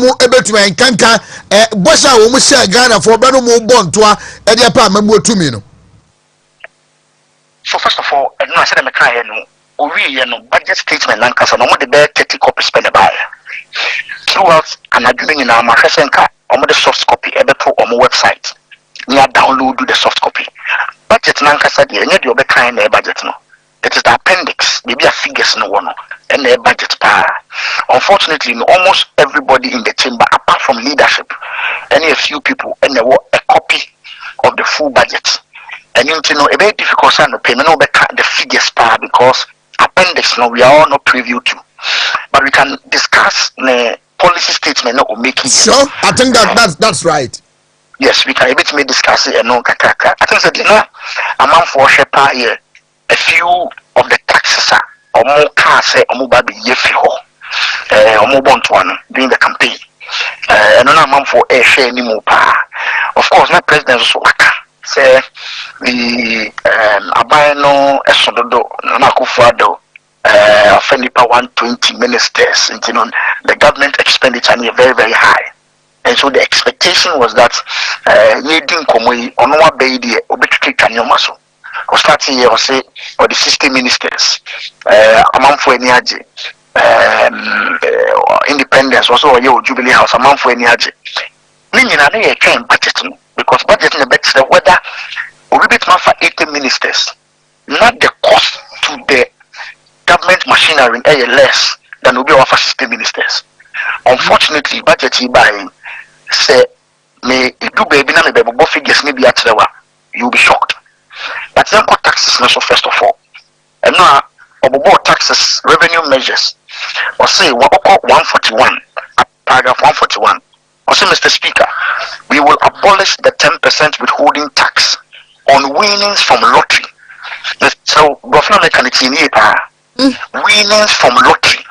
mo ebetuma nkanka bosha wo mo share Ghana for be no mo bontoa e dey pa mamu otumi no. So first of all, no I said me kan here no owie no budget statement nankasa no mo de be 30 copy spend by throughout an adwene na ma hwese nka omo de soft copy e be to omo website near download the soft copy budget nankasa de enye de obe kan na budget no. It is the appendix, maybe a figures no one, and a budget power. Unfortunately, almost everybody in the chamber, apart from leadership, only a few people, and they want a copy of the full budget. And you know, a very difficult to pay, no the figures power because appendix, no, we are all not privy to. But we can discuss the policy statement, no, making. Sure, I think that's right. Yes, we can able to discuss it and no kakaka. I think that you know, a man for shepa here. A few of the taxes are or more cars or more baby yefiho or more bond one during the campaign. And no amount for a share any more power. Of course, my president so say the abano esododo nakufado Oheneba 120 ministers, and you know the government expenditure is very, very high. And so the expectation was that needing komoi onwa baby obetri kanyomaso. Or starting here, or say, or the 60 ministers, amount for any aje, independence, also your Jubilee House, amount for any aje. Meaning, I need a train budget because budget in the best the weather, we bit for 80 ministers, not the cost to the government machinery less than will be offer 60 ministers. Unfortunately, budget by say, may do baby, na me baby, figures maybe at the you'll be shocked. But then got taxes also first of all. And now about taxes, revenue measures. Or say 141, paragraph 141. Or say, Mr. Speaker, we will abolish the 10% withholding tax on winnings from lottery. So government mechanics winnings from lottery,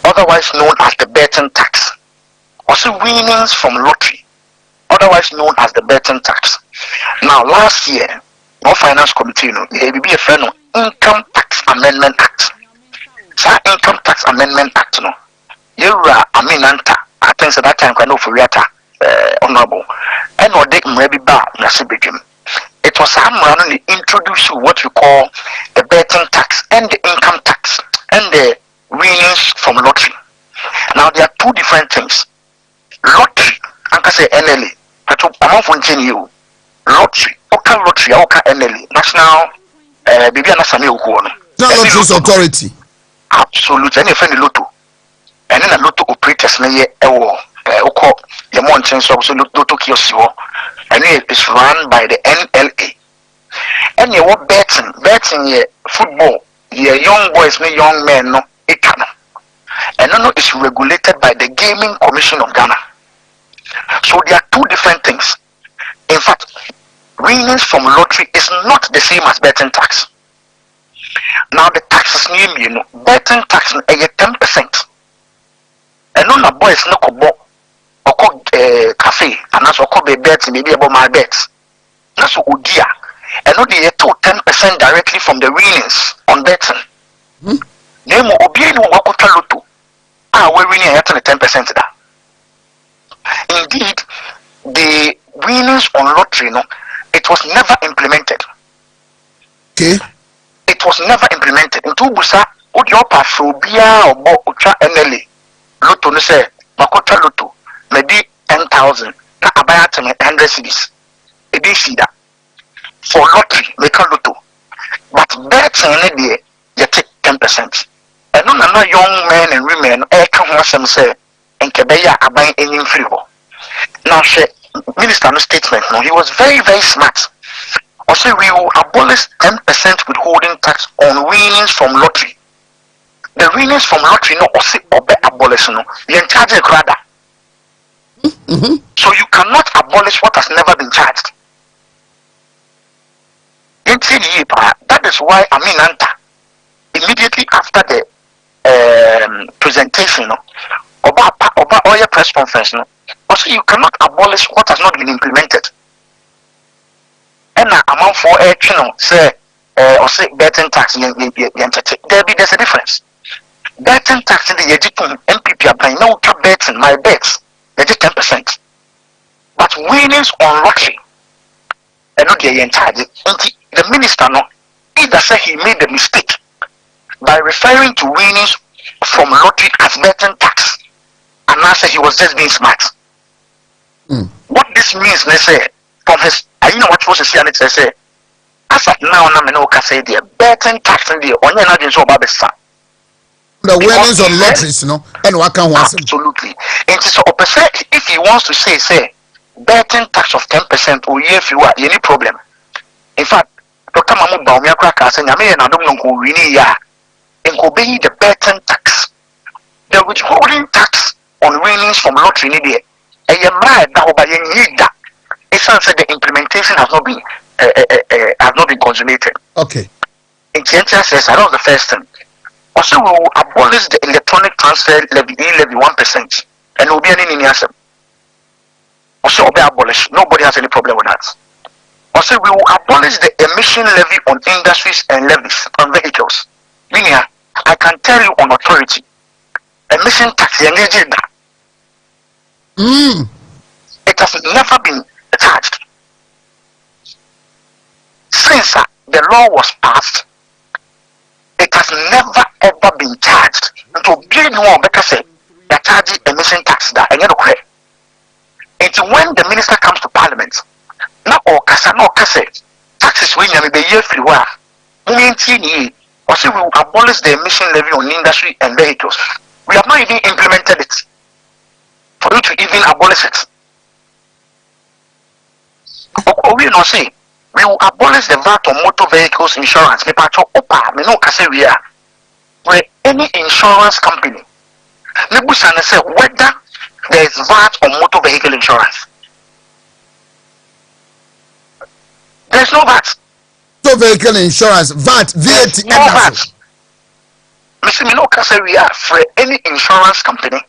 otherwise known as the betting tax. Or say winnings from lottery, otherwise known as the betting tax. Now, last year, no finance committee, no, there will be a friend of Income Tax Amendment Act. So, Income Tax Amendment Act, no, you are Aminanta. I think at that time, I know for Riata, honorable, and what they maybe bar, Nasibijim. It was running to introduce what we call the betting tax and the income tax and the winnings from lottery. Now, there are two different things. Lottery, I can say NLA, but I'm not you. Lottery, Oka Lottery, Oka NLE, National Bibi Anasami Okuono. Lotteries Authority. Absolutely. Any friend Lotto. And then a Lotto operators na ye ewo Oko the mountains also Lotto Kiosio. And it is run by the NLA. And you what betting ye football, ye young boys, me young men no ekano. And no is regulated by the Gaming Commission of Ghana. So there are two different things. In fact, winnings from lottery is not the same as betting tax. Now the tax is new, you know, betting tax is 10%. And none of boys no kobo or cafe and that's what be bets maybe about my bets. That's what udia. And no they took 10% directly from the winnings on betting. Name obi no wakota lotto. We winning at 10% that. Indeed, the winnings on lottery, no, it was never implemented. Okay. It was never implemented. In Tubusa, would your paphobia or Bocha NLA? Lotto, no say, Makota Lotto, maybe 10,000, not about 100 cities. It didn't see that. For lottery, make a lotto. But betting any day, you take 10%. And no young men and women, come and say, and Kebeya are buying any free. Now, Minister no statement, no, he was very, very smart. Also, we will abolish 10% withholding tax on winnings from lottery. The winnings from lottery, no, also obey abolition, no, you charge a grada. So you cannot abolish what has never been charged. That is why Aminanta, immediately after the presentation, no, Oba Oya press conference, no, also you cannot abolish what has not been implemented. And amount for say or say betting tax, there's a difference. betting tax in the Egyptian MPP applying no bets in my bets. They did 10%. But winnings on lottery and not the entire the minister no either say he made a mistake by referring to winnings from lottery as betting tax, and now say he was just being smart. What this means, they say, from his, you know what was he saying? It say, as at now, I'm not say the betting tax in the only not in so bad the winnings on lotteries, no, and what can one absolutely. And so, if he wants to say, betting tax of 10% or year if you are any problem. In fact, to come on about me, I say, I mean, I don't know who really are, and obey the betting tax. The withholding tax on winnings from lottery in India. And you're mad now by any need that. It sounds like the implementation has not been consummated. Okay. In Tientia says, I know the first thing. Also, we will abolish the electronic transfer levy, levy 1%, and it will be an answer. Also, will be abolished. Nobody has any problem with that. Also, we will abolish the emission levy on industries and levies on vehicles. Meaning, I can tell you on authority, emission tax, it has never been charged. Since the law was passed, it has never ever been charged. To be more better say, they charge emission tax that and you know. It's when the minister comes to parliament, now or kasa no kasa taxes when you be year free wa. Or say we will abolish the emission levy on industry and vehicles. We have not even implemented it. For you to even abolish it. Or we not say we will abolish the VAT on motor vehicles insurance. Me pacho opa me no kase we are. Where any insurance company, nebusane say whether there is VAT on motor vehicle insurance. There's no VAT. Motor vehicle insurance, VAT, VAT, no VAT. Me no kase we are for any insurance company.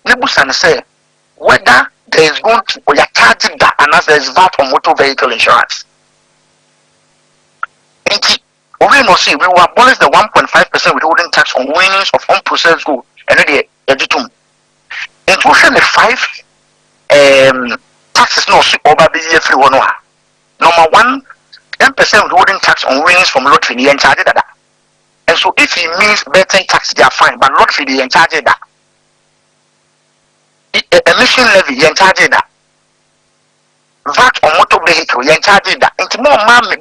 Nebusane say whether there is going to, or you're charging that, and as there is VAT on motor vehicle insurance. We will abolish the 1.5% withholding tax on winnings of unprocessed gold. And the inclusion the 5 taxes no over the year free one. Number 1, 10% withholding tax on winnings from lottery, the charge that. And so if he means betting tax, they are fine, but lottery, they charge that. Emission levy, you charge that. VAT on motor vehicle, you charge that. Into more mammy,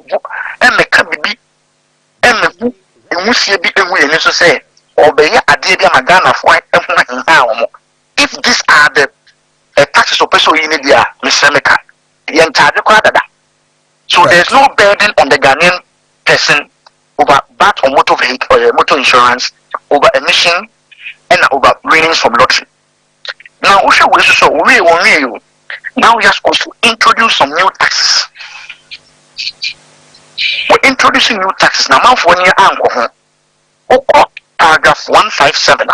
and me can be, and me, and we see a bit away, and so say, or be a dear Magana for if these are the taxes of person in India, Mr. Meka, you charge that. So there's no burden on the Ghanaian person over VAT on motor vehicle or motor insurance, over emission, and over winnings from lottery. Now, we now we are supposed to introduce some new taxes. We're introducing new taxes. Now, for 1 year, paragraph 157.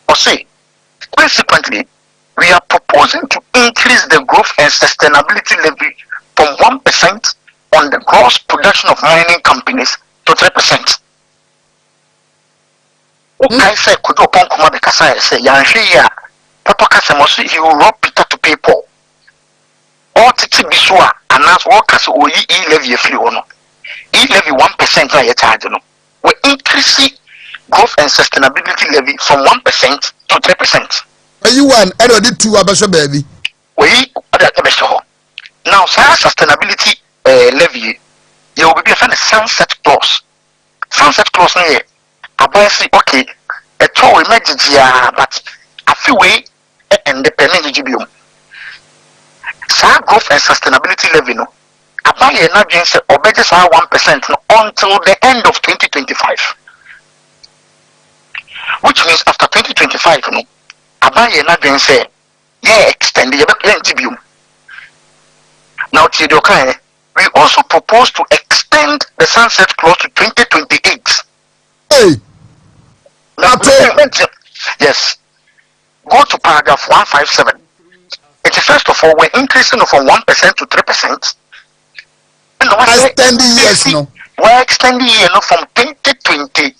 Or say, consequently, we are proposing to increase the growth and sustainability levy from 1% on the gross production of mining companies to 3%. I say, could you come come because I say, Yanshia. Papa Kasamosi, he will rob Peter to pay Paul. Or Titi Biswa, and as workers will levy a few no. Levy 1% by a charge. We increase growth and sustainability levy from 1% to 3%. Are you one? I don't need 2 abasha baby. We now, sustainability levy, you will be a sunset clause. Sunset clause, I say, okay, a toll emergency, but a few way. And the penny GBU. Sa growth and sustainability levy no. Abaye na dwen say obeje sa 1% no until the end of 2025. Which means after 2025 no. Abaye na dwen say yeah extend the GBU. Now we also propose to extend the sunset clause to 2028. Hey. Yes. Go to paragraph 157. It's first of all, we're increasing from 1% to 3%. And extending years, no. We're extending year no from 2020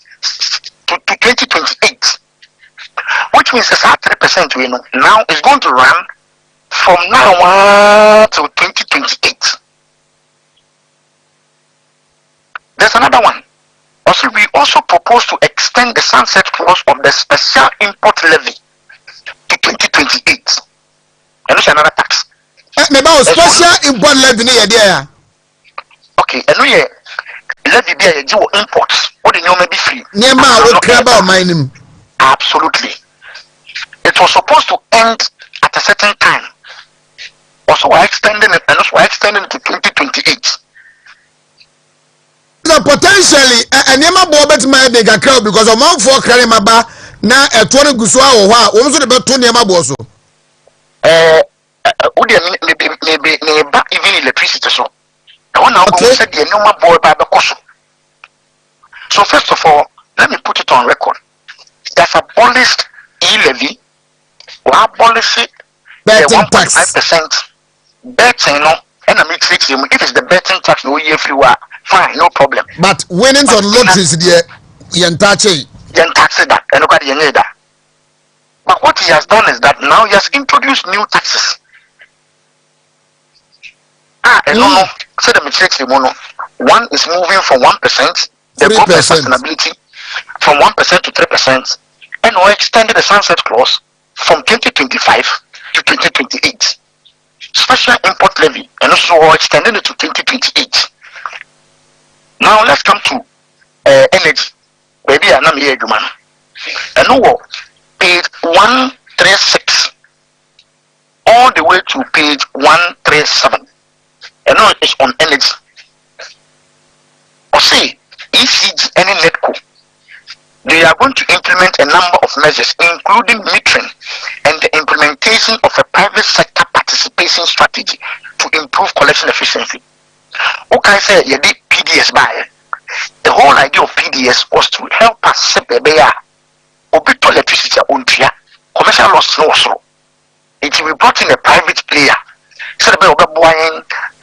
to 2028, which means it's at 3%. We know now it's going to run from now to 2028. There's another one. Also, we also propose to extend the sunset clause of the special import levy to 2028. And it's another tax. Maybe special import levy near there. Okay, and we levy there you imports. What the new may be free. Near my crab mining. Absolutely. It was supposed to end at a certain time. Also, we're extending it, and also we're extending it to 2028. No, potentially, and Yama Bobet might make a crowd because among four Karimaba now a 20 Guswa or what, almost about 20 Yamaboso. Maybe even electricity. So, I want to say the normal boy by the cost. So, first of all, let me put it on record. That's abolished e-levy, or abolish it, the 1.5% betting, no, and I mean, if it's the betting tax, no, everywhere. Fine, no problem. But winnings on lotteries, the Yantache. Yantaxe that, and look at the But what he has done is that now he has introduced new taxes. And no, so the mistakes, one is moving from 1%, the government sustainability, from 1% to 3%, and we extended the sunset clause from 2025 to 2028. Special import levy, and also we're extending it to 2028. Now let's come to energy. Baby, I'm not here, man. And no, page 136 all the way to page 137. And now it's on energy. Or say ECG and NETCO. They are going to implement a number of measures, including metering and the implementation of a private sector participation strategy to improve collection efficiency. Okay, say you did PDS by the whole idea of PDS was to help us set the bear or bit electricity on tria commercial loss no so. It will be brought in a private player so the bear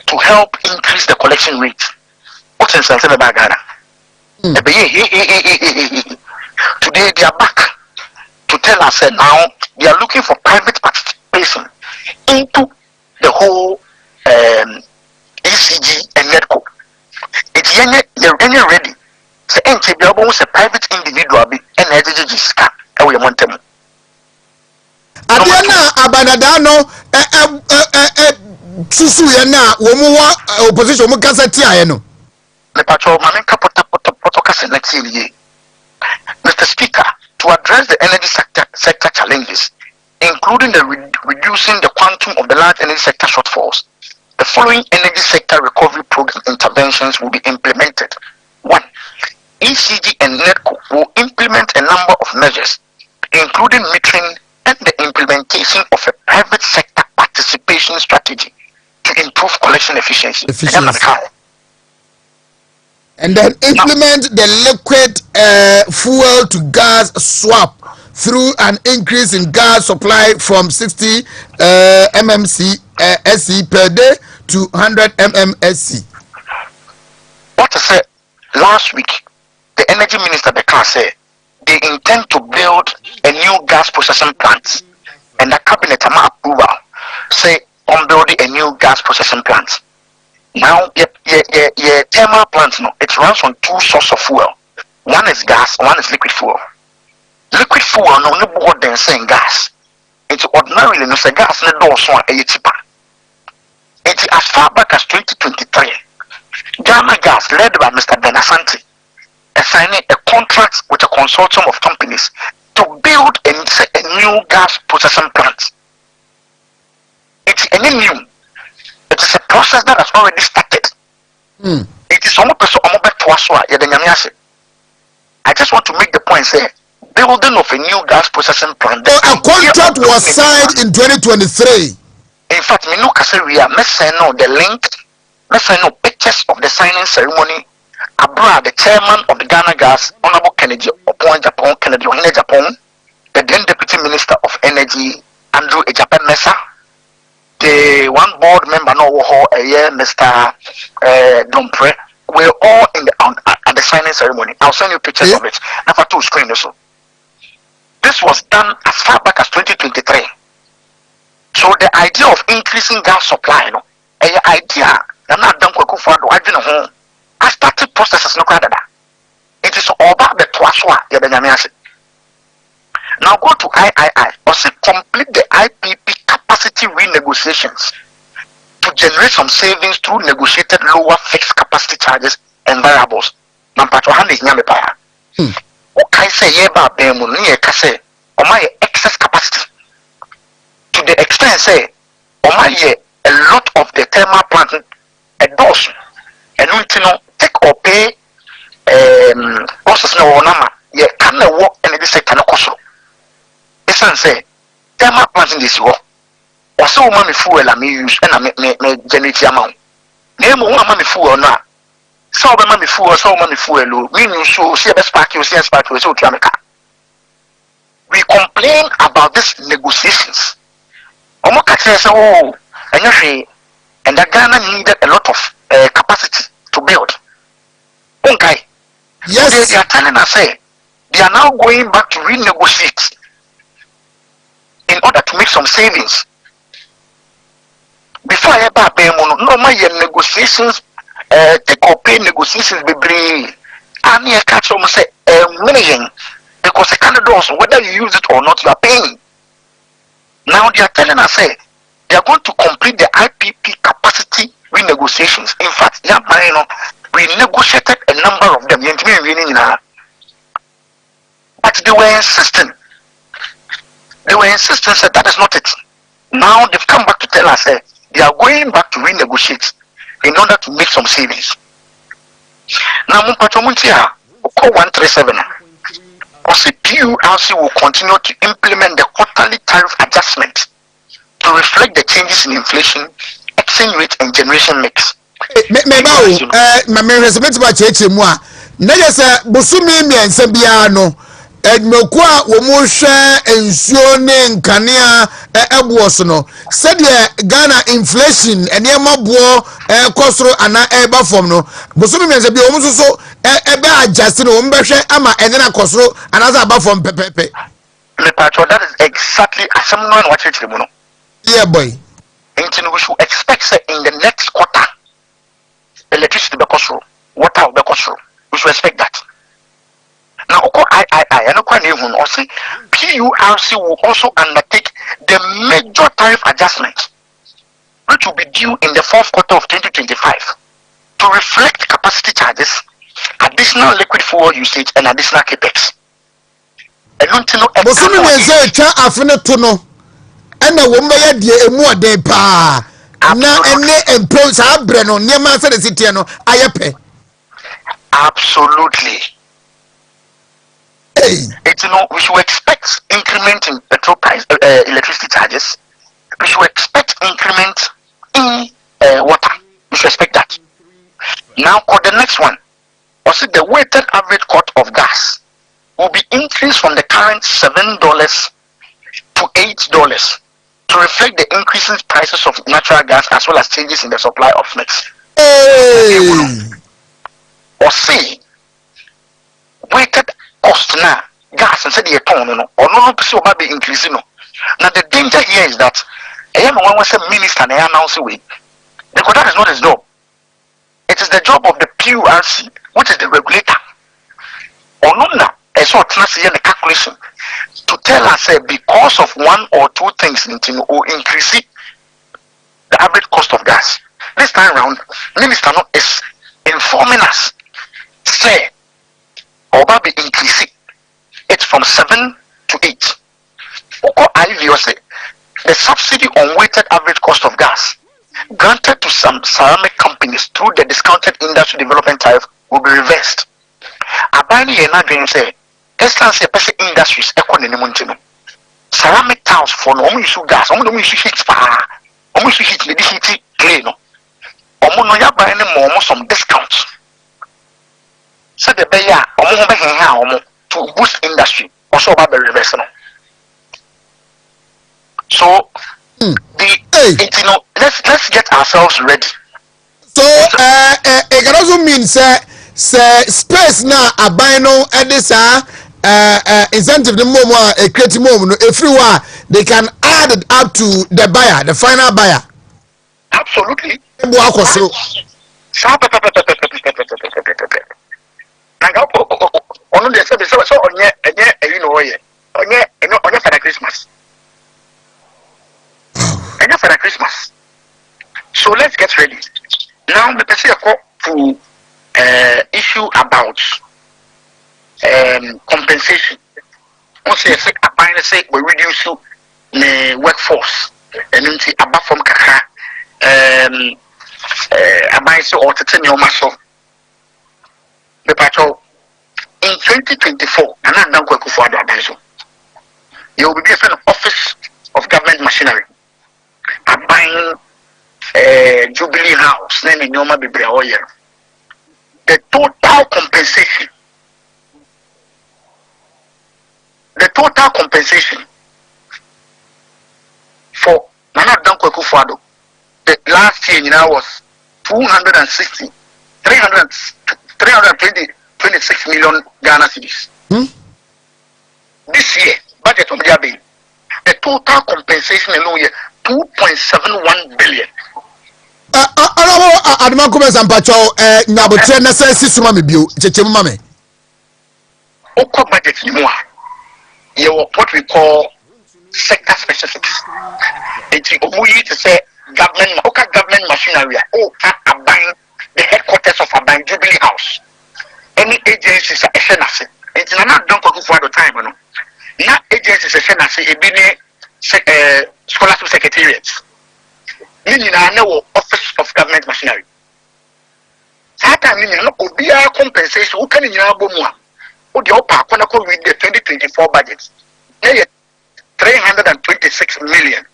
to help increase the collection rate. What's in Sansa Bagana? Today they are back to tell us that now they are looking for private participation into the whole ECG and NETCO. It's you're ready. So, NTB almost a private individual and SDGs and we want them. Adiana Abanadano, Susu Yana, Womoa opposition Mukasatia. The patrol Mamika Potocas next year. Mr. Speaker, to address the energy sector challenges, including the reducing the quantum of the large energy sector shortfalls, the following energy sector recovery program interventions will be implemented. 1. ECG and NETCO will implement a number of measures, including metering and the implementation of a private sector participation strategy to improve collection efficiency. And then implement the liquid fuel to gas swap through an increase in gas supply from 60 mmc SC per day to 100 mmSC. What I said last week, the energy minister said they intend to build a new gas processing plant, and the cabinet approval say on building a new gas processing plant. Now, your thermal plant, no, it runs on two sources of fuel. One is gas, one is liquid fuel. Liquid fuel no only more than saying gas. It's ordinarily no say gas no do so a cheaper. It's as far back as 2023. Ghana Gas, led by Mr. Benasante, signing a contract with a consortium of companies to build a new gas processing plant. It's a new. It is a process that has already started. It is almost I just want to make the point, say, building of a new gas processing plant. A contract was signed in 2023. In fact, me no Kaseria, me say no the link, me say no pictures of the signing ceremony. Abroad, the chairman of the Ghana Gas, Honorable Kennedy upon Japan, Kennedy Oheneba Japan, the then Deputy Minister of Energy, Andrew Ejapan Mesa, the one board member no Mr. Dompre, were all in at the signing ceremony. I'll send you pictures of it. Never to screen also. This was done as far back as 2023. So the idea of increasing gas supply, idea I'm not done for I didn't home. I started processes no Canada. It is all about the Twaswa, now go to III, also complete the IPP capacity renegotiations to generate some savings through negotiated lower fixed capacity charges and variables. Number 200 is Nyamepaya. Okay, say, Yeba Bemu, Kase, or my excess capacity. To the extent, say, or my a lot of the thermal plant, a dose, and take or pay process no nama, ye can work and this sector no cost. Listen, say, thermal plant in this war. Or so many fuel I may use and I may generate amount. Name one mammy fuel now. So mammy fuel, meaning so see a spark, you see a spark, you so Jamaica. We complain about these negotiations. Omoka says, oh, and the Ghana needed a lot of capacity to build. Okay. Yes. So they are telling us, say, they are now going back to renegotiate in order to make some savings. Before I ever pay normal negotiations, take or pay negotiations be brave. And you catch them say million because the Canadians, whether you use it or not, you are paying. Now they are telling us say they are going to complete the IPP capacity renegotiations. In fact, we negotiated a number of them. But they were insisting. That that is not it. Now they've come back to tell us they are going back to renegotiate in order to make some savings. Now, Mumpachomuntia, 137. Also, PURC will continue to implement the quarterly tariff adjustment to reflect the changes in inflation, exchange rate, and generation mix. Edmokwa womushe ensione nkania ebuosono said Ghana inflation enema buo kosoro ana eba form no bosumi mense bi omusoso ebe adjust no mbehwe ama enena kosoro anaza aba form pepepe. That is exactly as someone watching it. Yeah boy. And we should expect in the next quarter electricity be kosoro, water be kosoro. We should expect that. Now, PURC will also undertake the major tariff adjustment, which will be due in the fourth quarter of 2025, to reflect capacity charges, additional liquid fuel usage, and additional capex. Absolutely. We should expect increment in petrol price, electricity charges. We should expect increment in water. We should expect that. Now, for the next one, also the weighted average cost of gas will be increased from the current $7 to $8 to reflect the increasing prices of natural gas as well as changes in the supply of mix. Or see, weighted cost now gas and said the tone or no so be increasing. Now the danger here is that one was a minister and I announce away because that is not his job. It is the job of the PURC, which is the regulator. Or no, a sort of the calculation to tell us because of one or two things or increase the average cost of gas. This time around, minister is informing us say or be increasing it from 7 to 8. Or the subsidy on weighted average cost of gas granted to some ceramic companies through the discounted industry development tariff will be reversed. Abani yena dream say, instance a person industries economy ceramic tiles for no issue gas, no issue heat fire, no issue heat lady heat clay no. Omo ya buy any some discounts. So the beya omo to boost industry also about the reverse. So let's get ourselves ready So it can also mean say space now a buy no at this incentive the more a creative moment everywhere they can add it up to the buyer, the final buyer. Absolutely. On the service, so on you know, on for Christmas. And for Christmas. So let's get ready. Now the person to issue about compensation. Once you say a say we reduce the workforce and then above from kaka so or to your muscle. The patrol in 2024, and I'm not going to for the you will be given office of government machinery. I'm buying Jubilee House, then in Yoma Bibria. The total compensation for Nana Danko Kufuado, the last year was 326 million Ghana cedis. This year, budget of the total compensation alone is 2.71 billion. Adama Gomez and Pacho, Nabotre Nasa Sumami Biu, Chechimame. Oko budget, you know, what we call sector specifics. It's to say government machinery, buying the headquarters of a bank, Jubilee House. Any agencies are a it's not done for the time. Not agencies a scholarship secretariats. Meaning I know office of government machinery. That meaning no compensation. Who can you have more? Who the upper connected with the 2024 budget? 326 million.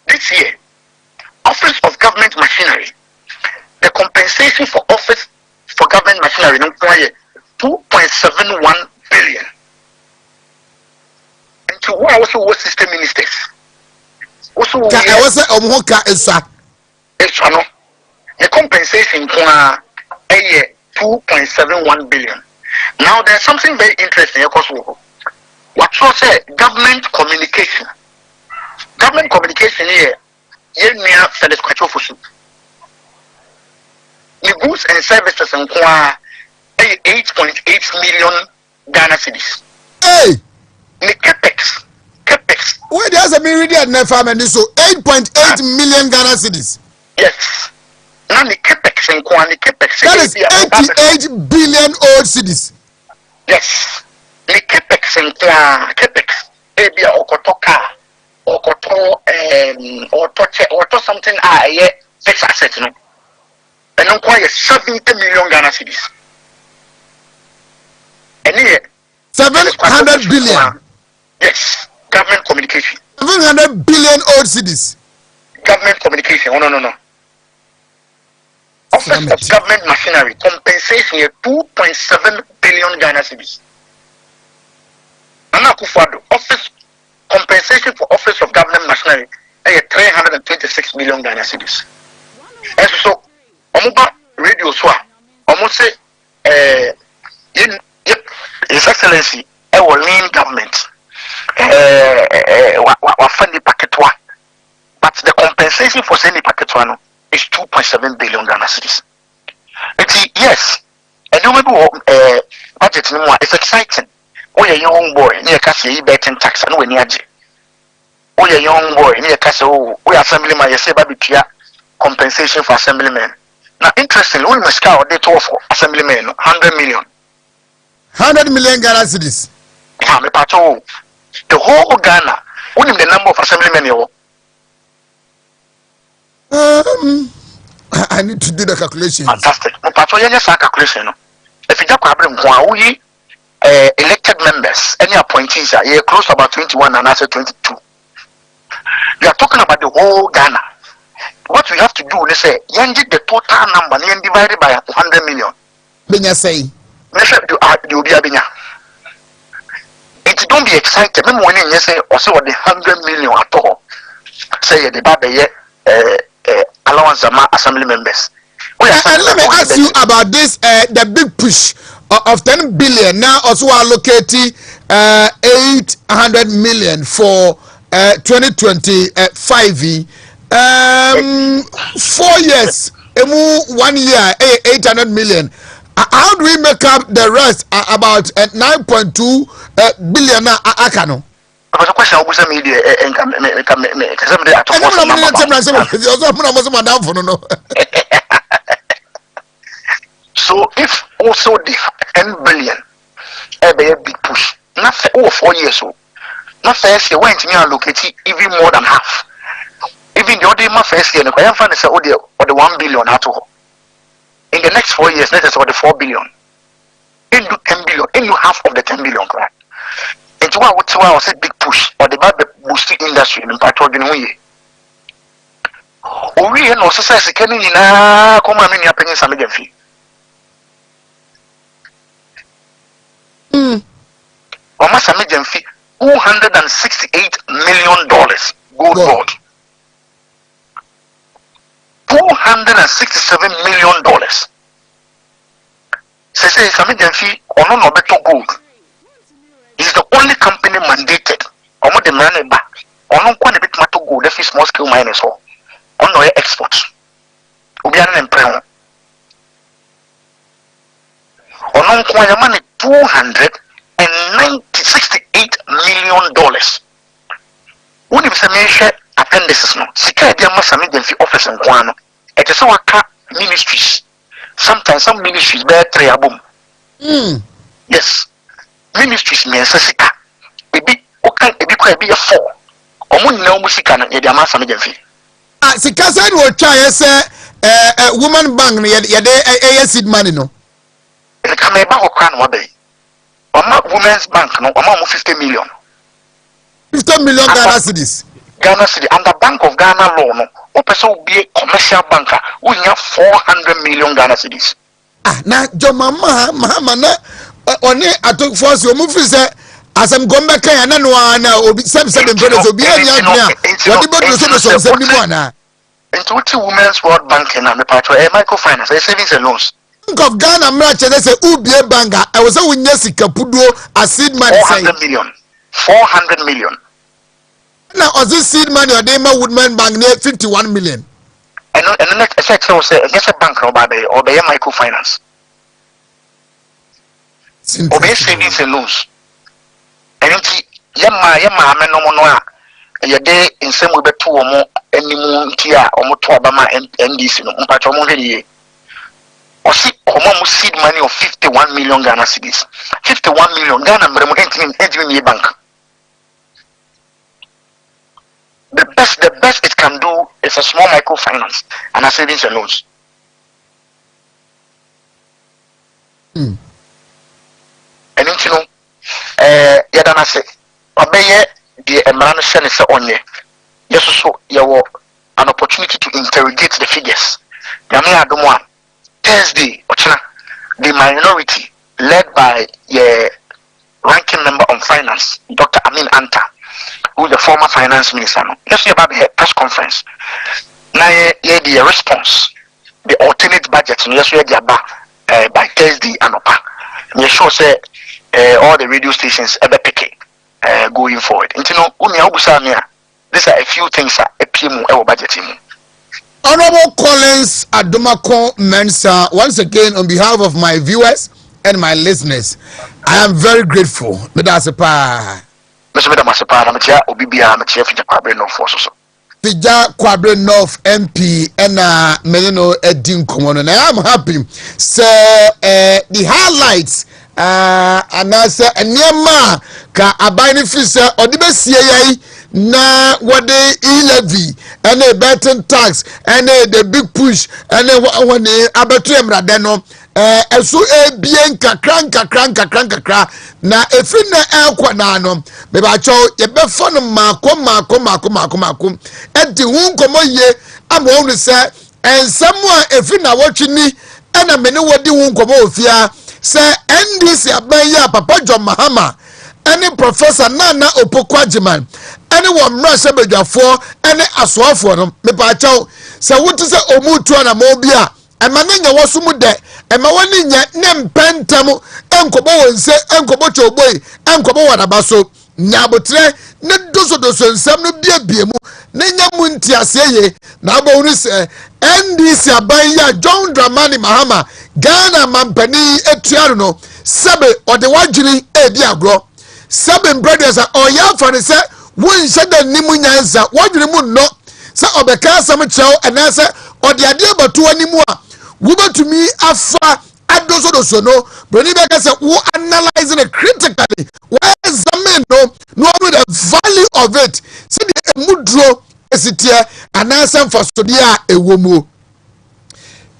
This year, office of government machinery. The compensation for office for government machinery no 2.71 billion. And to who also was system ministers. Also, I was the compensation for 2.71 billion. Now there's something very interesting because what you say government communication. Government communication here near Fedes Kwachofusu. The goods and services and 8.8 million Ghana cedis. Hey! The capex. Where there's a meridian farm and so 8.8 million Ghana cedis. Yes. Now the capex and the capex. That is 88 billion old cedis. Yes. The capex and capex. Ebia okotoka okoto or something fixed asset no. And no quite 70 million Ghana cedis. And here 700 billion. Yes. Government communication. 700 billion old cedis. Government communication. Oh no. Office of government machinery compensation here 2.7 billion Ghana cedis. Nana Akufo-Addo office compensation for office of government machinery 326 million Ghana cedis. And so omuba radio so omu say His Excellency lean government funding packet one, but the compensation for sending packet one is 2.7 billion Ghana cedis. Yes, and you remember budget anymore. It's exciting. Oh, a young boy near Cassie betting tax and when you're oh, a young boy near Castle. We assemblyman, you say, baby, compensation for assemblymen. Now, interestingly, we must scout they talk for assemblymen 100 million. 100 million Ghana cedis. The whole Ghana, what is the number of assemblymen? I need to do the calculations. Fantastic. Calculation. If you have elected members, any appointees are close to about 21 and answer 22. We are talking about the whole Ghana. What we have to do, let's say, the total number and divided by 100 million. Benya say. It don't be excited. When you say, or say what the 100 million at all. Say the baby allowance ama assembly members. And let me ask you about this, the big push of 10 billion now also allocating 800 million for 2025. 4 years, 1 year, 800 million. How do we make up the rest, about 9.2 billion? Akano. But the question was media so if also the 10 billion a big push, not for 4 years so not first year went to allocate even more than half. Even the other first year, I find the 1 billion at all. In the next 4 years, let us the 4 billion. Into 10 billion, into half of the 10 billion. Right? Into what was a big push or the bad boosting industry in part of the new year. Oh, we know society can in a common in your opinion, some fee. Almost a medium fee, $268 million. Good Lord. $267 million. Say some medium fee or no better gold. Is the only company mandated or more the money back or no quite a bit matter gold, the small scale miners or on no exports. We are an emperor. Or no quite money $268 million. When you say appendices no, security must have made office and one. It is our ministries. Sometimes some ministries bear 3 album. Yes. Ministries means a sika. Maybe okay, maybe a 4. Or more no music and the amount of them fee. Sika said will try a woman bank near a seed money no. It can be about crown one day. Or women's bank no, or 50 million. 50 million Ghana cedis. Ghana city and the Bank of Ghana law no. Opeso will be a commercial banker. We have 400 million Ghana cedis. Na Jomama, Mahama, on it, I took force your movie, sir. As I'm going back, I know now, some 7 brothers will be a young now. What about the 71? Into 2 Women's World Bank and the part of microfinance, savings and loans. Think of Ghana merchant, they say, Ubia Banga. I was a Winyasika Pudo, a seed money. 400 million. 400 million. Now, as this seed money or Dema Woodman Bank near 51 million. And the next effect was a bank or by microfinance. Obey savings and loans. And Yama, no more. A day in some way 2 or more any moon tia or more to Obama and this in Umpachomo. Or see, almost seed money of 51 million Ghana cedis. 51 million Ghana entering bank. The best it can do is a small microfinance and a savings and loans. And you know, Yadana say, obey the Emmanuel is on ye. Yes, so you have an opportunity to interrogate the figures. Yamia Dumwa, Thursday, the minority led by the ranking member on finance, Dr. Amin Anta, who is the former finance minister. Let's see about the press conference. Now, the response, the alternate budget, yes, we are by Thursday and Opa. You sure say all the radio stations ever pick going forward. And you know, these are a few things that appear more budget. Honorable Collins Adomako Mensa, once again on behalf of my viewers and my listeners, I am very grateful. That's a pa. Fija Kwabre North MP and Melino Edin Komono. I am happy. So the highlights and I say Nyama ka abinefisa odibesiye na what they levy and a better tax and the big push and when abetu emradeno eso ebien kakran na efina elkwa na no me ba cho ye be fo no mako edi hu nkomo ye ama onu se ensemu a efina wotwini ana me ne wodi hu nkomo ofia se NDC aban ya Papa John Mahama any Professor Nana Opokwajiman any one Russia Bedjafo any aswafo no me pa cho sɛ wote sɛ ɔmu tu ana mo bia ɛma ne nya wɔso mu dɛ ɛma wɔne nya ne mpɛntam ɛnkɔbɔ wɔn nse ɛnkɔbɔ kyɛwbɔi ɛnkɔbɔ wɔdaba so nyabotrɛ ne dosodoso nsɛm no biabie mu ne nya mu ntiaseɛ ye na abɔ no sɛ ndc aban yi a John Dramani Mahama Ghana mampani etua no sɛbe ɔde wadwene edi agorɔ sɛbe brothers a ɔyɛ afa ne sɛ wonhyɛ da nimu nyansa wadwene mu nnɔ sɛ ɔbɛka asɛm kyerɛw ɛnaasɛ ɔde adeɛ bɛto animu a wobɛtumi afa adosodoso no broni bɛka sɛ wo analyze it critically wo examine no ɔmo the value of it sɛdeɛ emu duro esiteɛ anaasɛ mfasodeɛ a ɛwɔ mu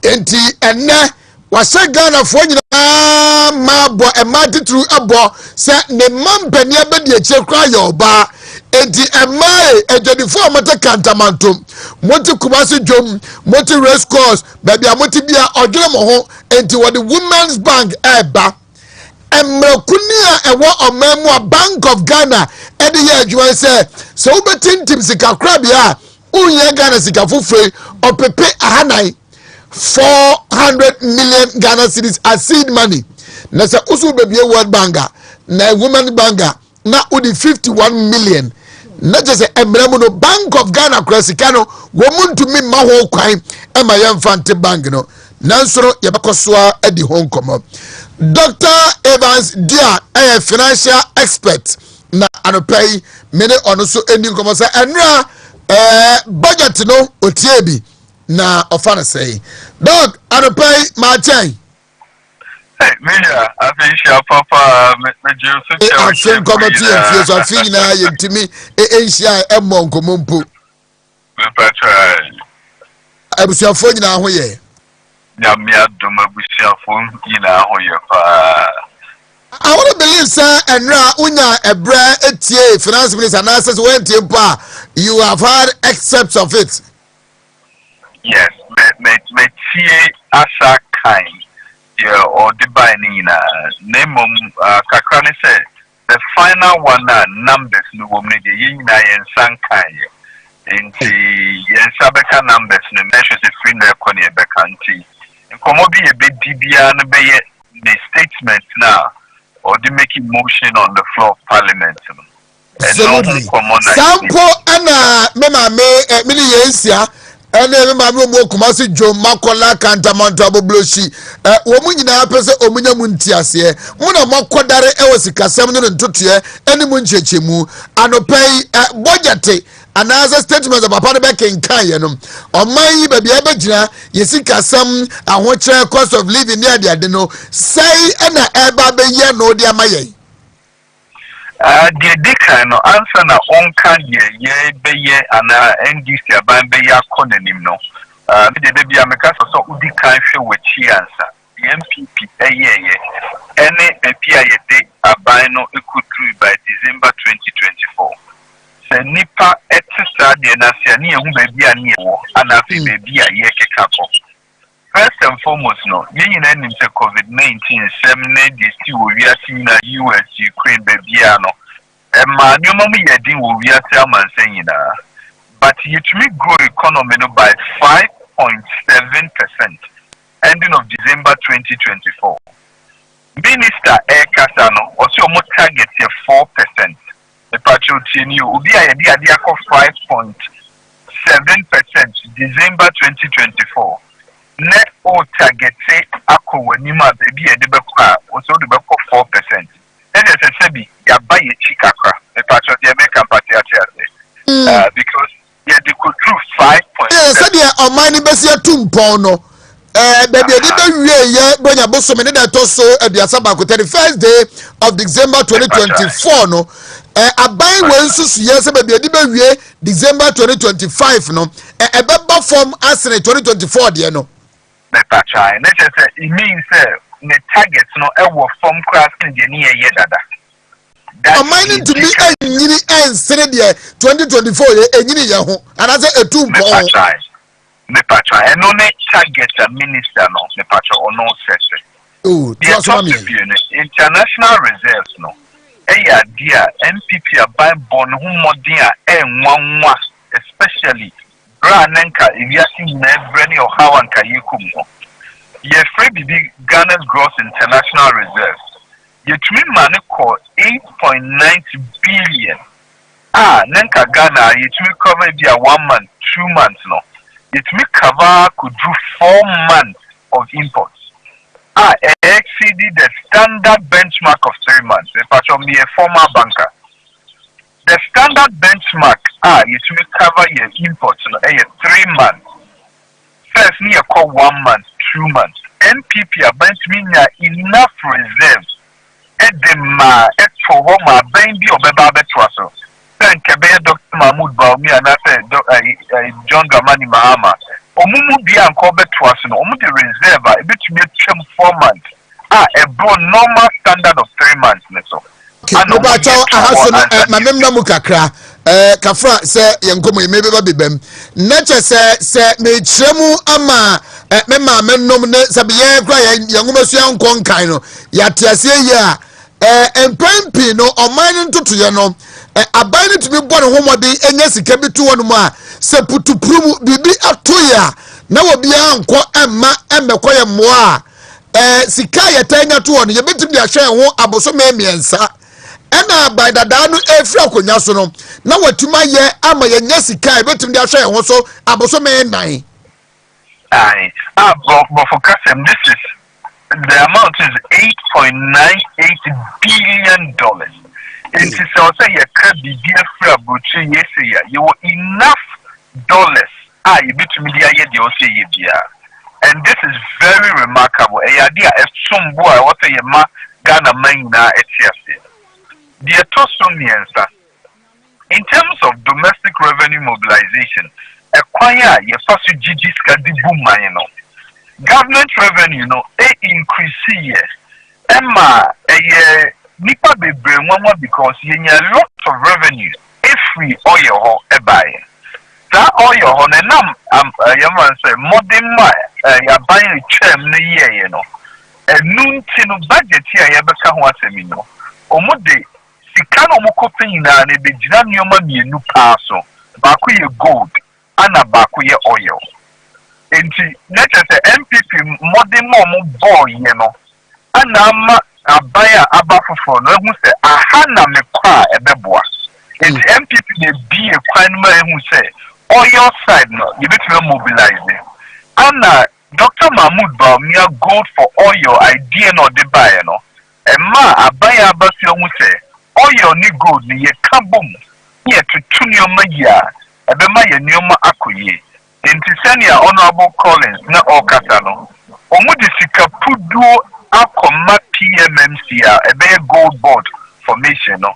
enti ɛnɛ wahyɛ Ghanafoɔ nyinaa ma abɔ ɛma titiri abɔ sɛ ne mma mpania bɛdi akyire koraa yɛ ɔbaa enti ɛmaa adwadifoɔ a mote Kantamantom mote Kumasi Dwom mote race course baabi a mote bia ɔdwene mo ho enti wɔde Women's Bank ɛɛba mmerakuni a ɛwɔ ɔman mu a Bank of Ghana ɛde yɛ adwuma sɛ wobɛtintim sika kora bia a wonyɛ Ghana sika foforɔ ɔpepe ahanan 400 million Ghana cedis as seed money na sɛ usu bebie World Bank na Women Bank na udi 51 million na just say emremu no Bank of Ghana kura sika no wo muntumi ma ho kwan e ma yemfante bank no nanso no yebekosoa edi ho nkomo Dr. Evans Dia financial expert na anopai mene ono so eni nkomo say enra budget no otie bi na ofana say dog anopai ma chan Media, I think she papa me I think committee and fears of feeling I to me a monk mumpu. I was your phone in our way. Yamia Duma Busia phone in our way. I want to believe, sir, and now Unya a brand a finance minister and answers went in pa. You have had excerpts of it. Yes, me asa kind. Yeah, or the binding name Kakrani said the final one numbers no woman the yin and sankai in the Sabeka numbers no measures the free reckoning becanti and come be a bit DBA and be the statement now or the making motion on the floor of parliament. Absolutely. Sample and mema me many years here. Ene me ma mo Kumasi Dwom makola Kantamantom abobloshi wo mu nyina pese omunya mu ntiase mu na makodare ewo sikasem no ntotoe ene mu nchechemu anopai budget anaza statement of papa be kenkan ye no oman yi ba bia bagina yesikasem ahokyere cost of living near ade no sei na eba be ye no de amaye the dekan no answer na onka ye be ye ana NDC aban be ya konanim no me de bia meka so udi kan hwe wachi answer MPP ye ene epia ye de aban no ekutru by December 2024 se nipa etisa de na se ne ehu ba bia ne wo ana fi ba bia ye keka ko. First and foremost, no, you know, COVID-19, some ladies we are seeing US, Ukraine, Babiano, and my new mommy, I think we are saying, but you to grow economy by 5.7%, ending of December 2024. Minister Kasano also more target 4%. The patriotin you will be a 5.7% December 2024. Net o target say ako wanima baby e de bekwa o so de bekwa 4%. And as I said ya buy a chikakra the patrol the American party because yeah they could prove 5.7. Yeah, said ya o mani besia tumpon no baby e de wie ye bonya boso me de to so aduasa ba ko 31st day of December 2024 no aban wen susu ye say baby e de wie December 2025 no e beba form asene 2024 de no. It means the targets no ever from class in the near year dada. Mining to me and Senate 2024 and as a 2 me patra and no target a minister no me patra or no session. Oh, international reserves no. Dear MPP are by born who more dear and one especially Ranenka, if you are seeing every or how and Kayukum. Ye free big Ghana's gross international reserves. Ye three money call 8.9 billion. Nenka Ghana, it will cover be a 1 month, 2 months no. It will cover could do 4 months of imports. Exceeded the standard benchmark of 3 months. If I shall be a former banker. The standard benchmark, it will cover your imports no, 3 months. First, near call 1 month, 2 months. MPP are going to mean enough reserves. Edema, for home, a baby or Baba Betwaso. Then Kebe Dr. Mahmoud Baumi and I said John Dramani Mahama. Omumu Bia and Kobe Twaso, Omu the reserve, a bit to make 4 months. A broad normal standard of 3 months. No bacho ahaso ma memna mu kakra kafra se yenkomo yemebe babem nature se me chiremu ama me ma mennom ne se ye kra yengomasu yankon kan no yatiase yi a empampi no oman ntoto ye no aban ne tumi bɔ ne homode enya sika bi to wono mu a se putuprum bibi atoya na obi anko emma emmekoye mmoa sika yetanya to wono ye betim de ahwe ho aboso me miensa ena by dada no efri akonya so no na watuma ye ama ye nya sika betim de ahwe ho so aboso me nan but for Kasem, this is the amount is $8.98 billion. And to say you can be dear for you were enough dollars. You bet me the and this is very remarkable. A idea of some boy what a ma Ghana Maina etiasi. The Tosumiansa. In terms of domestic revenue mobilization, acquire your first GG scadi boom, government revenue, increase here. Emma, nipa bebre mama because you need a lot of revenue if we oil ho e buy. That oil ho na nam yaman say modern ma ya buy a chem na year enu nti no budget here ya beka ho asemi no. Omude sika no mokopin na na be gina nyoma mienu pa so. Baako ye gold ana baako ye oil. Enti nature say MPP modern mo boy ana abaya abafofo no hu se aha na mekwa ebeboa enti MPP dey be a kwan ma hu se oil side no you bet to mobilize ana Dr. Mahmoud Baumia gold for oil idea no dey buy no emma abaya abafio hu se oil ni gold ni ye kabom ye tutu nyoma ya ebema ye nyoma akoye enti senior honorable Collins na okata no omudi sika puduo akoma PMMC a be gold board formation no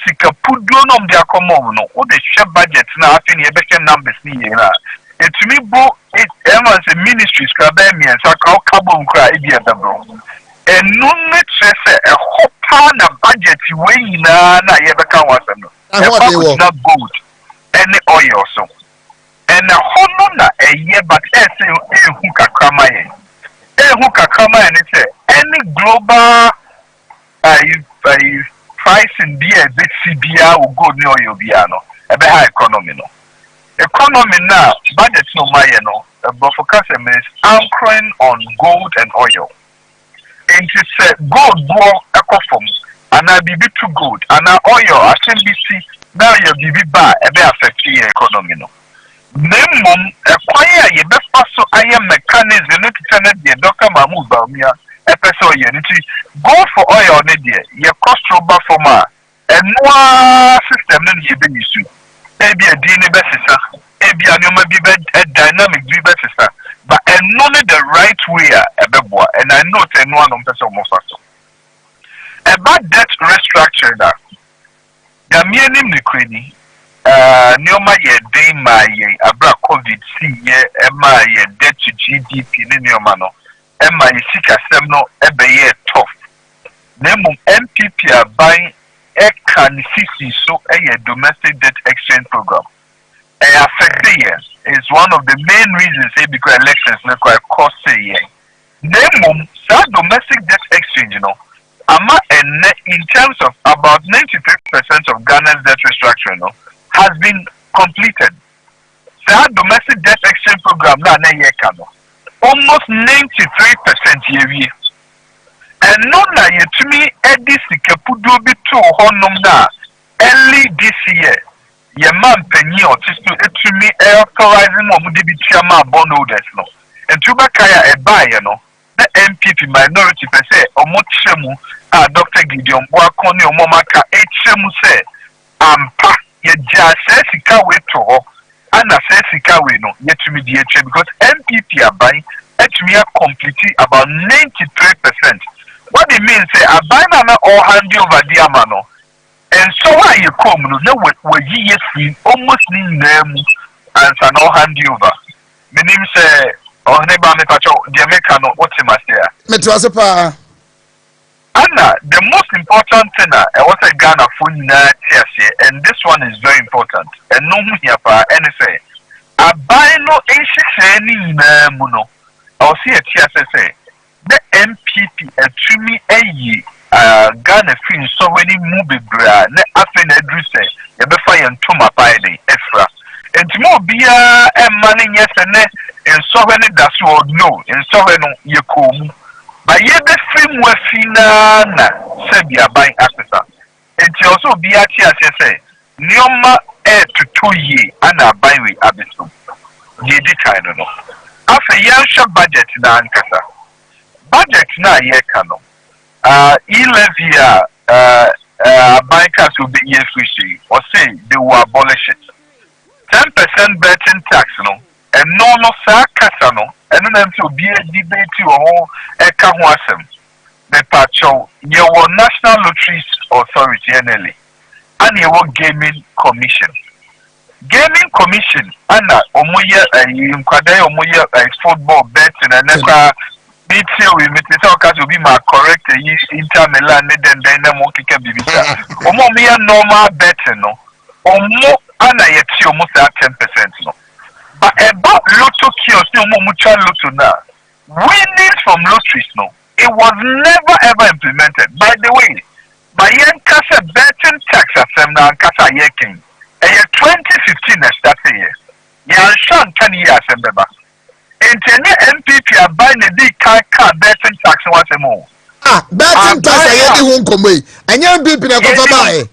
sika puduo no mde akoma no wo de hwe budget na afi ne be hwe numbers ni ye na etumi bo it emanse ministries ka be miensa ka kabom kra e bia dabro enu ne trese e hopa na budget we na ye be kan wasem no e na gold any oil so and a hono na eye but ese ehu kakama ye who can come and say any global price in beer that CBR will go near your piano a very high economy no economy now budget no my no but for customers is anchoring on gold and oil and to say gold more ecoform and I be too good and oil I can be see now your BB bar a very affecting your economy no Nemum acquire ye best so I am mechanism to tell the Dr. Mahmoud Baumia episode unity go for oil on it ye cost over for ma and no system then ye been used to maybe a DNA basis maybe a dynamic basis but and none the right way a beboa and I know 1 on person more fast about debt restructure that the meaning the credit Neoma ye day my abra COVID see ye Emma ye debt to GDP neoma no Emma ye seek a semno ebe ye tough. Nemo MPP are buying a can see so a domestic debt exchange program. A affect year is one of the main reasons say because elections not quite cost a year. Nemo that domestic debt exchange ama and in terms of about 93% of Ghana's debt restructuring has been completed. that domestic debt exchange program na ye kano almost 93% year. And no na yetumi edi sikapudo bi to honum na early this year. Ye man penny otisto etumi authorizing mo de bi tiama bondholders no. Entuba kaya e buy no. The MPP minority per se omochemu Dr. Gideon Boakoni omomaka echemu se ampa ye jase sika we to ho ana se sika we no yetumi di eche because MPP abai etumi complete about 93%. What it means say abai na all hand over the amano. And so why you come no we ye free almost ni name and an all hand over. My name say Oheneba me pacho the American what's in my say. Metrosepa. Anna, the most important thing I was a Ghana for and this one is very important. And no here for any say. I buy no any muno. I'll see a TSSA. The MPP to me Ghana feel so many movie bra ne afen edruse ye be fire ntoma pai ni efra. Enti mo bia e mane yesene enso hwe ne daso no enso hwe no ye komu. Ba ye be free mu afina na se bia ban afesa. Enti also bia ti asese nioma tutu ye ana ban we abeso. Ye di kind no. Afa yansha budget na ankasa. Budget na ye kano. E-levy bankers will be free or say they will abolish it. 10% betting tax no and no sarcasm and then to be a debate or a kahuasem. The patrol your National Lotteries Authority NLA and your Gaming Commission. Gaming Commission and omoya football betting and we will be my correct Inter Milan and then Mokica Bibisa. Omomia normal better no. Omo ana yeti almost at 10% no. But about lotto kiosks no mucha lotto na. Winnings from lotteries no. It was never ever implemented. By the way, by Yankasa betting tax assembly and Kasa Yekin. A year 2015 started here. Yanshan 10 years and beba. MPP are buying a big car betting tax once more. Betting tax I won't come away. And young people are going to buy.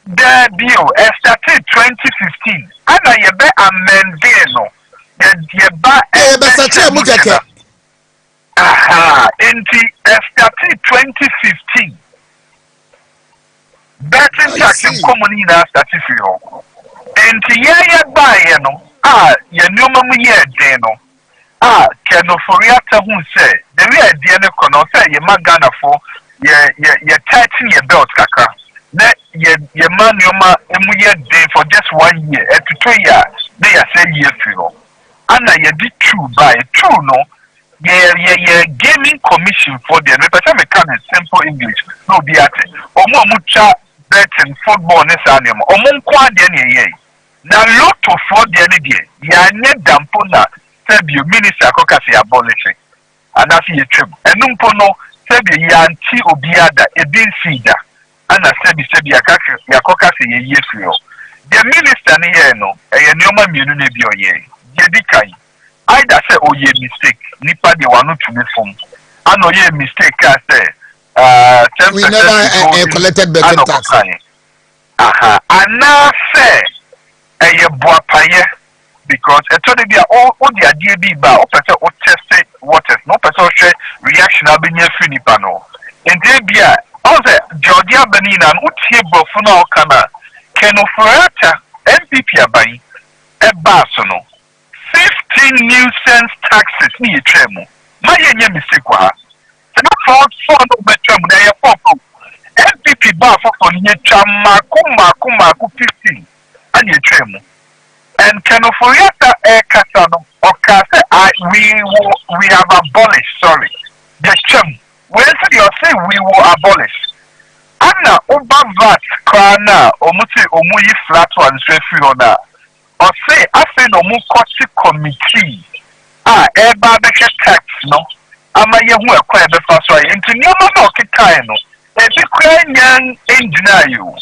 The bill started 2015. And I bet amended no. The buy a aha, started 2015. Betting tax in common in our started for and yeah, buy no. You know, yeah, no. Keno Foriata who say the way idea kono say ye magana for ye tighten your belt kaka. Na ye man yoma emuye day for just 1 year. To 2 years, they are say year free. Anna ye did true by true no. Ye gaming commission for the represent me simple English. No be at omo mucha betting football nesanimo. Omo kwa de ye. Na lot of for the day. Ya nye dampona. Sebi minister kokasi abolishing and that's a trip. And no sebi yanti obiada ebin sida and sebi yakokasi ye yefrio. The minister ni ye no e nyoma mienu ne bi oye. Yedi kai. Either say oye mistake nipa de wanu to me from. And oye mistake ka say 10% we never collected betting tax. Aha. And now say ye boapaye because a told me all the idea be by opposite or tested waters, no person reaction have been your finipano. And there be also Georgia Benina and Uti Bofuna Kana can offer MPP by a basono 15 nuisance taxes near Tremo. My mistake was not for no better than a MPP bar for near Chamaku 15 and your Tremo. And Kenoforiata Kasano or Kase, we have abolished, sorry. The term. When you say we will abolish. Anna Obavat Krana Omuti Omuyi flat one Swefiona. Or say I say no Mukoti committee. Eba Beke tax no. Ama Yahu acquire the first way into Yama Kikaino. A big young engineer you.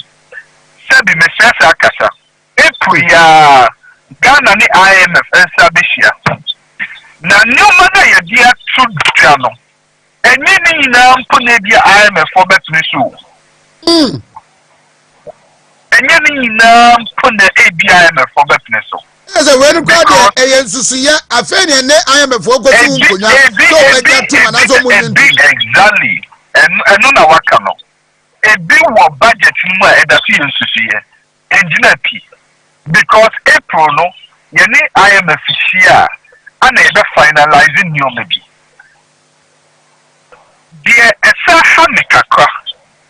Sabi Messiah Akasa. If we are Ghana ni IMF establishia na nyoma na ye dia to dwa no enye ni na mpo na bia IMF for betumi so enye ni na mpo na IMF for betumi so ese we no kwa de eyensusu ye afa ne ne IMF for gotu nkonya so we get to na so munni exactly eno na waka no ebi wo budget mu a eda so yensusu ye engineer p because April no yeni IMF shia ana ebe finalizing new maybe die esa ha mekakra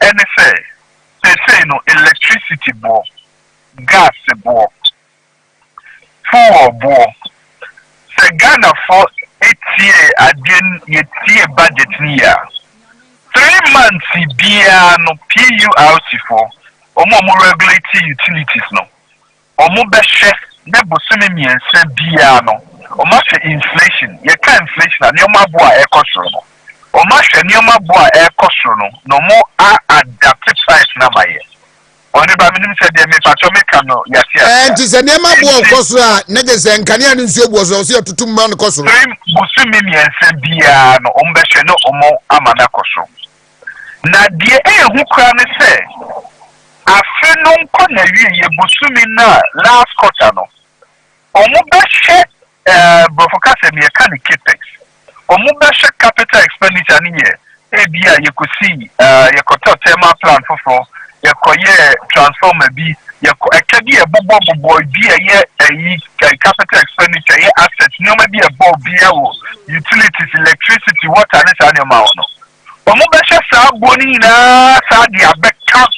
ene say no electricity bo gas bo fuel bo se Ghana for 8 year again year budget ni ya 3 months bia no PURC for omo regulatory utilities no omo be hwe na bosome miensa bia no omo hwe inflation ye ka inflation na omo abo a ekosoro no omo hwe ni omo abo a ekosoro no mo adapt price na maye Oheneba minim se de me pacho me ka no yasia enti se ne ma bo okosoro a ne de se nkane anu nsuo bo so se tutum ma no kosoro bosome miensa bia no omo be hwe no omo ama na kosoro na die ehu kra ne se afi no nko na wie ye bosumi na last quarter no omo be hwe brofokase me ka ni capex omo be hwe capital expenditure ni ye ebia ye kosi ye koto thermal plant fofo ye koye transformer bi ye ko ekadi e bobo bi ye capital expenditure ye assets ni omo bi e bob bi e wo utilities electricity water and so on ma no omo be hwe sa boni na sa dia beka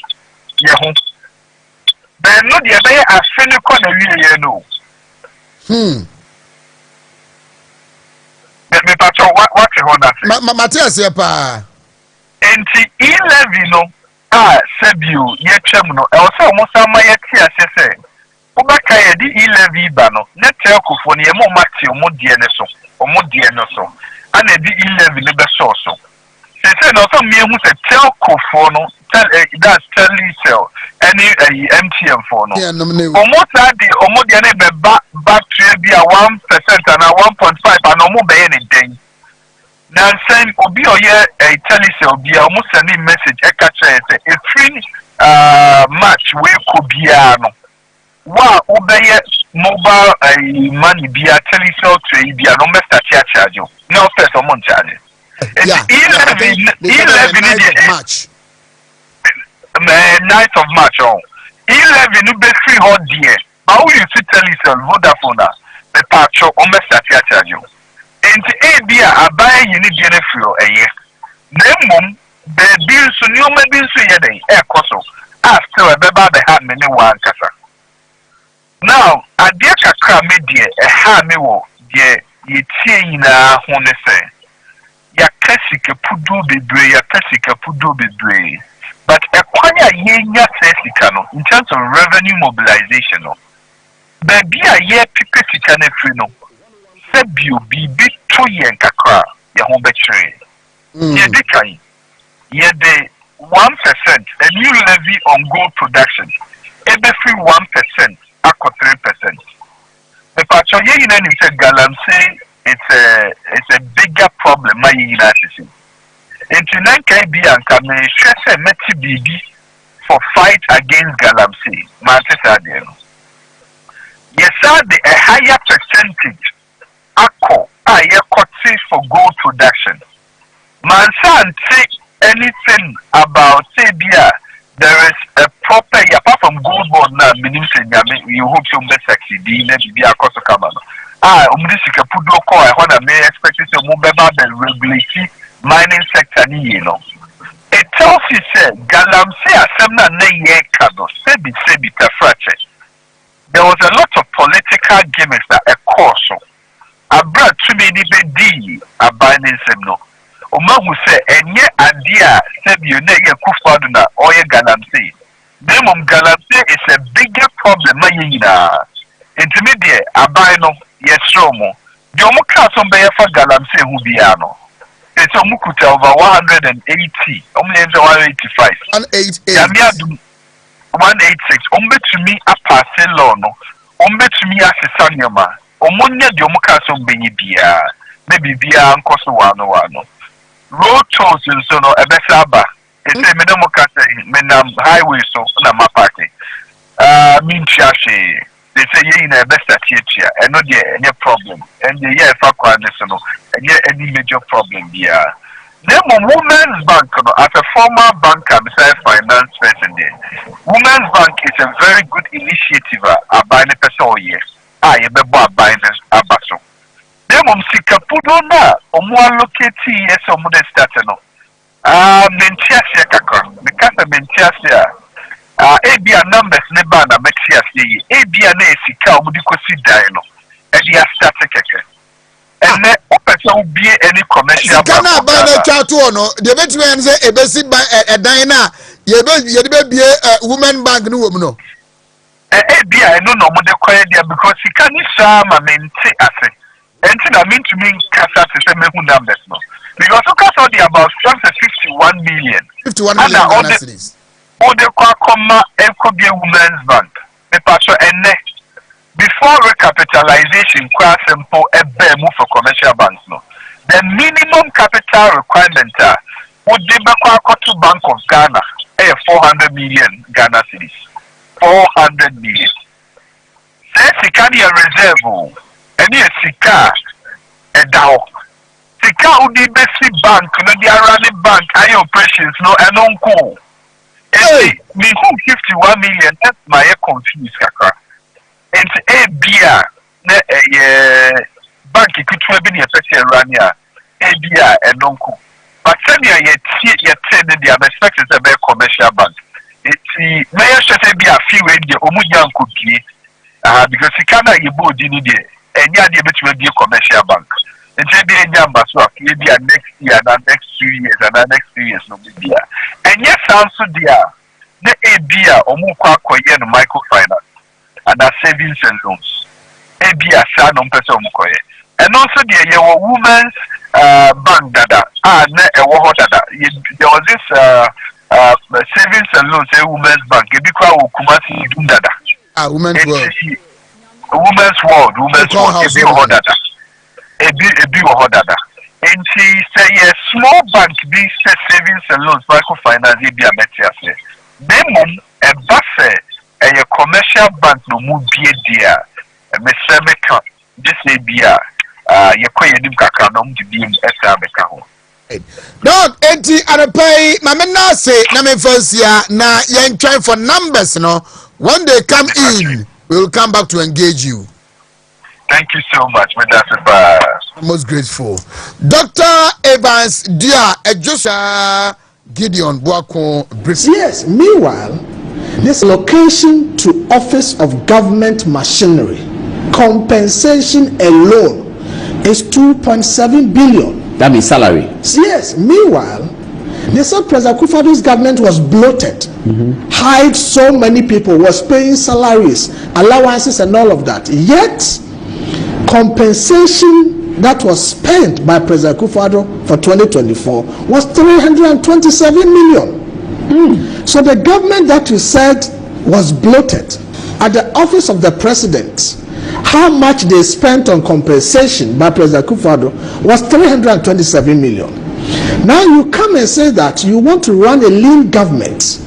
ye ho ben no dia be afeni ko na wie ye no me pacho what you want that Matthias ye pa enti 11 no sebio ye twam no e wo se omo sama ye tia se ubaka ye di 11 ba no ne telkofo ne ye mo mate omo die ne so ana di 11 ne be so se no so me hu se telkofo no that's telecell any MTN for no almost almost the ne battery be a 1% and a 1.5 and almost be anything now send obi oye telecell be almost sending message e ka say a free match we could be no wa obeye mobile money be a telecell trade be no me start charge you no first o mon charge it's match 9th of March on 11 be free hot dear but who you see telecell Vodafone the patch on me start charge you enti ebia abai yini die na free eye na mmom be bill so ni o ma bill so ye den e koso after we be ba be ha me ni wan kasa now adie kakra me die e ha me wo die ye tie nyina ho ne se ya kasike pudu bebre but ekwanya yenya sika no in terms of revenue mobilization no baby a ye pipe sika na free no se bio bibi to yen kakra ye ho betwe ye de kai ye de 1% a new levy on gold production ebe free 1% akọ 3% the patcho ye ina ni se galamsey it's a bigger problem my university into nan kai bi anka me hwese meti bibi for fight against galamsey Manchester there no yes sir the a higher percentage akọ ye courtesy for gold production man san take anything about Sabia there is a proper apart from gold board now meaning you hope you may succeed in be a cost of camano umdisika pudo ko I want to may expect to move about the regulatory mining sector ni you know it tells you say galamsey asemna na ye kado sebi tafrache there was a lot of political gimmicks that a course abra to me ni be di abaning semno omahu say enye adia sebi na ye kufadu na oye galamsey demom galamsey is a bigger problem ma yina intermediate abai no yesromo the omuka so be fa galamsey hu bia no it's omukuta over 180 omlenze 185 186 ombetumi apase law no ombetumi asesa nyoma omonya de omukaso mbenyi bia maybe bia nkoso wano road tolls nso no ebesa aba ese me no mukase me na highway so na mapake minchiashe they say ye na ebesa tietia eno de any problem and the year fa kwa ne so no any major problem bia. Nemo Women's Bank, as a former banker, besides finance person there, Women's Bank is a very good initiative. Buying a person, yes. You be buying a basso. Nemo Sikapudo na, locate yes, start no. Mentiasia kaka, because Mentiasia, ABA numbers never na Mexiasia, ABA ne Sika, Mudikosi Dino, and he has started kaka. And then, will be any commercial. Ghana buy the chateau, no. The veteran say a basic by a diner. You be a woman bank, no woman. I don't know what they call it because he can't some I mean, say, I say, and I mean to me, Casa to say, me who numbers no. Because of course, all the about 51 million. 51 million all the comma, and could be a woman's bank. The pastor and next. Before recapitalization, quite simple, a bare move for commercial banks. No, the minimum capital requirement would be back to Bank of Ghana, 400 million Ghana cedis, 400 million. Say Sikania reserve, and yes, Sika, a DAO. Sika would be basic bank, no, the running bank, I operations, no, and uncle. Hey, me who 51 million, that's my confused, Kaka. And a beer, bank you could have been a special rania, a beer and uncle. But send you yet send the other expected a very commercial bank. It's the mayor should be a few in the Omuyan could be because you cannot you both in the and you're able to be a commercial bank. And say be a number so maybe next year and next 2 years and the next 2 years no be there. And yes, also dear, the a beer or Mukwa Koyen microfinance. And that savings and loans. Maybe a son on person. And also the women's bank dada. There was this savings and loans, a women's bank. Kumasi dada. Women's world. Women's world. And she say a small bank be savings and loans, microfinance, be a material. Then a buffet. A commercial bank no move be dear. Me say me can this say be you call your kaka no to be in Esabeka. Dog, enti arepay mama na say na me fancy na yen try for numbers no. When they come in, we will come back to engage you. Thank you so much, Mr. Most grateful. Dr. Evans Dia Ejosha Gideon Boakon. Yes, meanwhile, this location to office of government machinery compensation alone is 2.7 billion. That means salary. Yes, meanwhile, they said President Kufadu's government was bloated, hired so many people, was paying salaries, allowances and all of that. Yet, compensation that was spent by President Kufadu for 2024 was 327 million. So the government that you said was bloated at the office of the president, how much they spent on compensation by President Kufadu was 327 million. Now you come and say that you want to run a lean government.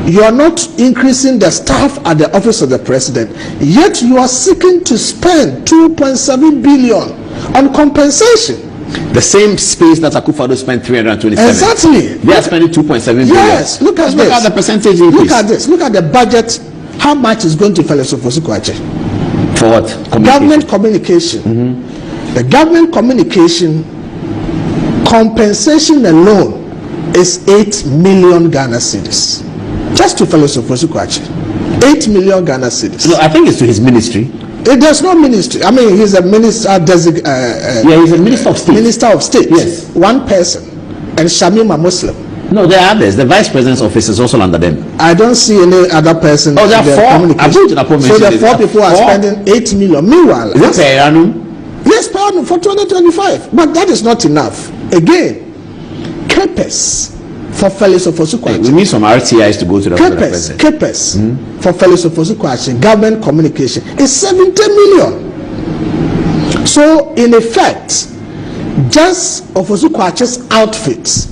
You are not increasing the staff at the office of the president, yet you are seeking to spend 2.7 billion on compensation. The same space that Akufo-Addo spent 327. Exactly. They are spending 2.7 billion. Yes, look at this. Look at the percentage increase. Look at this. Look at the budget. How much is going to Felesofosu Kwache? For what? Government communication. The government communication compensation alone is 8 million Ghana cedis. Just to Felesofosu Kwache. 8 million Ghana cedis. No, I think it's to his ministry. There's no ministry. I mean, he's a minister. Yeah, he's a minister of state. Minister of state. Yes. One person, and Shamima Muslim. No, there are others. The vice president's office is also under them. I don't see any other person. Oh, there are 4. So the 4 people are spending 8 million. Meanwhile, is it per annum? Yes, per annum for 2025. But that is not enough. Again, CAPEX for Felix Ofosu-Kwakye. We need some RTIs to go to the president. Capers for Felix Ofosu-Kwakye, government communication is 70 million. So in effect, just Ofosu-Kwakye's outfits,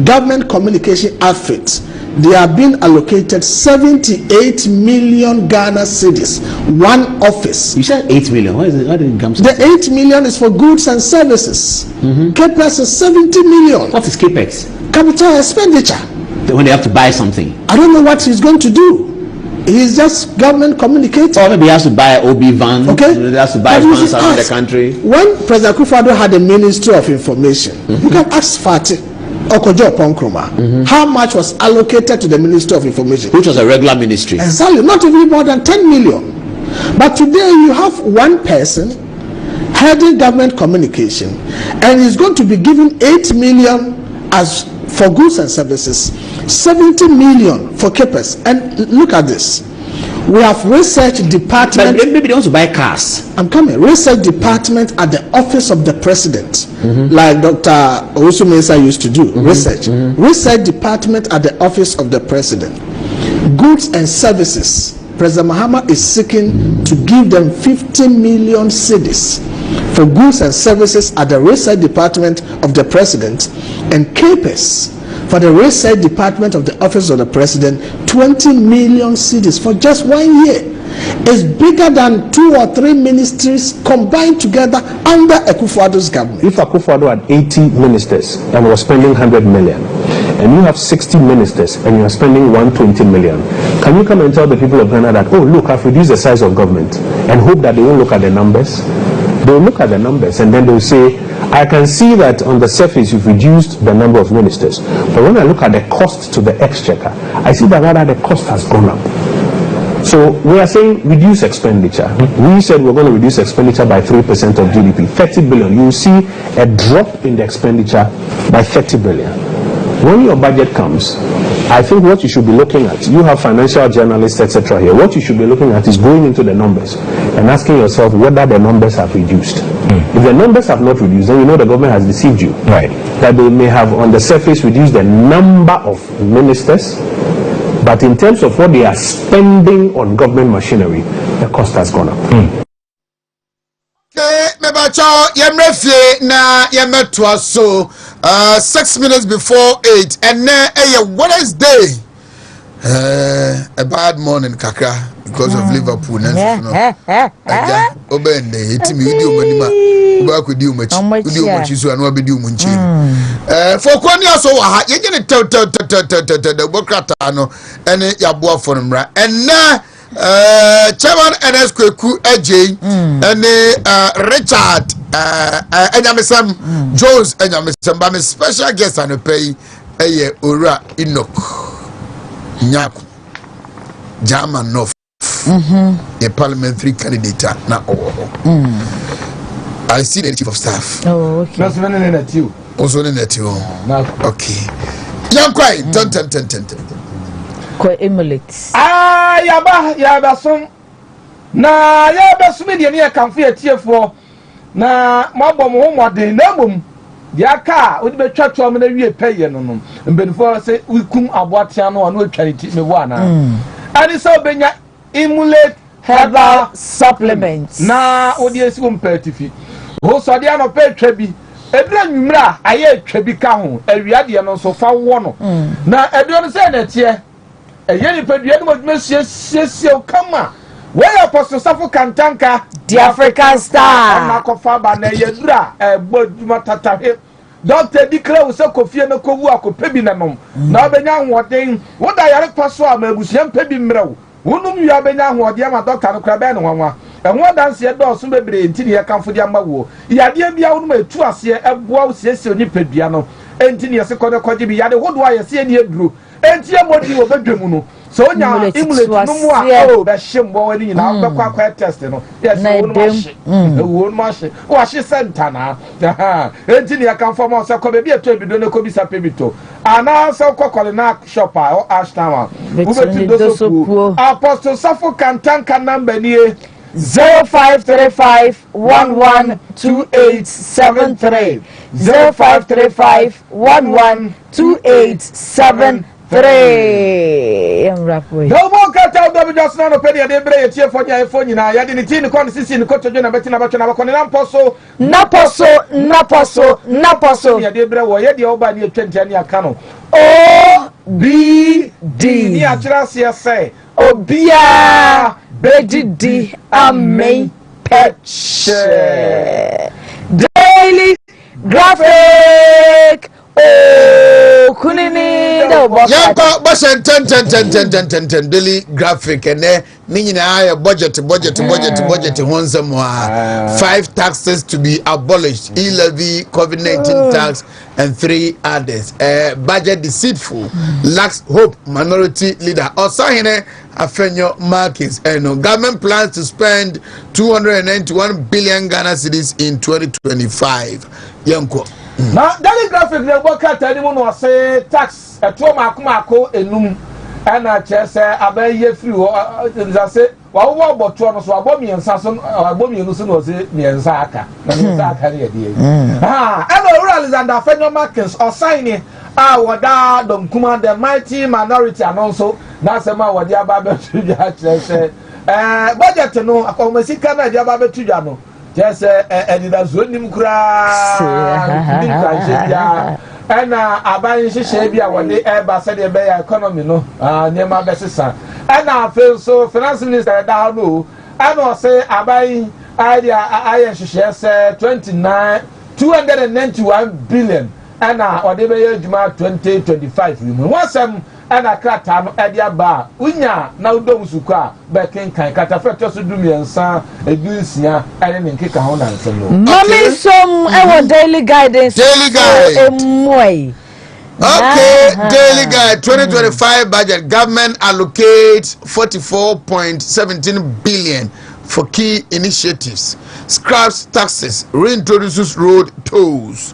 government communication outfits, they are being allocated 78 million Ghana cedis, one office. You said 8 million. Why is it? Why did it come? The 8 million is for goods and services. Capex is 70 million. What is capex? Capital expenditure. When they have to buy something. I don't know what he's going to do. He's just government communicating. Or maybe he has to buy OB van. Okay. He has to buy vans around the country. When President Akufo-Addo had the Ministry of Information, you can ask Fatih Okojo Ponkroma, how much was allocated to the Ministry of Information? Which was a regular ministry. Exactly, not even more than 10 million. But today you have one person heading government communication, and he's going to be given 8 million as for goods and services, 70 million for capers. And look at this. We have research department. But maybe they want to buy cars. I'm coming. Research department at the office of the president, like Dr. Owusu-Mensah used to do. Research department at the office of the president. Goods and services. President Mahama is seeking to give them 50 million cedis for goods and services at the research department of the president, and capers for the research department of the office of the president, 20 million cedis for just 1 year. It's bigger than 2 or 3 ministries combined together under Akufo-Addo's government. If Akufo-Addo had 80 ministers and was spending 100 million, and you have 60 ministers and you are spending 120 million, can you come and tell the people of Ghana that, oh look, I've reduced the size of government, and hope that they won't look at the numbers? They will look at the numbers and then they will say, I can see that on the surface you've reduced the number of ministers, but when I look at the cost to the exchequer, I see that rather the cost has gone up. So we are saying reduce expenditure. We said we're going to reduce expenditure by 3% of GDP, 30 billion. You will see a drop in the expenditure by 30 billion. When your budget comes, I think what you should be looking at, you have financial journalists, etc. here, what you should be looking at is going into the numbers and asking yourself whether the numbers have reduced. If the numbers have not reduced, then you know the government has deceived you. Right. That they may have on the surface reduced the number of ministers, but in terms of what they are spending on government machinery, the cost has gone up. Na 6 minutes before 8, and then Wednesday. A bad morning, Kaka, because of Liverpool. Obende, it's me, work with you much. So I know be do much. For Konya, so you get it the Bokratano and Yabua for him, right? And now, Chairman NS Kweku AJ and Richard Enyamisam Jones Enyamisam, but my special guest on the pay Ura Enoch Nyaku German North, a parliamentary candidate now. I see the chief of staff. Oh, okay. Also in that you. Okay. Young quiet. 10. Emulates. Yaba some. Na yaba sumi de ne kan fe atie fo. Na mabom ho mode na bom. Dia ka odi betwa to am na wie peye no no. Mbenfo say wikum aboatia no no atwaniti me wa na. Ani so benya emulate herbal supplements. Na odi esi wo mpatifi. Ho so dia no pe twa bi. Edra nwumra aye twa bi ka ho. Awiade no so fa wo no. Na edo no say na tie. Yeni pedua no mesie kama we apostle safo kantanka the African star na kofa ba na yedura boduma tatahe doctor declare so kofie no kowu akopebi na nom na obenya hoden wo da yare paso a mabusuam pebi mrew wonum yu abenya hoden ma doctor no kra be no wanwa ehwo danse do so bebre ntini ye kanfo dia mawo yade bia wonum etu ase eboa osiesie oni pedua no ntini ye se kodo koje bi yade hodo ayese ni eduro entie modi wo bedwemu no so nya emulate no mu a o be hyembo wani na wo be kwa test no yes wo no mache wo hye center na enti ne kan form so ko be bi eto ebido ne ko bi sa pebito ana so kokole na shop a o ashtown wo be ti do so apostle safo kantanka number nie 0535 112873 0535 112873 no more cut out the just now penny de bre tie for nya phone na ya de ni tin kon sisi ni kotojo na beti na bacho na bakon na poso ya de bre wo ye de oba ni atwenti ani aka no OBD ni akira se say obia bedidi amen patch daily graphic kunini da bo yanko bashen 10 daily graphic ene ni nyina ya budget honsam wa 5 taxes to be abolished, e-levy, COVID-19 tax and 3 others. Budget deceitful, lacks hope, minority leader osahine afenyo markets. Government plans to spend 291 billion Ghana cedis in 2025. Yanko na daily graphic le boka tani mu no say tax eto makomako enum ana chese abaye free ho say wa wo boto no so abomiensa so abomienu so no say miensa aka na miensa aka ne yede ana Alexander Fenyo Markins osign woda domkuma the mighty minority anonso na say ma wodi aba betu ja chese budget no akomasika na di aba betu ja no just edida zonim kura ana aban hihye bia wode eba se de be economy no nema besesa ana fe so finance minister da no ana say aban idea aye hihye se 291 billion ana wode be yeduma 2025 you wasem ana krata no edia ba unya na udom suka be kenkan katafeto so dumiensa edusia ene ne nkeka ho na nsem no mami som ewo daily guidance Okay, daily guide 2025 budget. Government allocates 44.17 billion for key initiatives. Scraps taxes, reintroduces road tolls.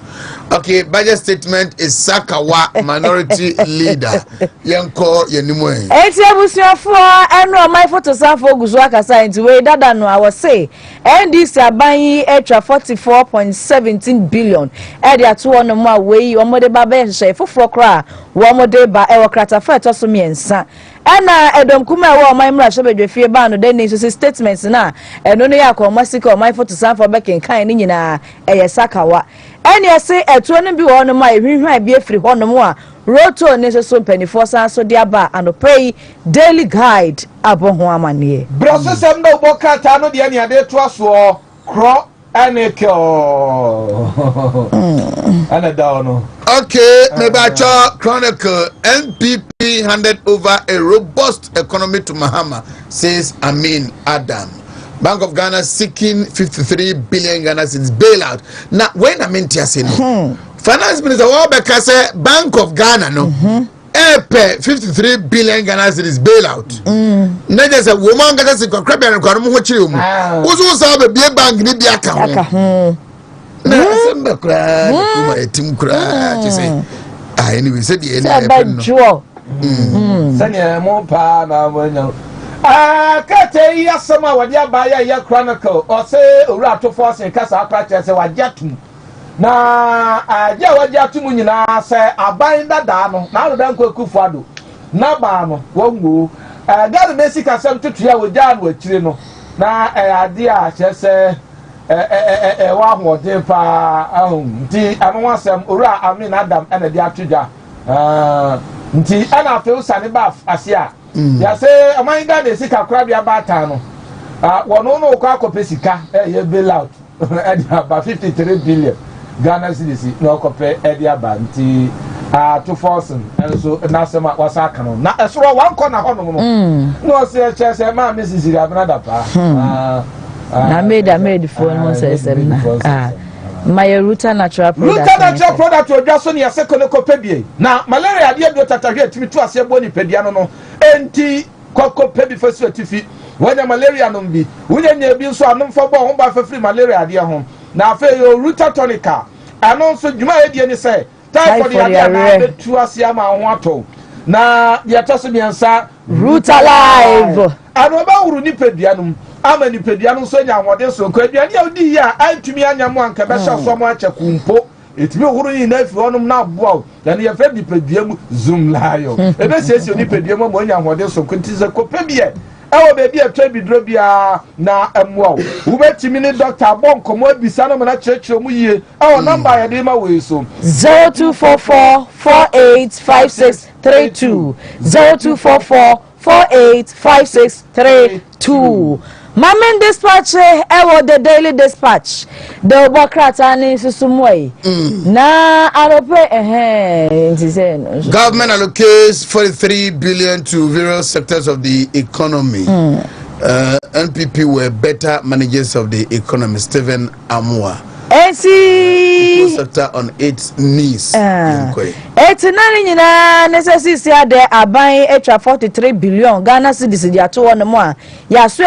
Okay, budget statement is Sakawa minority leader. Yanko yenimwe. Eti abusuafo eno my photosafo guzu akasa nti we dada no I was say NDC aban etwa 44.17 billion e de ato ono mu awei omode ba be hye foforo kra wo mode ba e wokrata fa eto so miensa ena edom kuma e wo my mra shebedwe fie ba no den so statements na eno no yakọ masika my photosafo be kenkan ni nyina eye Sakawa eni ese eto no bi wo no ma ehwihwan bi efiri ho no mu a roto ne so penifo san so dia ba and pay daily guide aboho amane brosesem no bokata no de ne ade to aso kro anekyo ana da no. Okay, Mebacho Chronicle. NPP handed over a robust economy to Mahama, says Amin Adam. Bank of Ghana seeking 53 billion Ghana cedis bailout. Now, when Amin Tiasino, Finance Minister Wabeka say Bank of Ghana no, pay 53 billion Ghana cedis bailout. Now there's a woman got us a crab and Karamu Wachim. Who's also a beer bank in the account. Anyway, said the Kate Yasama Wadia Baya Ya Chronicle or say Urato Force and Casa Practice Wajatum. Na Jawajatum na say a bind that dano, now the Danko Kufado, Nabano, Wongo, got the basic assembly to try with Jan with Trino. Na idea, she say. Wa ho de pa nti amwa sam ora Amin Adam ena de atuja nti ana fe usane ba ase a ya se aman ga de sika kra bia ba ta no wono no kwa kopesika ye bailout e de ba 53 billion Ghana cedis no kope e de ba nti to force so na sema wasaka no na esoro wan ko na ho no no se che ma Mrs. Abnada pa I made phone once I said my Ruta natural product. Ruta natural product to just on your second copy. Now, malaria, dear daughter, to us a bony pediano, anti coco pebi for certificate. When a malaria no be, wouldn't you be so unknown for born by for free malaria, dear home. Now, for your Ruta tonica, and also you might say, time for the other to us, Yama Wato. Now, you're tossing me and Ruta live. And about Runi pedianum. ama nipadua no so nya ahode so ko aduane a odi ya antumi anya mo anka be sha so mo ache kumpo etimi ohuru yi na afi honum na aboa ya ne yefa nipadua mu zoom layo ebe sesi nipadua mu mo nya ahode so ko ntize ko pebie ewo be bia twa bidro bia na emwa wo betimi ni doctor bon komo abisa no na chechiro mu yie ewo number ya de ma we so 0244485632 0244485632 Mamen dispatch ewo the daily dispatch the obokrata ni susumwe na arope government allocates 43 billion to various sectors of the economy. NPP were better managers of the economy. Stephen Amwa. Sector on its knees. It's na necessity ade aban extra 43 billion Ghana cedis dia to one more. Yaso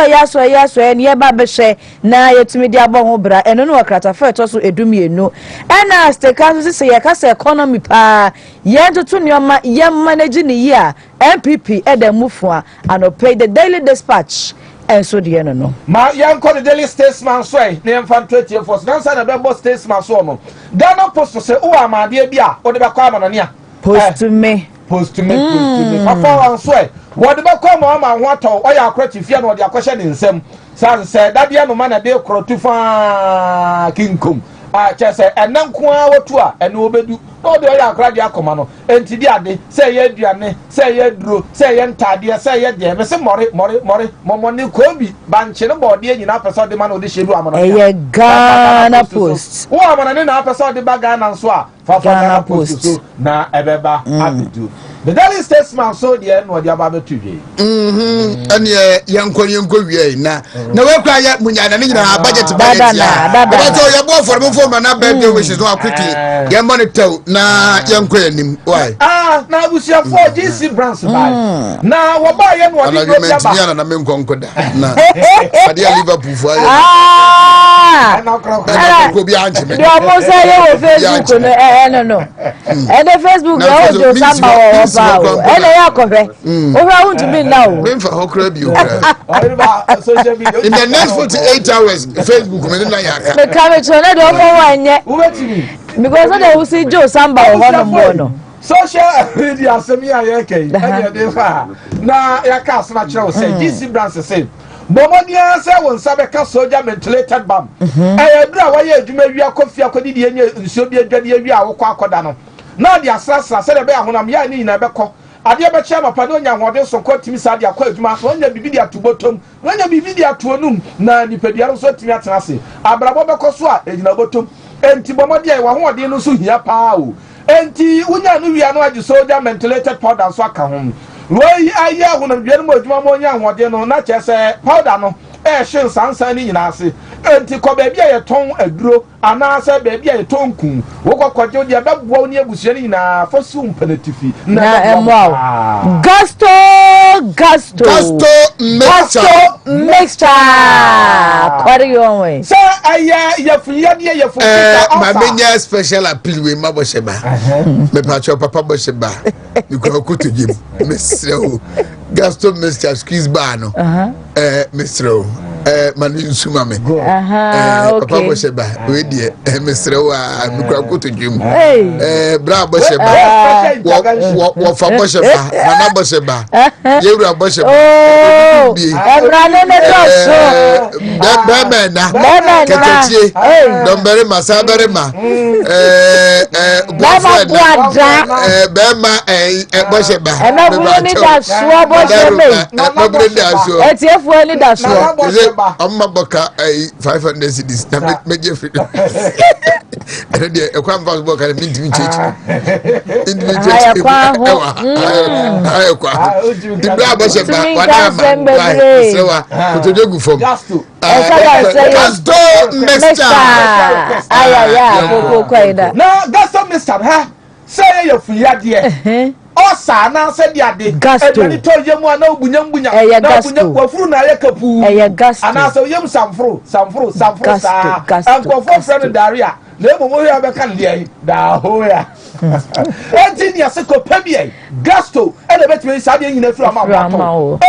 ne ba be hwe na yetumi dia bo ho bra eno no wakrata fa to so edumienu. Ena steka so se ye ka se economy pa ye ntutu nyoma ye manage ni year MPP edemufu a pay the daily dispatch. And so the no. Ma young call the daily statesman sway, name fan 20 for Nansan and Bebo statesman so. Ghana post to say, oh, my dear Bia, or the Bakamania. Post to me. Papa and sway. What the Bakama, what or your credit if you know their question in some. San said that the young man a deal crotufa King Kum. Just say, and then qua what and no bedu. No, they are glad you are commando. And Tidiade, say ye Diane, say ye Drew, say ye Tadia, say ye James, Mori, Momoni Kobe, Banchino body, and episode the man of the Shibu Amon. A Ghana post. Who am an episode the Bagan and Swa, for Ghana post. Na Ebeba, attitude. The daily statesman so the end what you about to be. And young Korean Korea now. No, we're crying Munyana, budget budget. That's all you're born for my birthday wishes more quickly. Your money tell na young Korean. Why? Now we shall for GC brands by. Now, what buy and what you mentioned, and I'm in Concord. Now, Liverpool for and now could be answered. You almost say you Facebook. No. And the Facebook, you somehow. And I are correct. Over to me now. In the next 48 hours, Facebook will the carriage on it over because I will see Joe Samba or social media. Semi now, your cast natural say, GC brands the same. Bomodia say when Sabeka soldier ventilated bomb. I agree why you may be a coffee, a coffee, and so be a journey or quackodano. Now the assassin said about when I'm yani in a beco. I dear Bachama Panonia, what else so called Timisadia Quadma, when you be there to bottom, when you be there to a noon, na the Pediano so Timatasi, Abrababa Cosua, and in a bottom, and Tibomodia, one didn't so here pow. And Unya knew we are not the soldier ventilated powder and swaka home. Why I ya when I'm getting much more young, what you know, not just a powder no. Shin Sansani in Asi, and Tico baby a tongue a grow, and answer baby a tongue coon. Walk what you have one year with Shenina for soon penalty. Gusto mixture. What are you on? Sir, I ya for my mania special appeal with Mabosheba. Me patcho Papa Bosheba. You can go to him, Mr. Gusto mixture, squeeze bano. Mr. Manu Sumame. Papa Bosheba, we dear, Mr. Mikro to Jim. Bra Bosheba, what for Bosheba, Mana Bosheba, Yura Bosheba. Oh, Bemena, Ketachi, Domberima, Saberima, Bema, Bosheba, and I need that swab I'm Boka 500 cities. Make you free. And a quampas book and meet me. The black was about 1 hour. To do for Gusto Mr. Now, Gusto Mr. Say you're free idea. Osa na se dia de ebeni to yemu ana obunyambunya na obunya kwafuru na yekapu ana se yemu samfru sa ankofo friend daria na emo ya be kan dia da hoya enti ya se ko pebie Gusto e de betwe sa de nyina fira ma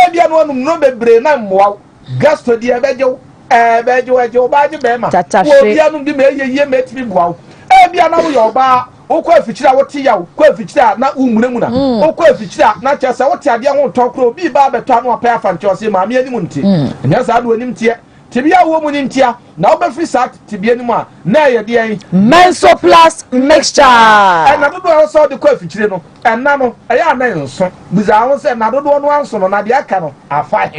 ebia no onum no bebre na mmoa gasto di ebejo ejo ba je be ma wo bia no di me ye metimi bua e bia na wo yo ba wo kwa afikyira wo te ya wo kwa afikyira na umuremuna wo kwa afikyira na kyesa wo te ade ho tokro bi ba beto no apa afa nkyose ma me anim nti nya sa do anim tie tibia wo mu ntia na wo be free sat tibia anim a na ye de en menso plus mixture na dodo wo so de kwa afikyire no na no e ya na nso buza wo se na dodo no anso no na de aka no afa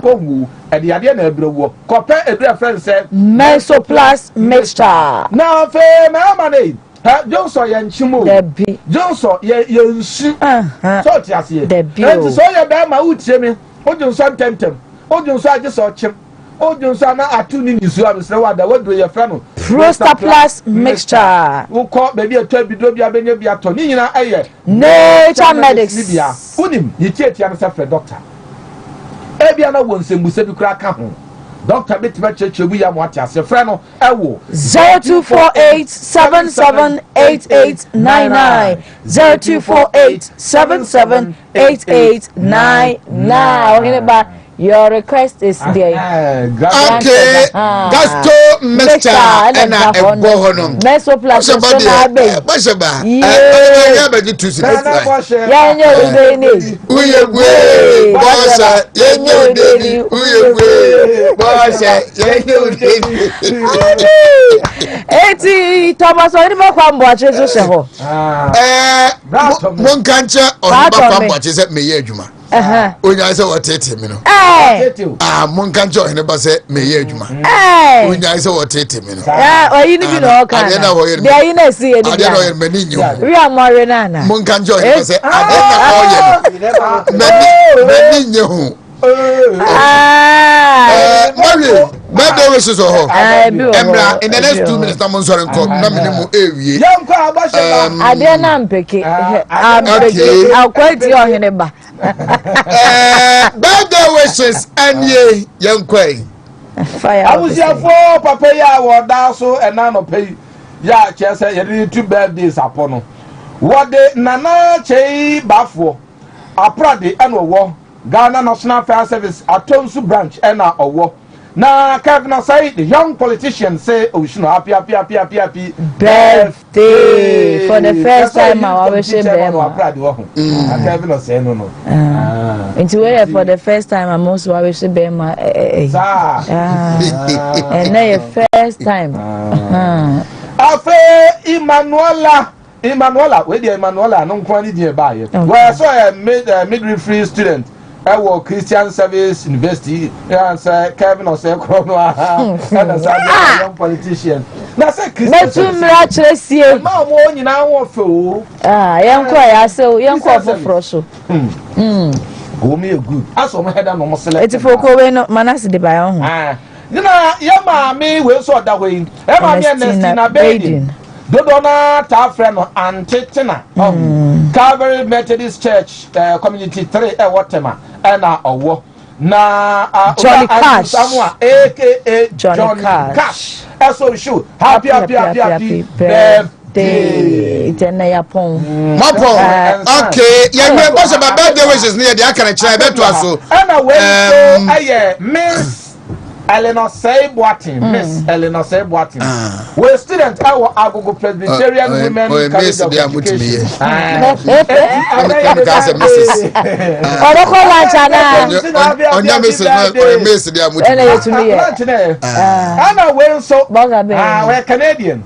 ko wu e de ade na ebrewo kope edura friend say menso plus mixture na fe ma mane Johnson yan chimo Debi Johnson ye nsu so ti ase Debi o so ye be ma utie me o Johnson temtem o Johnson age so chim o Johnson na atu ni nisu abisre wada wodro ye fra no Prosta plus mixture wo ko be bi atwa bido bi abenya bi ato ni nyina eye nature medics ni bia unim ye tietia no se fra doctor e bia na wo nsembuse bi kura ka ho Doctor Bitma Chechebu ya mwati ase frɛ no ɛwo 0248778899 0248778899 Oheneba your request is there. Okay, gasto mixture and a bohonum. Meso plus Bashaba. Yeah, but you two sit. Yeah, Eti Thomas Oheneba kwambo achezo sheho. Mon kancha Oheneba kwambo acheze meye adwuma. Onya se wotete me no. Mon kancha Oheneba se meye adwuma. Onya se wotete me no. Oyi ni bi no kan. Dia yi na si edi. Ade no yer mani nyu. Wi amore na na. Mon kancha Oheneba se ade na oye. Mani nyu. Mary, birthday wishes or Emra in the next 2 minutes. I'm on sorry, minimum ewie. Ade na mpeke. Ampeke. Akwati Oheneba. Birthday wishes and ye young quay. Fire. I was here for Papa ya wa da so and no pay. Ya chese ye 2 birthdays upon. What de nana chei bafo. Aprade eno Ghana National Fire Service Atonsu branch ena owo na Kevin say the young politician say oh you know happy birthday for the first time I wish him Kevin say no into where for the first time I most wish him and now first time afe Emmanuela we the Emmanuela no kwani die bae where so a midwifery student Christian Service University and say Kevin or say Chrono and a young politician. Na say Christian ma mo nyina wo fe o yanko ya so yanko foforo so go me good aso mo header no mo select etifoko we no manase de ba ho nina ya ma me we so da we e ma me Ernestina Baden Dodona ta friend no Antetina Calvary Methodist Church Community 3 Watema na owo na Johnny Cash Samuel aka Johnny Cash so show happy birthday tena yapon mapon okay ya me boss about birthday wishes near the akara chira beto aso na we so Miss Eleanor say Boatin, Miss Eleanor say Boatin. We student our Agogo Presbyterian Women College of Education. We're Canadian.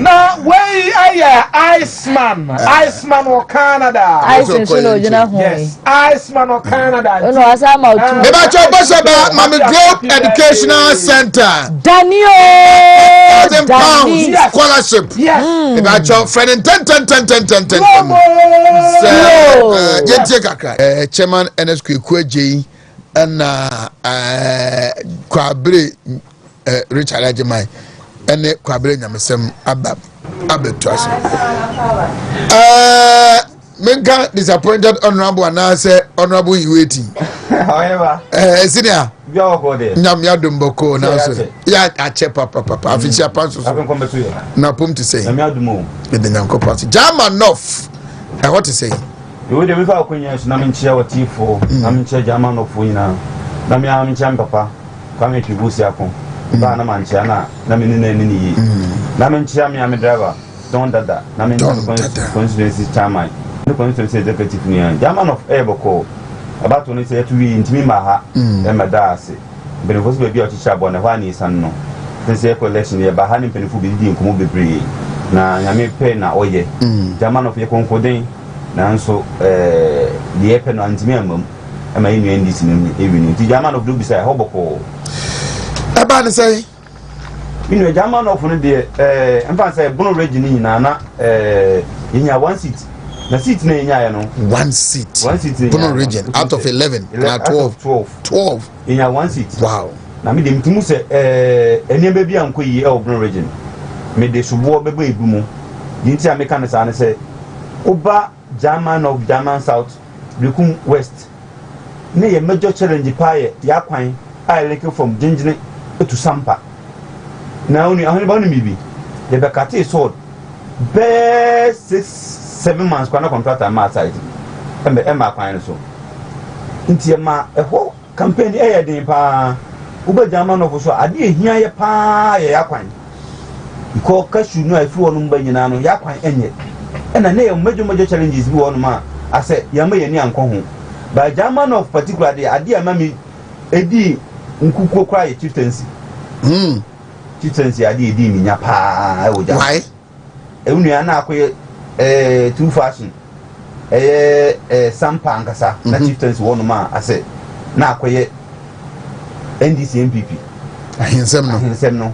Now we Iceman or Canada. Yes, Iceman or Canada. About your boss about Mammy Globe Educational Center. Daniel £1,000 scholarship. Yes. About your friend in 10. Chairman NSQ Kweji and Kwabre Richard Ajamai and Kwabre Namisem Abetwas. Menka disappointed honorable and I say honorable you waiting. However, senior, Nyamia Dumboko now say, yeah, I check papa, I finish your pants. Now, pum to say, Namiadumo, with the Nanko party. Jam enough. I want to say, You would have without Queen, Namincha or Tifo, Namincha German of Wina, Namiam Papa, coming to Busiaco, Bana Manchana, Namin, Namincha, Miami driver, don't that, Namin constituency Chamai, the constituency executive near German of Eboko, about to say to be in Timimaha, and Madasi, but it was baby of Chabon, a one is unknown. The collection here by Hanning Penny Fubi, Kumu na Yami Pena Oye, German of Yakon Nanso the Epen and Timum, and my in this evening. The German of Dubisa Hoboko. About to say, you know, German of one of the say Bono Regini Nana in your one seat. The seat name, one seat, Bono region out of 11, 12 in your one seat. Wow. Now, me dem timu say any baby am koyi Bono region. Me de subo bebe ibumu. Yinti American na say oba German of German South, Lukum West. Ne ye major challenge paye ya kwan I link from Jinjine to Sampa. Now only Oheneba no bibi. Ye be kate sword. Be 6-7 months kwa na contract am outside. Emma kwan so. Nti ma eho campaign e den pa. Uba German of so ade ehia ye pa ye yakwan. Ko kashu no afi wonu mba nyina no yakwan enye. Na na major challenges bi wonu ma ase yama ye ni anko ho. Ba German of particularly ade amami edi nkukuo kwa ye chieftaincy. Chieftaincy ade edi minya pa e wo ja. Why? Ewunu na akoye two fashion. Sampa ankasa na chieftaincy wonu ma ase na akoye NDC MPP. Ahensem no.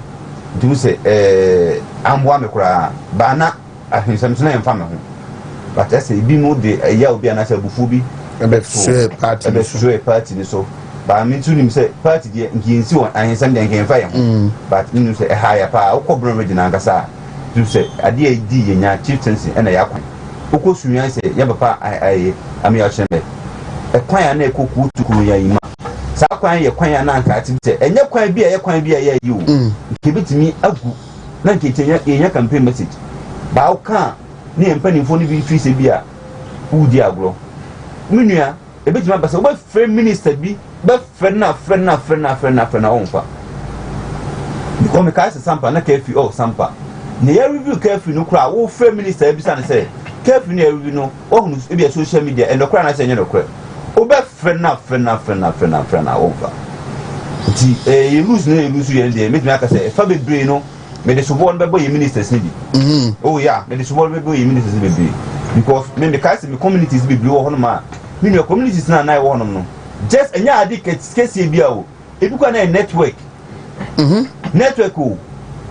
Do say amwa me kura ba na ahensem so na emfa me ho. But I say bi no de ya obi anasa bufu bi ebe sure party ni so. Ba me tu nim say party de nkinsi won ahensem de nkenfa ye ho. But you say higher pa ukobro region ankasa. Do say ade edi ye nya chieftaincy na ya kwan. Ukosuyan say ya papa ai am ya chembe. E kwan ya na ekoku tukuru ya yima. Sa kwan ye kwan ya na anka ati se enye kwan bi ya ye yi o ke bitimi agu na nke tenya campaign message ba o kan ne empanifo ni bi fi se bi a udi agro menua e bitimi abasa o ba free minister bi ba frena onfa because me ka se sampa na ka fi sampa ne ya review ka fi no kra wo free minister e bi sa ne se ka fi no review no o hunu e bi social media e no kra na se nye no kra obe frena onfa ti you lose you dey make me aka say fa be brain no me the support be boy ministers ni bi oh yeah me the support be boy ministers be be because me the case me communities be blue hono ma me your communities na wo hono no just enya ade kesi bia o ebi kwa na network network o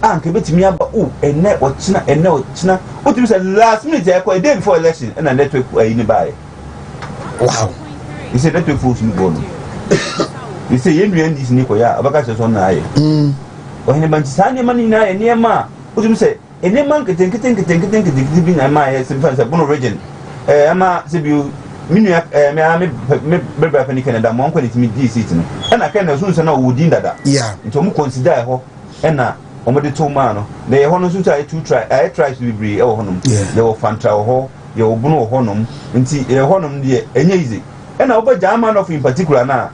anke betimi aba o ene ochina o timi say last minute e kwa day before election na network ayi ni buy. Wow. You say that we force you go. You say you end this ni ko ya abaka se so na aye. Oheneba ntisane mani na ene ma. O timi say ene man keten bi na ma ye se fa Bono region. Ama se bi minua me beba fa ni Canada mo anko ni timi di seat no. Na ka na so na wo din dada. Yeah. Nto mo consider ho na omode to ma no. Na ye ho no so try to be brave e wo honom. Ye wo fantra ho, ye wo bunu ho honom. Nti ye honom de enye easy. And over German of in particular now,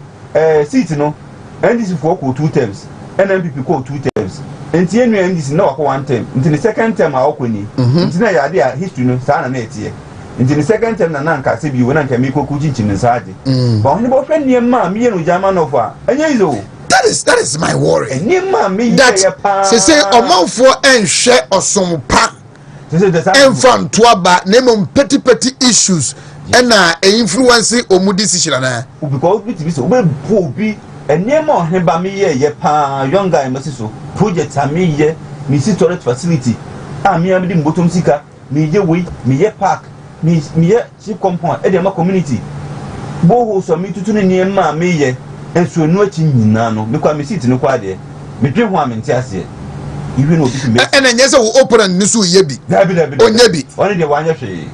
seat no, and this for 2 terms, and MPP call 2 terms. And TNU and this no 1 term. Into the second term, I open it. Into the idea history no, Sana net here. Into the second term, Nanka Sibi, when I can make a kuchin in the side. But only about friend near ma, me and German of her. And yes, that is my worry. Near ma, me that say a mouth for and share or some pack. And from Tuaba, name petty issues. And influencing omu decision na because we so we be and near more heba me ye pa young guy must so project me ye me see toilet facility me am di bottom sika me ye we me ye park me ye cheap compound e dey ma community bo so me tutu ne ma me ye enso enu achi nyina no me kwa me sit no kwa de me dwe ho amenti ase even obi me and enye se wo open ni so ye bi onye bi one dey wanya hwe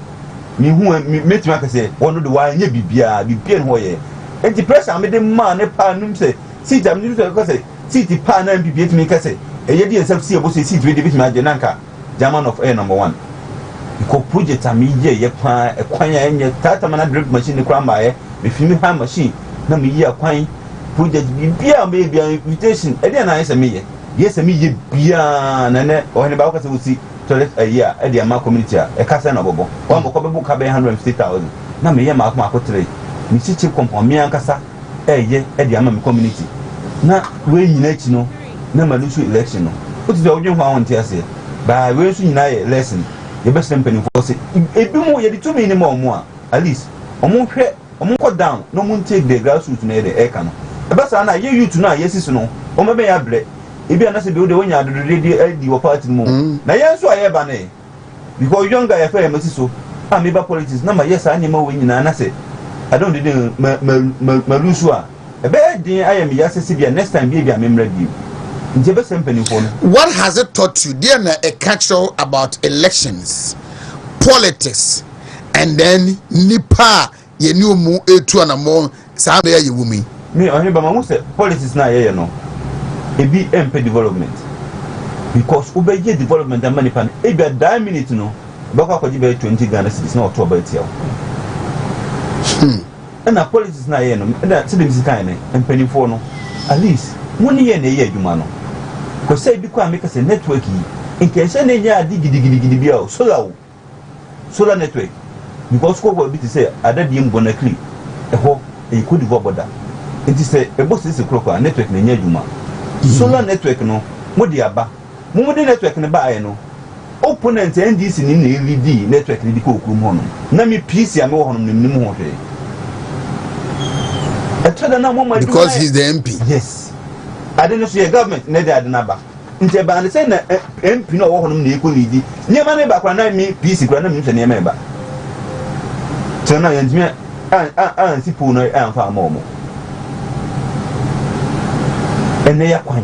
me hu me tima ka say one do wa nya bibia no ye enti pressure me de man ne pa num say sit am ni so ka say sit pa na bibia timi ka say e ye di ensem see ebo say sit we de bit ma je nanka German of air number 1 because project am ye kwan enye tata mana drip machine kwan ba ye me fimi ha machine na me ye kwan project bia me bia invitation e dey na yesa me ye yes me ye bia na ne Oheneba ko se wusi toilet a year e dey ma community e ka se na bobo o mo ko be buka be 150,000 na me ye ma ko tre me chichi compound me ankasa e ye e dey ma me community na we nyina chi no na ma lusu election no o ti do odwen ho awon ti ase ba we su nyina ye lesson ye be sempeni for say ebi mo ye di to me ni mo a at least omo hwe omo ko down no mo take the grassroots na e ka no e be sa na ye youth no a yesis no omo be ya bre ebi anase be o de wonya adodode di wo party mo na ye so aye ba na because younger ye fa masi so am ba politics na ma yes anya ma wo nyina na say I don't did ma lusu a e be din aye me yasese bia next time bia memra bi. What has it taught you? There a culture about elections, politics, and then nipa ye new mu etu anamo sabe ye wumi. Me Oheneba ma say politics na ye no. E bi MP development. Because ubeye development and money pan e bi a minute no. Baka kwaji be 20 Ghana cedis na oto ba tiaw. Na politics na ye no. Na se dem sikan ne mpanifo no. At least money ye na ye adwuma no. Because say because make us a network in case any gidi bia solar network because ko be to say ada di mbona clean e ho e could go border it is a boss is a crocodile network na nya dwuma solar network no mo di aba mo di network ne ba no opponent NDC ni na LED network ni di ko okrum ho no na me PC am wo ho no nim ho hwe because he's the MP. Yes. I don't know see a government ne dey adenaba nte ba say na MP no wo honum na ekolidi nyema ne ba kwa na mi PC kwa na mi hwe nyema ba tena yantimi an sipu no an fa momo ene ya kwan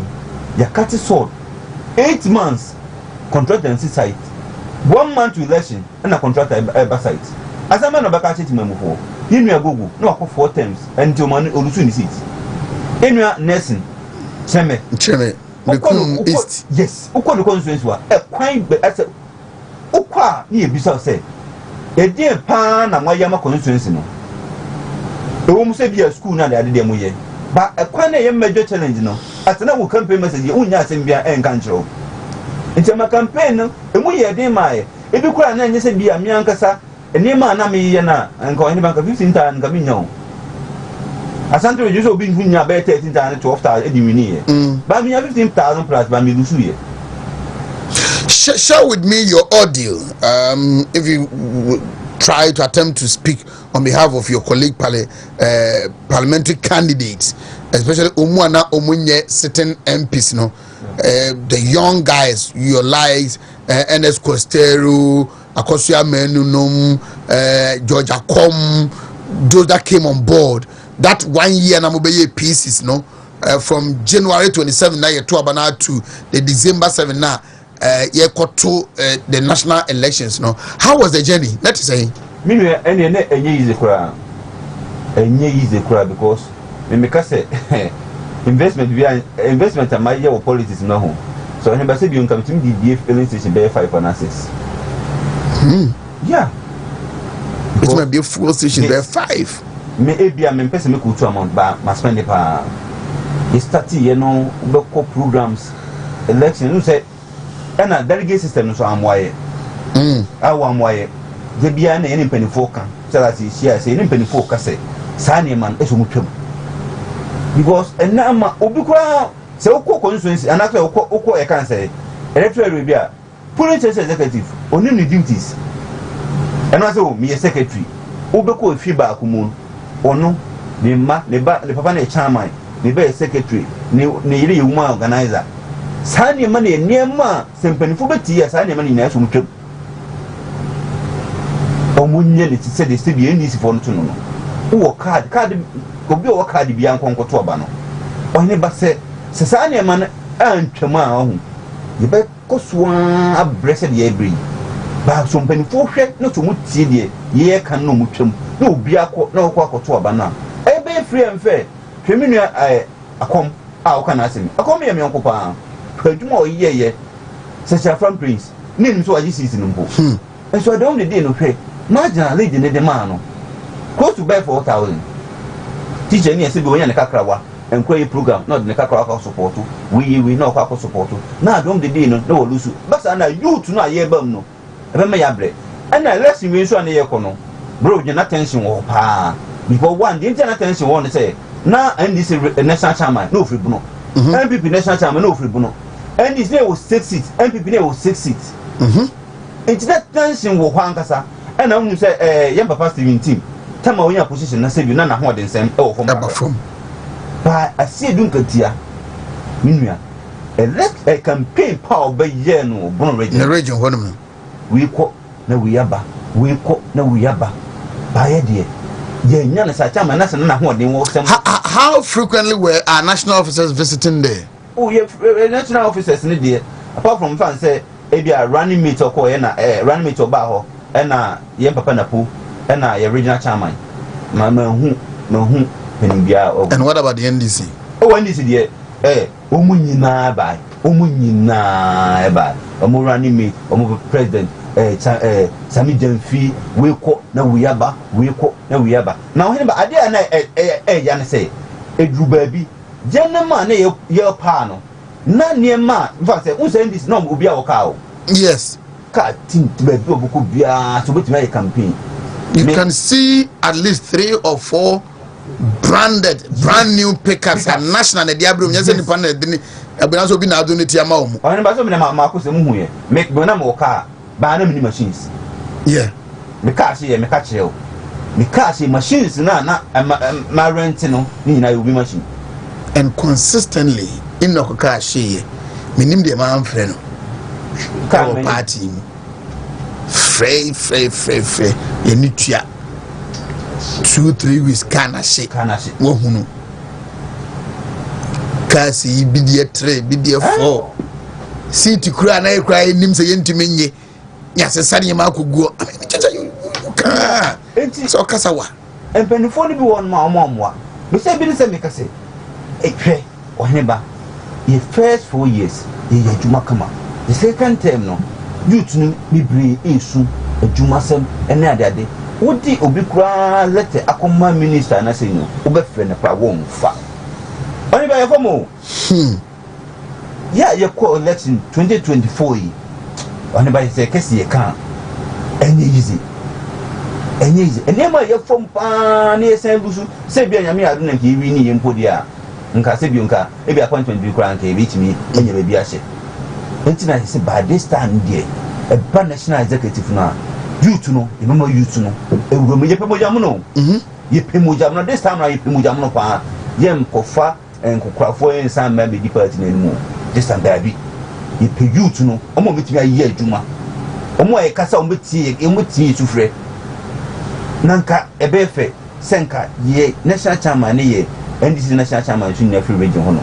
ya cut sword 8 months contractancy site 1 month to election and a contractor by site asama no baka cheti memufo yinu agogo no akọ 4 terms until man olusu ni seat enua nursing cheme become east. Yes, uko the constituency wa e kwan be ase ukwa ni ebisa say e dey pa na moya ma constituency no e wo mu se bia school na de dem ye ba e kwan na ye major challenge no atena wo campaign message unya asem bia en kan chiro nti ma campaign no e mu ye dey ma e bi kura na nye se bia mi ankasa eni ma na me ye na nka Oheneba nka 15,000 nka mi nyawo asante we just obi hunya be 13,000 12,000 edi wini ye ba mi 15,000 plus ba mi lusu ye. Share with me your audio if you try to attempt to speak on behalf of your colleague parliamentary candidates, especially Omuana Omunye sitting MPs no the young guys your likes NS Costero Akosia Menunum Georgia Com, those that came on board that 1 year na mobeye pieces no from January 27 na yeto abana to the December 7 na yekoto the national elections no. How was the journey? Let's say me enye easy kura because me ka say investment am ye wo politics no ho so Oheneba say bi unkam tim di filling station be 5 and 6 yeah it might be a fuel station be 5 me ebia me pese me kutu amount ba ma spend pa e start ye no be co programs election you say na delegate system no so amwaye amwaye de bia na ye mpanifo kan tell us share say ye mpanifo ka say sa na man eso mutwam because na ma obi kwa say okọ constituency and after okọ e kan say electoral bia police executive oni ni duties and I say me secretary obeko efi ba akumu ono ne ma ne ba ne papa na chairman ne be secretary ne yire yuma organizer sa ne ma ne niema sempanifo beti ya sa ne ma ne na so mutwam omunye ne ti se de se bi eni sifo no to no wo card obi wo card bi ankonkoto oba no Oheneba se sa ne ma na antwama ahu ye be kosoa abrese de ebri ba so mpanifo hwe no to mutie de ye kan no mutwam na obi akọ na okọ akoto oba na e be free and fair tweminu akom a o kana asemi akom ye me onko pa twadwuma o ye se cha from prince nim so agi sisi no mpo and so I don't need no pay. Marginal lady in the man, close to buy 4,000. Teacher, yes, we are in the Kakrawa and query program, not in the Kakra support. We know Kakra support. Now don't the deal, no lose. But I know you to know a year bum no. Remember your bread. And I less in Winson the Econo. Bro, you're not tension or pa. Before one, the internet attention want to say, now and this is a national chairman, no free bono. MPP national chairman, no free bono. And this name was 6 seats, MPP name was 6 seats. It's that tension will Hankasa. And I'm going to say, young papa Steven team. Tama when your position, I say you none of what they send from that from. But Asiedu Katia, Minia, a campaign power by Yeno, Bon region, one we quote, no we abba, we quote, no we abba. By a dear, Yan Satama, and that's not what they want. How frequently were our national officers visiting there? Oh, yeah, national officers in the day, apart from fans say, maybe a running mate or coena, running mate or baho, and a young papa napu. And I original chairman. Mamma who and what about the NDC? Oh, NDC dear, Omunina by Omurani me, President, Sami Jenfi, we call no we aba, Now, I dare Yan say, a Drew baby, gentleman, your pano. None near man, who send this no will be our cow. Yes. Cat think to be to which my campaign. You can see at least 3 or 4 brand new pickups and national and diablo. Yes, independent. I've been also been out doing it. I remember some of Marcus and Muye make Bonam or car, buy many machines. Yeah, Mikashi and Mikachi. Mikashi machines, not my renting, Nina will be machine. And consistently in Nokokashi, minim the man friend. Party. Frey. You need to 2-3 weeks. Can shake. Wohunu. Kasi be the 3, be the 4. See to cry and I cry names again to me. Yes, a sunny mark will go. So Casawa. And Penifoni be one more. We say, Billy Semicase. A pray, Oheneba. The first 4 years, the Jumakama. The second term, no. You to be brave, issue a Jumasem and other day. Would the Obicra letter a command minister and I say no, Obefren a won't fa. Only by a homo. Yeah, your call election 2024. Only by say, Cassie, can't. And easy. And never your from near San Lusu, Sabian Yami, I don't know if you really in Podia. And Casabionka, every appointment you can't reach me, and you may be a shit. Until I say by this time, dear, a pan national executive now. You to know, remember you to know. A woman, Yepemojamuno. Yepemojamuno, this time I Yepemojamuno pa. Yem Kofa and Kokrafo and Sam may be departing anymore. This time, baby. Yepe you to know. I'm going to be a year, Juma. Omo e kasa ombeti emuti to free. Nanka ebefe senka ye national chairman ye and this is national chairman in every region hono.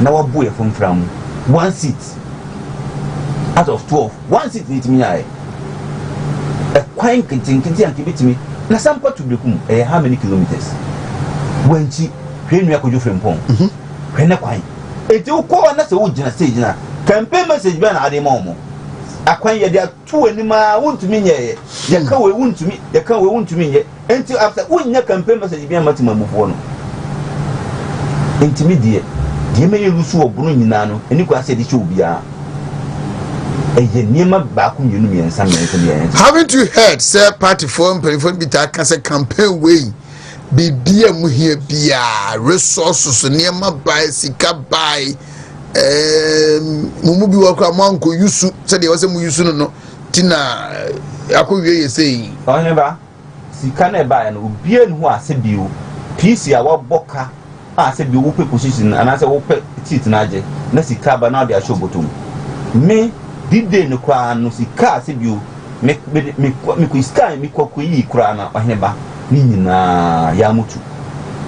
Na waboye from 1 seat out of 12. 1 seat it me I. A quite kinti and give it to me. Na sample to become how many kilometers? When she when we are going from pong. When a quite. It will call us a wood stage na. Campaign message ban at the moment. Acquire there 2 anima won't mean ye. You can't want to me, you can't want to me until after when your campaign message be a maximum of 1. Intermediate, you may lose to a Bruni Nano, and you can say the show be a Yenima back when you know me and some. Haven't you heard, sir, party form, telephone bita cancer campaign way? Be dear Muhia Bia, resources near my buy, Sika buy. Mumubi wako manko yusu said there was a yusu no tina akowie say Oheneba sika na ba no obie nhu asebio PC a waboka asebio wo pe position anase wo pe tit na age na sika ba na de a shobotom me dide no kwa no sika asebio me ko sky me kokoyi kura na Oheneba ni nyina ya mutu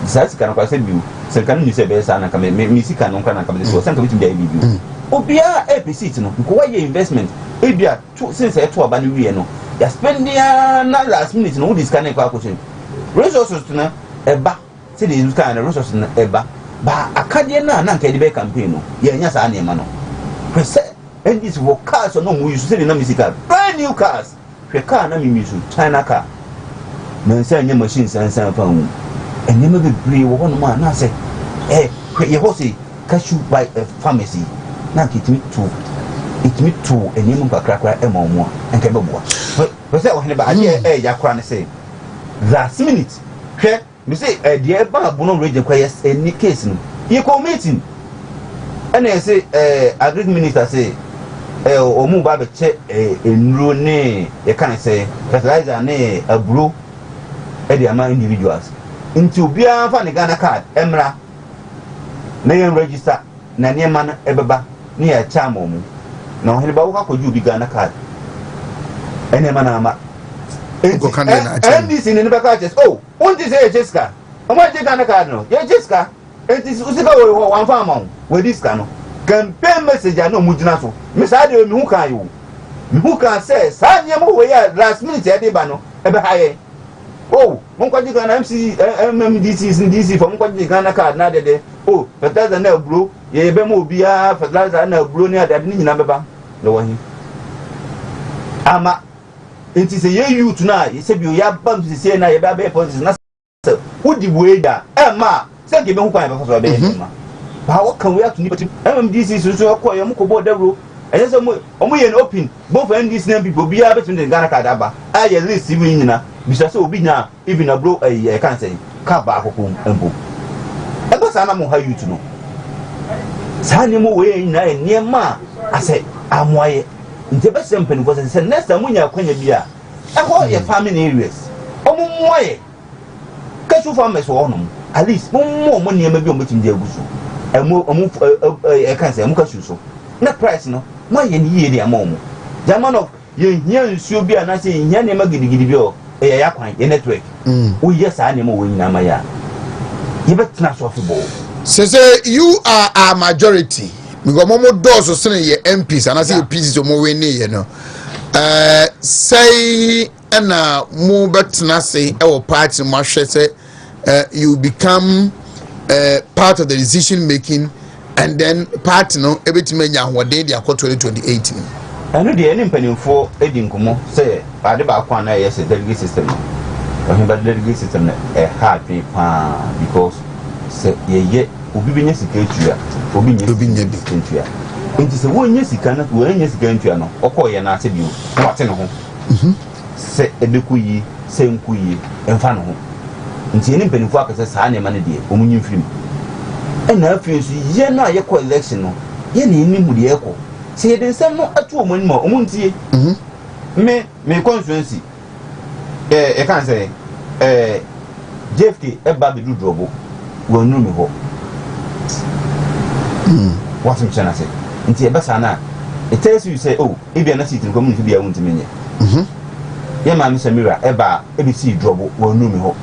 sika na kwa asebio se kan ni se be sa na ka me sika no kan na ka be so san ka bitim dia bibi obia APC no ko wa ye investment ebia since e to aba ni wie no ya spend ya na last minute no this kan e kwa question resources na eba se the use kan resources na eba ba akade na na nka de be campaign no ye nya sa na e ma no prese and this for cars no mu use se na misika brand new cars hwe car na mimisu China car na nsa nya machine sansan fa hu enema bebre wo hono ma na se ye ho se cashew by a pharmacy na kitimi to enema kakrakra e ma omo enka be boa we say Oheneba ade yakora ne say last minute hwe me say de ba bu no region kwa yes any case no ye ko meeting and I say agri minister say omu ba be che enuro ne ye kan say fertilizer ne aburo e dey ama individuals into bia fa ne Ghana card emra na yen register na ne ma na ebeba ne ya cha mo mu na Oheneba wo ka koju bi Ghana card ene ma na ama NDC ne be ka just won't say Jessica o ma je Ghana card no ye Jessica enti usika wo wan fa amount we this can campaign message no mujina so me sa de me hu kan yo me hu kan say sa nyem wo ya last minute e dey ba no e be haye mon kwaji Ghana MC MMDC for mon kwaji Ghana card na de fertilizer na bro ye be mo bia fertilizer na bro ni ade ni nyina beba no wahi ama enti say ye youth na ye se bi o ya bam se na ye be be politics na wo di weda ma se ke be hu kan be so be ma ba wo kan we atu ni pati MMDC so ko ye mo ko bo dawro eye se mo omo ye open both NDC na people bia be tun de Ghana card aba aye list even nyina bisa se obi nya even na bro e kan say ka ba akoko embo e ba sa na mo ha youth no sa ni mo we nyina e niema ase amoye nte be sempen for say next time nya kwanya bia e ho ye farming areas omo moye kasu farmers wo no at least mo niema bi o metim de agusu e kan say mo kasu so na price no mo ye ni ye de amomo german of ye hia nsuo bi ana say hia niema gidigidi bi o e ya kwan ye network wo ye sa niema wo nyina ma ya ye betna so football say you are a majority because momo doors so ye MPs and I say PCs so mo we ni ye no say na mo betna say e wo party mo hwe say you become part of the decision making and then party no ebetime nya hode dia ko 2028 ni anu de eni mpanimfo edi nkomo say ade ba kwa na yes delegate system Oheneba delegate system na hard pa because say ye obi benya sika etua obi nya sika etua enti se wo nya sika na wo nya sika etua no okoye na ase bi o wate no ho se ebekuyi se nkuyi emfa no ho enti eni mpanimfo akase saa ne ma ne de omunyi mfirim na afi so ye na ye ko election no ye na eni mu de ekọ se ye den sem no atu omani ma omuntie me constituency e kan say JFK e ba be du drobo wo nu me ho what me chana say nti e ba sana it tells you say e bia na sit in community bia wonti menye ye ma me Samira e ba e bi si drobo wo nu me ho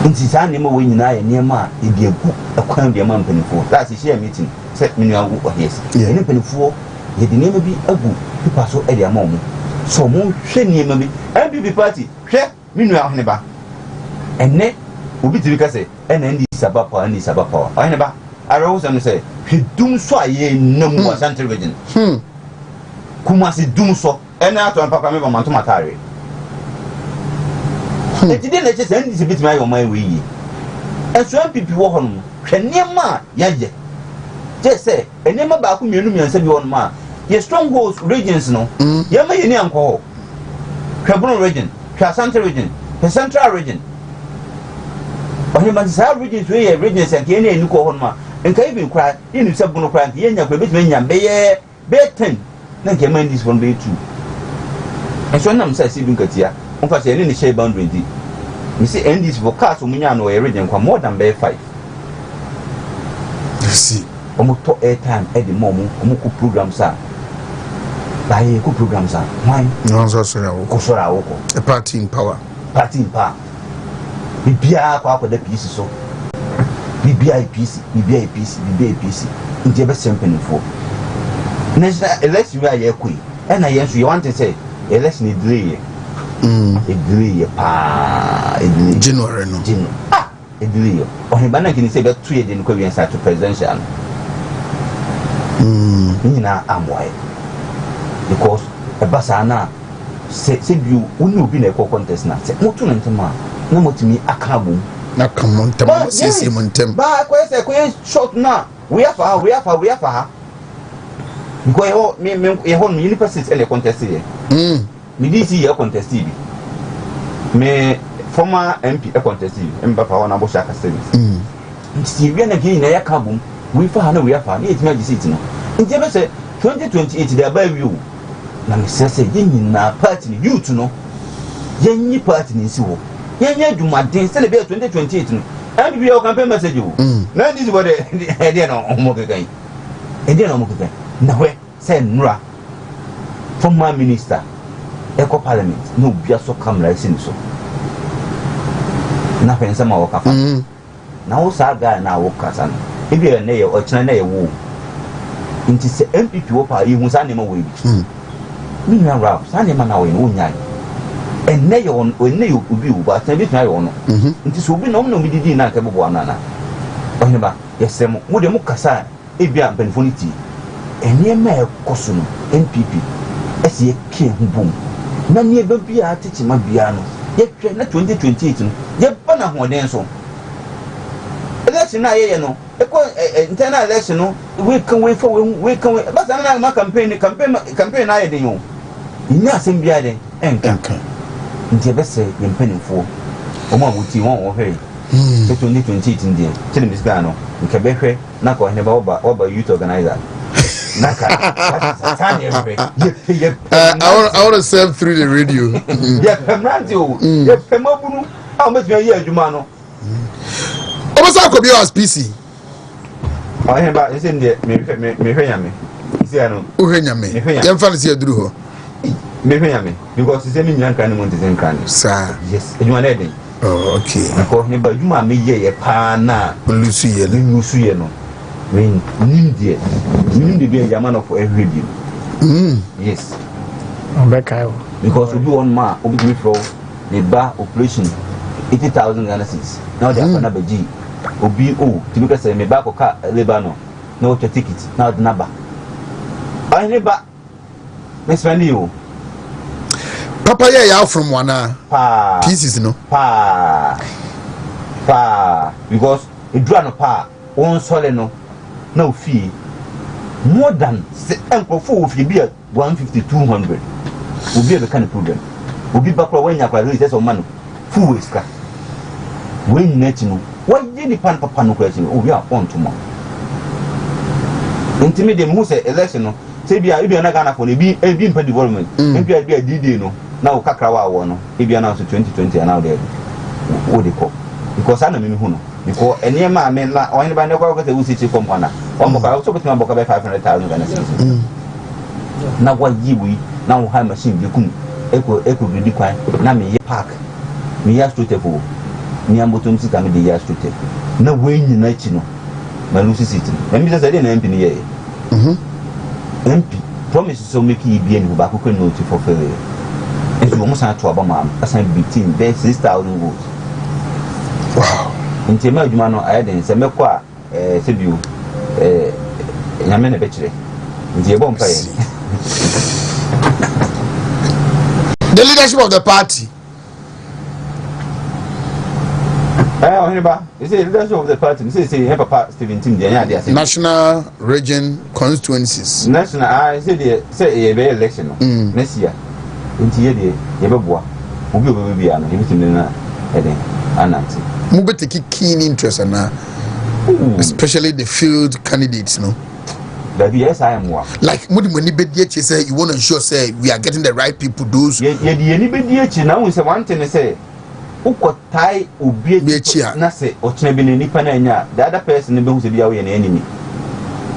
nti sa ne ma wo nyina ye niema e bi egu akwan bia ma mpanifo that's share meeting set me nyawo yes ye ne mpanifo ye de niema bi agu pipa so e de ama omo so mo hwe niema bi MPP party hwe me nua Oheneba enne obi tiri say ena ndi sabapa Oheneba arawo sam say hwe dum so aye nam wa central region kuma si dum so ena ato papa me ba manto matare eti de na che say ndi bit my my we yi enso MPP wo ho no hwe niema ya je je say enema ba ku mienu miansa bi wo no ma ye strongholds regions no ye ma ye ni anko Kabron region Central region the central region Oheneba sa regions we regions and ye ni ko ho no ma nka even kra ye ni se bunu kra ye nya kra bit me nya be 10 na ke man this one be 2 enso nam say si bi nkatia onfa say ni share boundary ndi me see NDC for cars omunya no ye region kwa more than be 5 you see omo to airtime e di momo omo ku programs a baye ku programs a why no so so yawo ko sora wo ko a party in power bibia kwa da PC so bibia PC nje be sempen fo national election we aye koi e na ye so you want to say election delay delay January no delay Oheneba na kini say be 2 years den ko wi start to presidential nyina amoy because Basana said you wouldn't be a contest now. Said, what to Nantama? No more to me, a carbon. Na come on, Tamama, say Montem. But I short now. We have her. Go me university and a contest here. Me this year contest. Me former MP a contest. Mbapa on Aboshaka service. See, when again, a carbon, we found we have found it. Magic no. In Jebba said 2028, they are by you. Na me say yin na party you to know. Yen party ni si wo. Yen do my day celebrate 2028 no. And be your campaign message you. Now this is what they no omo again. And then omo again. Na we say nra former minister eco parliament no bia so camera sin so. Na pensa ma wo kafa. Na wo sa guy na wo kasa no. E bia na ye o chena na ye wo. Nti se MPP wo pa yi hu sa nema wo bi. Me na rap sa nema na wo no nya. And na ye on ne yo obi wo ba tan bi twa ye ono. Nti so obi na o mi didi na ka bo ana na. Oheneba yesem wo de mu kasa e bia benfoniti. Eni ma e koso no MPP ese ye ke hu bom. Na ne ba bia atichi ma bia no. Ye hwe na 2028 no. Ye ba na hoden so. Election na ye no. Internal election no. We can wait for but na campaign na ye den yo. Ni asem bia den enka. Nti be say ye mpanimfo. O ma buti won wo hwe. 2028 ndie. Chele misga no. Nke be hwe na ko Oheneba oba youth organizer. I want to serve through the radio. Yeah, radio. Yeah, Pemabunu. How much are you, Jumano? Almost I could be as PC. I have about in there. Me. Young fancy drew her. Me, because it's any young kind of one kind. Sir, yes, you are ready. Oh, okay. I call him, but you might be a pana. Lucy, no. When Nindia, Nindia be a man of every day. Yes. Because we do on ma, we for the bar operation 80,000 Ghana cedis. Now they have another G. OBO, to look at say me back or car Lebanon. No ticket. Now the number. I never miss you. Papa, yeah, from one pieces, no? Pa. Because it draw no pa, one solid no. No fee more than uncle 4 if you be at 150-200 will be a kind of problem. Will be back when you release this money. Full waste car. When net you know, why did the pan papa no question? Oh, we are on tomorrow. Intimidate Musa election. Say, be a Ghana for a being per development. Maybe I be a DD no. Now Kakrawa one. If you announce 2020 and now there. What they call because I know me who know. Because any man men la or anybody never got a UCC from one. Also put my book about 500,000 Ghana cedis. Now what ye we now have machine you come echo really quiet. Now me park. Me has to take for me and bottom sit and the years to take. No way in night no. My Lucy City. And me just I didn't MP here. MP promise so make you be any back who know to fulfill it. And you almost had to Obama assign big team there 6,000 votes. Wow. In Tema Jumano, I didn't say Mequa, Sibu, Yamena Betchere. The bomb play. The leadership of the party. Is the leadership of the party? This is a part 17. National region constituencies. National, I said, say a very election next year. Into ye, Yababua, who be an everything in a heading. Mube take keen interest and especially the field candidates, no. Yes, I am one. Like Mudi Bediach say you want to ensure say we are getting the right people. Those anybody now is a one thing to say. Who could tie or be a Nase or Chnebin Nipanania? The other person who be away an enemy.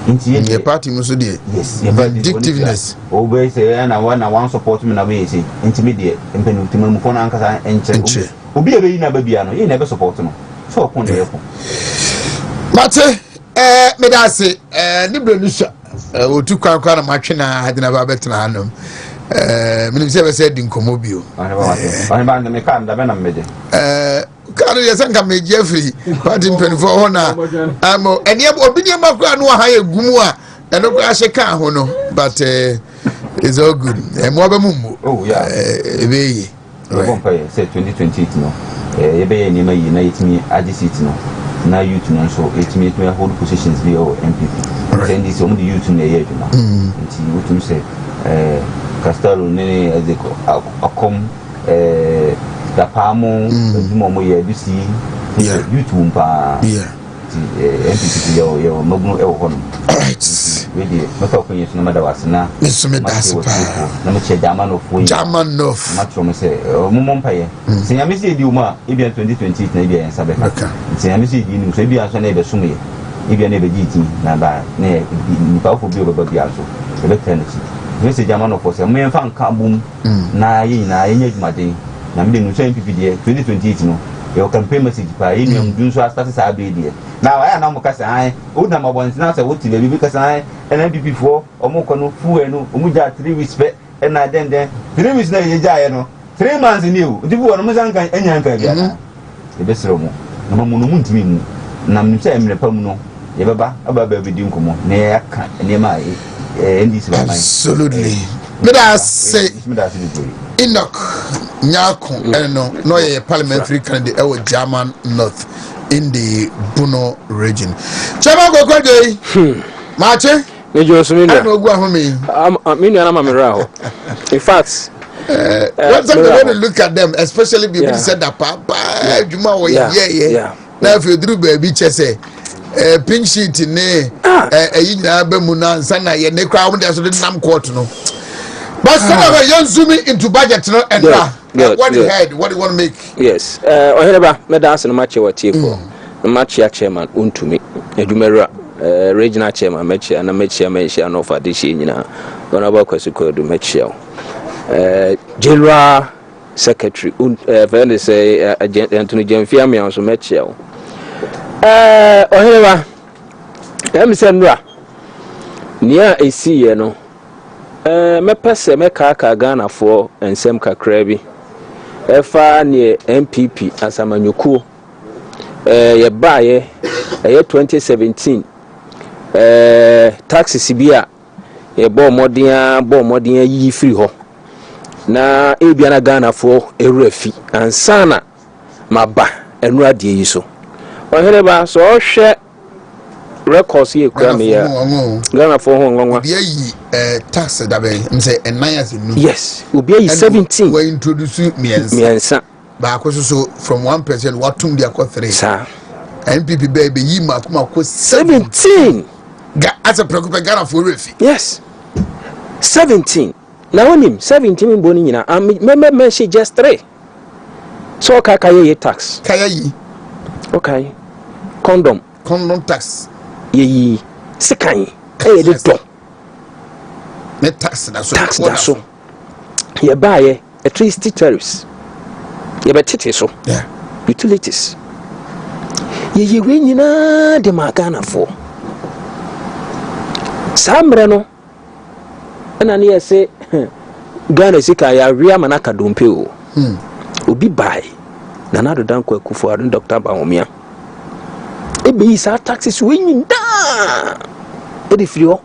Into your party, Musudi. Yes, vindictiveness. Always say, and I want support me away, say, intermediate, and Penultimum Fonanka and Chen. Obi ebe ina baby ano ye never support no so okon dey ko mate me da say ni brenusha otu kwan na matwe na hade na ba betena hanom me nim say be say din komo bio ani ba me kan da be na meje kanu ye sanka me Jeffrey party 24 ho na amo eni obi ni makura no ha ye gumu a eno kra hye kan ho no but It's all good. Oh yeah. Ebe. Say 2028 no. Ebe ni ma yi na yitimi adisiti no. Na youth no so yitimi to hold positions bi o MPP. Say this omo the youth na ye adwuma. Nti wotum say Castelo ne ezeko akom da pamo adwuma mo ye bisi youth umpa. Yeah. MPP yo magnu e wo hono. Alright. Really, maka kwenye tunamada wasina. Misume dasipa. Na meche German of way. German of. Matro me say mumompa ye. Senya me say di uma ebia 2028 na ebia en sabe. Senya me say di ni so ebia so na ebe sume ye. Ebia na ebe giti na ba na ni pa fo bi o bia so. Ebe tenchi. Me say German of say me fa nka bum na ye na ye nyadwumaden. Na me de no so MPP de 2028 no. Your campaign message pa ye nyam dun so start sa be de. Now I am Mokasa, I would not want to answer what to be because I and MPP for or Mokono, Fueno, Umuja 3 weeks, and I then 3 weeks no 3 months in you. Do you want Muzanka and Yanka? The best room, no moon to me, Nam Sam Repomuno, Yababa, about baby Duncomo, near my and this absolutely. But I say, Enoch Nyako, no, a parliamentary candidate, our German North. In the Buno region. Chama go kwade. Mache? Me Josumina. I no go home. Me na ma meraho. In fact, one time when you look at them, especially people said that papa, Juma was yeah. Now if you drew baby chese, pink sheet ne yina be mu na sana ye ne kwa won dey so nam court no. But some of you zooming into budget no and what you heard, what you want to make? Yes. Oheneba, me dance no match what you for. No match chairman Wontumi. Edumera regional chairman match and match mention of addition nyina. Honorable Kwesiko do match. General Secretary when say Anthony Jemfiami also match. Oheneba, em say nra. Nia esi no. Me pese me ka Ghana for ensem kakra bi. Efa ne MPP asamanyukuo ye baaye 2017 taxes bia ye bo modern yi free ho na ebia na Ghana for erefi ansana maba enu ade yi so Oheneba so hwe records ye kura me ya Ghana for ho ngonwa obi ayi tax da be say enayas nu yes obi ayi 17 we introduce miensa ba so from 1% what tum dia ko 3 sa NPP baby yi makuma ko 17 as a preoccupy Ghana for refi yes 17 na onim 17 mboni nyina me she just 3 so kaka ye tax kaya yi okay condom tax ye sekan e de do net tax da so ye buy electricity tariffs ye betete so utilities ye we nyina de magana for samre no ana ne yese Ghana sika ya ria manaka dompe o obi buy na na do dan kwa kufu adu Dr. Bawumia ebe yi sa taxes we nyinda e de frio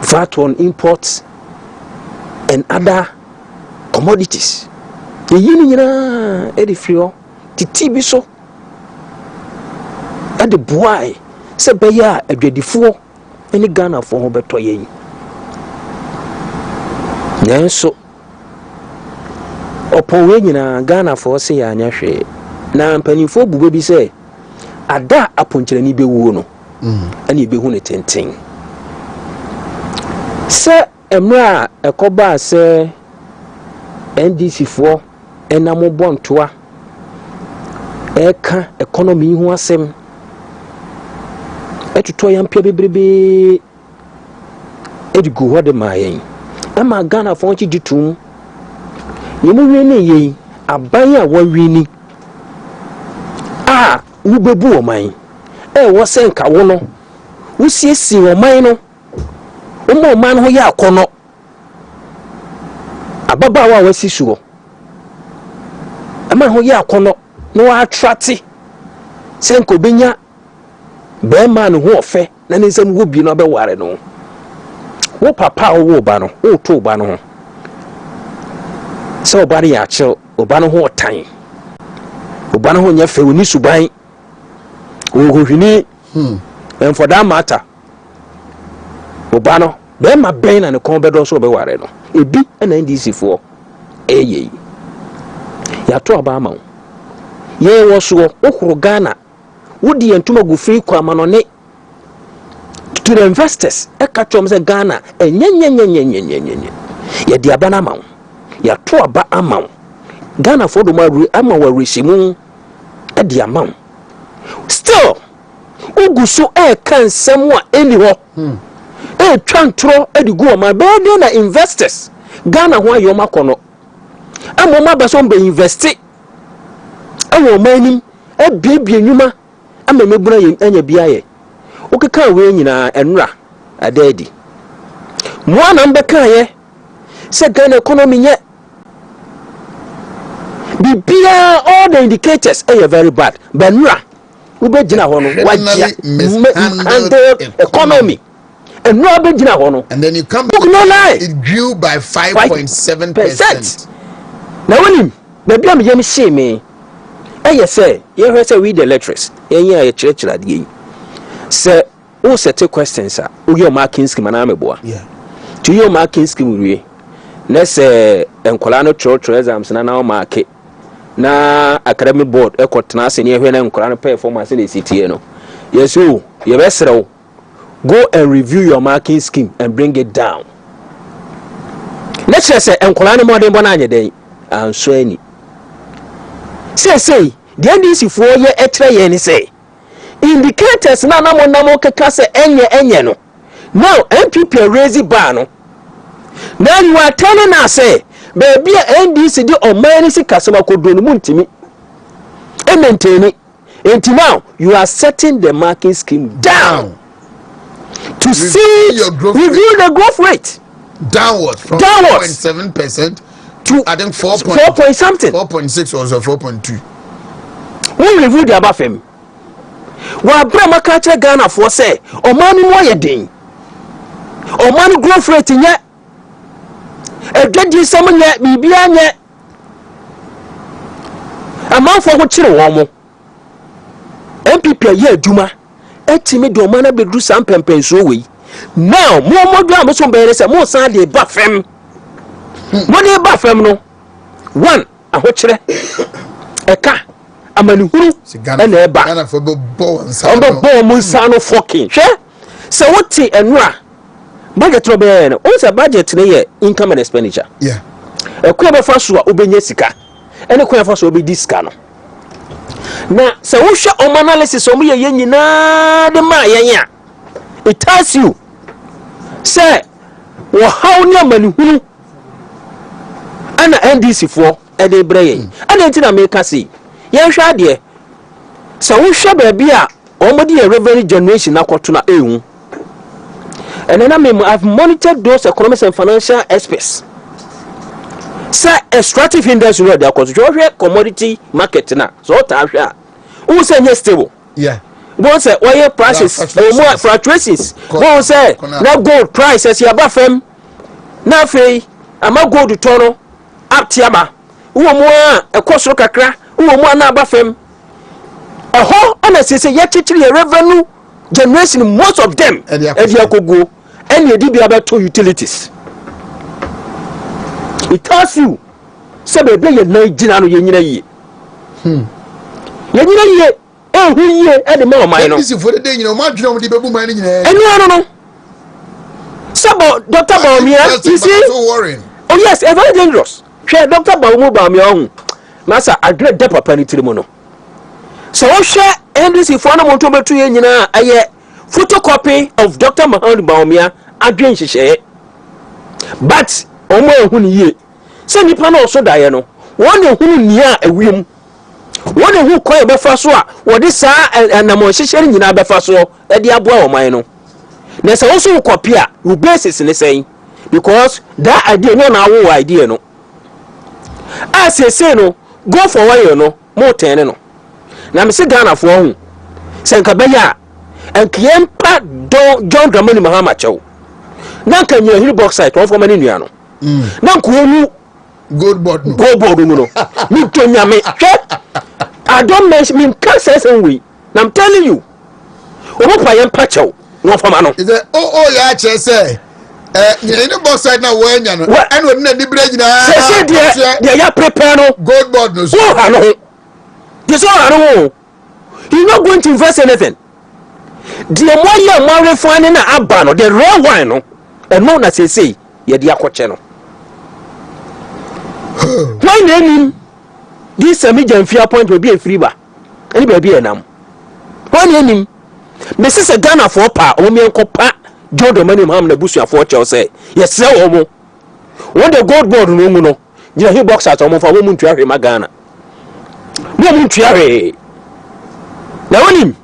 VAT on imports and other commodities ye yini nyina e de frio titi bi so e de boy se be ya adwadifo eni Ghana for ho beto yen nenso opo we nyina Ghana for se ya anya hwe na mpanifo bube bi se ada aponkyerani bewuo no ani ebehu ne tenten se emra ekoba se NDC fo enamo bontoa eka economy hu asem etuto yampia bebrebe edigu hode mayen ama Ghana fo nchi gitum yemu wi ne yen aban a wawini ubebu oman wo senka wo no wusiesi oman no oman ho ya akono ababa wa wasi suwo ama ho ya akono no attracti senko benya be man ho ofe na nsem wo bi no be ware no wo papa wo ba no wo to ba no ho se oba ne ya che oba no ho tan oba no ho nya fe oni suban wo hwini and for that matter oba no be ma ben na ne kon bedo so be ware no ebi na ndc fo eye ya to aba ma ye wo so okuru Ghana wodi entuma gu free kwa manone to the investors e ka chom se Ghana enyenyenyenyenyenyenyenye ye di aba na ma ya to aba ama Ghana for do ma ama wa resimu e di ama still ugu so e kan semu a eni ho e twantro e di go ma be dey na investors Ghana ho ayo makono amoma ba so be invest e wo manim e biebie nyuma ama mebuna anya biaye okeka we nyina enura adadi mo ana mbeka ye se Ghana economy nye bibia all the indicators are very bad benura ube jina hono wajia mishandled economy and no be jina hono and then you come back, it grew by 5.7%. Now when baby am yem see me eh say you hear say we the lecturers yen ya church ade say o set questions a o your marking scheme na meboa to your marking scheme we na say enkola no true exams na o mark na academic board e kwotena ase ne ehwe na enkola no performance na CTA no yes you besrew go and review your marking scheme and bring it down. Let's say enkola no modern bona anye den anso ani say the NDC for ye etre ye ni say indicators na namo keka say enye no now MPP raise bar no now you are telling us say baby NDC di omani si kasema kodro no muntimi e maintain it until now you are setting the marking scheme down to review the growth rate downwards from 4.7% to I think 4 point something 4.6 or 4.2. We review the above him. Wa brama kache Ghana for say omani mo ye den omani growth rate nye edwedi sam nye bibia nye amanfo ho kire wo mo MPP ye aduma etimi do omana bedu sam pempenso we now mo do am so be say mo san de ba fem mo de ba fem no one aho kire eka amani huru ena eba Ghana for bo nsano fucking hwe se woti enura budget no be no o se budget ne ye income and expenditure ekwa be fa so a obenye sika ene kwa fa so obedi sika no na se wo hwe o analysis o ye nyina de ma yen a it tells you say wo how ne amani huru ana NDC for e de breye ana ntina me ka say yen hwa de so wo hwe ba bia omodi a revenue generation akoto na ehu and then I've monitored those economic and financial experts say extractive industry no dey akoto commodity market na so ta hwe a who say yes stable won say oil prices more fluctuations won say na gold prices ya ba fam na fei ama gold tono aptiama wo mo a ekosoro kakra wo mo na ba fam eho ana say ye chichiri revenue generation most of them ediakogo and ye di abeto utilities it tells you say be ye na gina no ye nyina ye ye nyina ye hu ye e de ma man no this for the day you know ma dwena mo di bebu man nyina enu no sabo Dr. Baumia you see so worrying oh yes very dangerous share Dr. Baumia hu masa agre de papa ni tirimo no so wo share NDC for na mo to betu ye nyina aye photocopy of Dr. Baumia adwen hihye but omo ehunu ye se nipa na oso dae no won ehunu ni a ewiem won ehu koy be fa so a wodi saa anamo hihye nyina be fa so e de aboa oman no na se wo so copy a you basis ne say because that idea no na wo idea no as say no go for why no mo ten no na me se Ghana fo hu se nka be ya enkiyempa John Dramani Mahama chew na kan ye hiri bauxite on for many nuano na ko mu gold board no mu no mi to nyame hwe I don't mention me can't say we I'm telling you omo pa yem pacho no for no is it ya che say you know bauxite na wo anya no and we na di bra nyina say dia ya prepare no gold board no so ha no this one no you're not going to invest anything the more you more refine na aba no the raw wine no and no na say ye dia kwache no why name this semi-jamfia point will be a free bar. Any baby enam. Why name Mrs. Ghana for pa, Omian Copa, Joe the money mam the bush for Chelsea. Yes, sir, Omo. When the gold board no, you hear box at Omo for woman to carry Magana. Woman to carry. Now, him,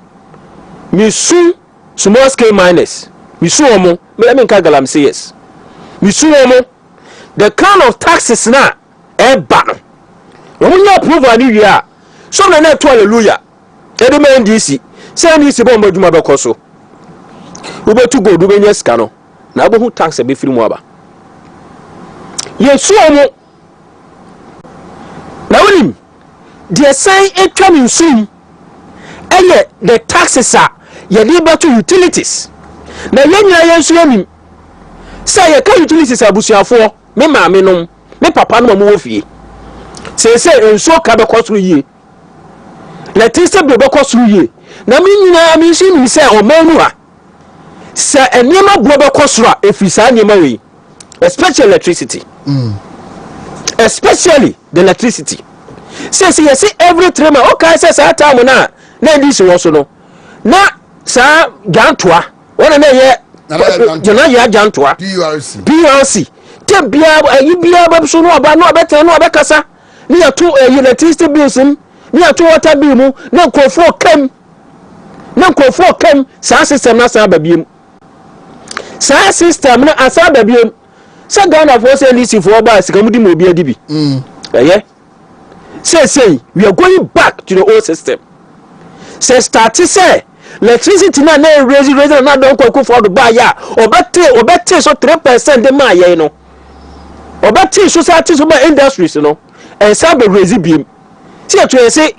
Missu, small scale miners, Missu Omo, Melamin Kagalam says, Missu Omo, the kind of taxes now, ban. When you approve a new year, so na net hallelujah. Eddie man DC, send this bomb to my bacoso. Ube to go do any scano. Now who tax a bit from Waba. Yes, so now him, the sign ain't coming soon. And yet the taxes are your labor to utilities. Now, young swimming. Say a car utilities are bushia for me, mammy, no, me papa no more fee. Say and so ka be cost ye let it be cost ye na me nyina me shi mi say o manu a say enema bo be cost ra efisa enema we especially electricity especially the electricity say yes every 3 months okay say sa time na this was no na sa jantoa wona na ye jana ya jantoa PRC te bia bia ba so no aba no abete no abekasa ni ato electricity bills ni ato water bill mu na nkofo kem sa system na sa babiem sa system na asa babiem sa Ghana for say listen for ba sika mu di mo bia di bi say we are going back to the old system say start say electricity na raise na don kwaku for the buy ya obete so 3% de ma ye no obete so sa ti so ba industries no and sabe raise biem see to say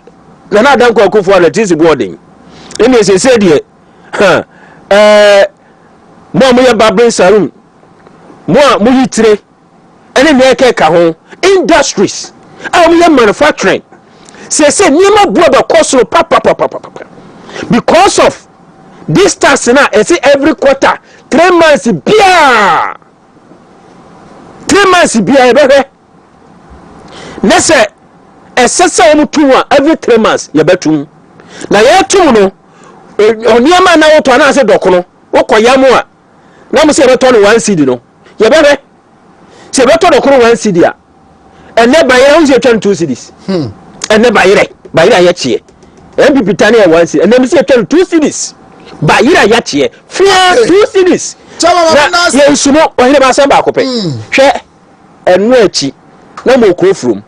na dan kwaku for electricity boarding ene say de mo ya babin sarum mo hitire ene me ke ka ho industries am ya manufacturing say niema bo be cost papa because of this tax now I say every quarter 3 months bia 3 months bia bebe na say esese o mutu every 3 months ye betum na ye tum no oniema na woto na say dokono wokoyam a na mo say beto no 1 cedi no ye bebe say beto dokono 1 cedi a ene ba ye unse 2 cedis ene ba ye ye chie MPP Tania 1 cedi and them say 2 cedis ba yira ya chie fia 2 cedis na ye sumo Oheneba san ba ko pe hwe enu achi na mo ko from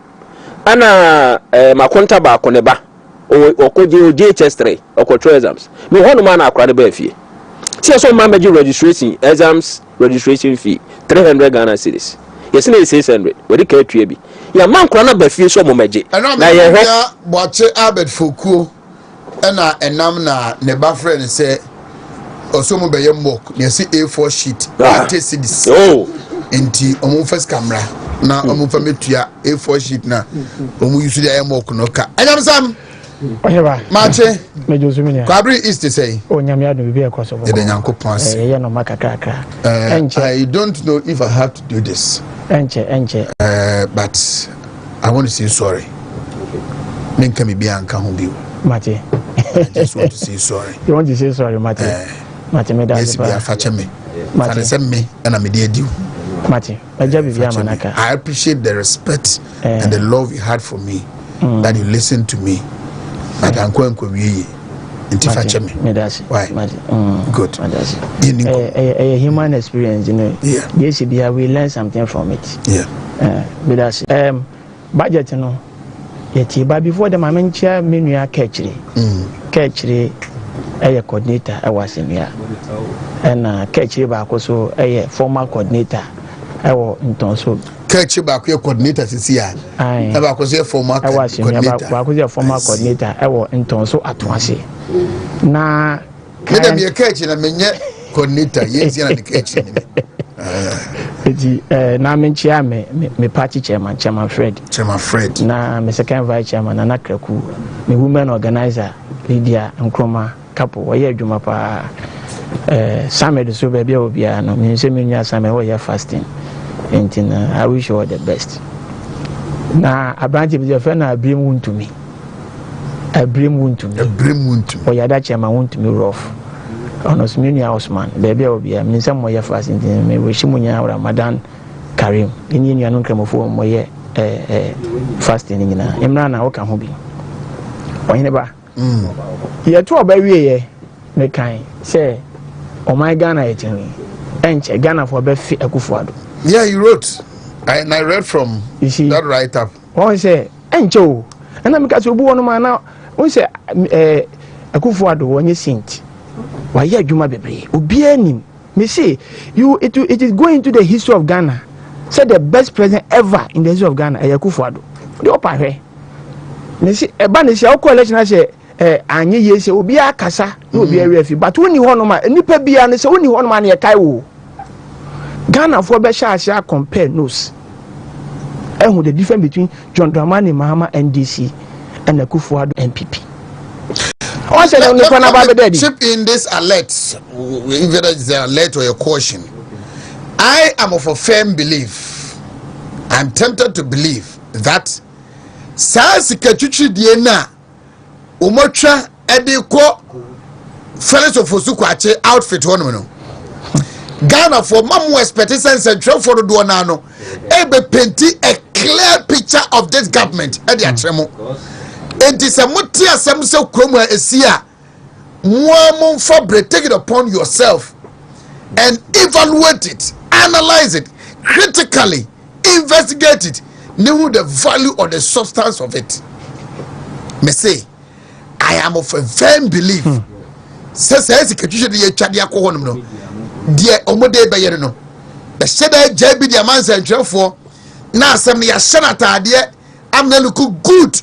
ana makonta ba ko ne ba okoje DHS3 okotro exams me hono ma na akra de ba fie tie so ma meji registration exams registration fee 300 Ghana cedis yes na 600 we de ka atue bi ya man kra na ba fie so mo meji na ye he boache Albert Fokuo na enam na ne ba friend say osomo be ye mock ne say A4 sheet 80 cedis enti omo first camera na omo fa metua A4 sheet na omo use the mock no ka enam sam Oheneba mache mejosumini kwabri is to say onyame adu bi ekoso bo de nyankopon ase ye no makakaka I don't know if I have to do this enche but I want to say sorry menka me bia nka ho bi Mate I just want to say sorry. You want to say sorry, Mate? Mate, me da. Yes, be afache me. Mate, say me, and I'm dey do. Mate, I appreciate the respect and the love you had for me, that you listened to me. But I'm going to be fache me. Why? Good. A human experience, you know. Yeah. Yes, we learn something from it. Yeah. Budget, you know. Yet, but before the Mamancha Minua catchery, coordinator was in here. And Ketchy baako so former coordinator ntonso. Ketchy baako coordinator is here. Na baako so former coordinator. Baako so former coordinator ntonso atoase. Na Madam ye Ketchy na menye coordinator yes na the Ketchy ni. Na menchia me party chairman Fred na me second vice chairman na Kraku me women organizer Lydia Nkroma couple we adwuma pa Samed so baby obia no me se me nua Samed we fasting and I wish you all the best na abranti be fe na abrim Wontumi o ya da chairman Wontumi rough ono sminia Osman baby obia me se mo ye fasting me we shimunya Ramadan Karim ni nua no nkramofo mo ye fasting nyina imra na wo ka ho bi Oheneba ye to obawie ye me kan say oh my Ghana etin enche Ghana for be fi Akufuado. Yeah, you wrote and I read from that write up. One say enche o na me ka so bu wono ma na one say Akufuado wonye sint wa ye adwuma bebre obi anim me say it is going to the history of Ghana. Say the best president ever in the history of Ghana Akufuado. The opa hwe me say eba ne say o election say anye ye say obi akasa na obi arefi but woni ho no ma nipa bia ne say woni ho no ma na ye kai wo Ghana for be sha compare nose the difference between John Dramani Mahama NDC and Akufuado NPP. Chip in this alert, whether it's an alert or a caution. I am of a firm belief, I'm tempted to believe that Sansi Kachuchi Diena Umocha Ediko Fellows of Osukwache outfit one. Ghana for Mamu expectations and travel for the Duanano. Ebe painting a clear picture of this government at the Atremo. It is a mutia samso kromwa esia. Mwamon fabre, take it upon yourself and evaluate it, analyze it, critically investigate it, know the value or the substance of it. Me say, I am of a firm belief. Says the Katusha de Chadia Kohonum. Dear Omode Bayerno, the Sheda JB Diamans and Trefo. Now, some of your senator, dear, I'm not looking good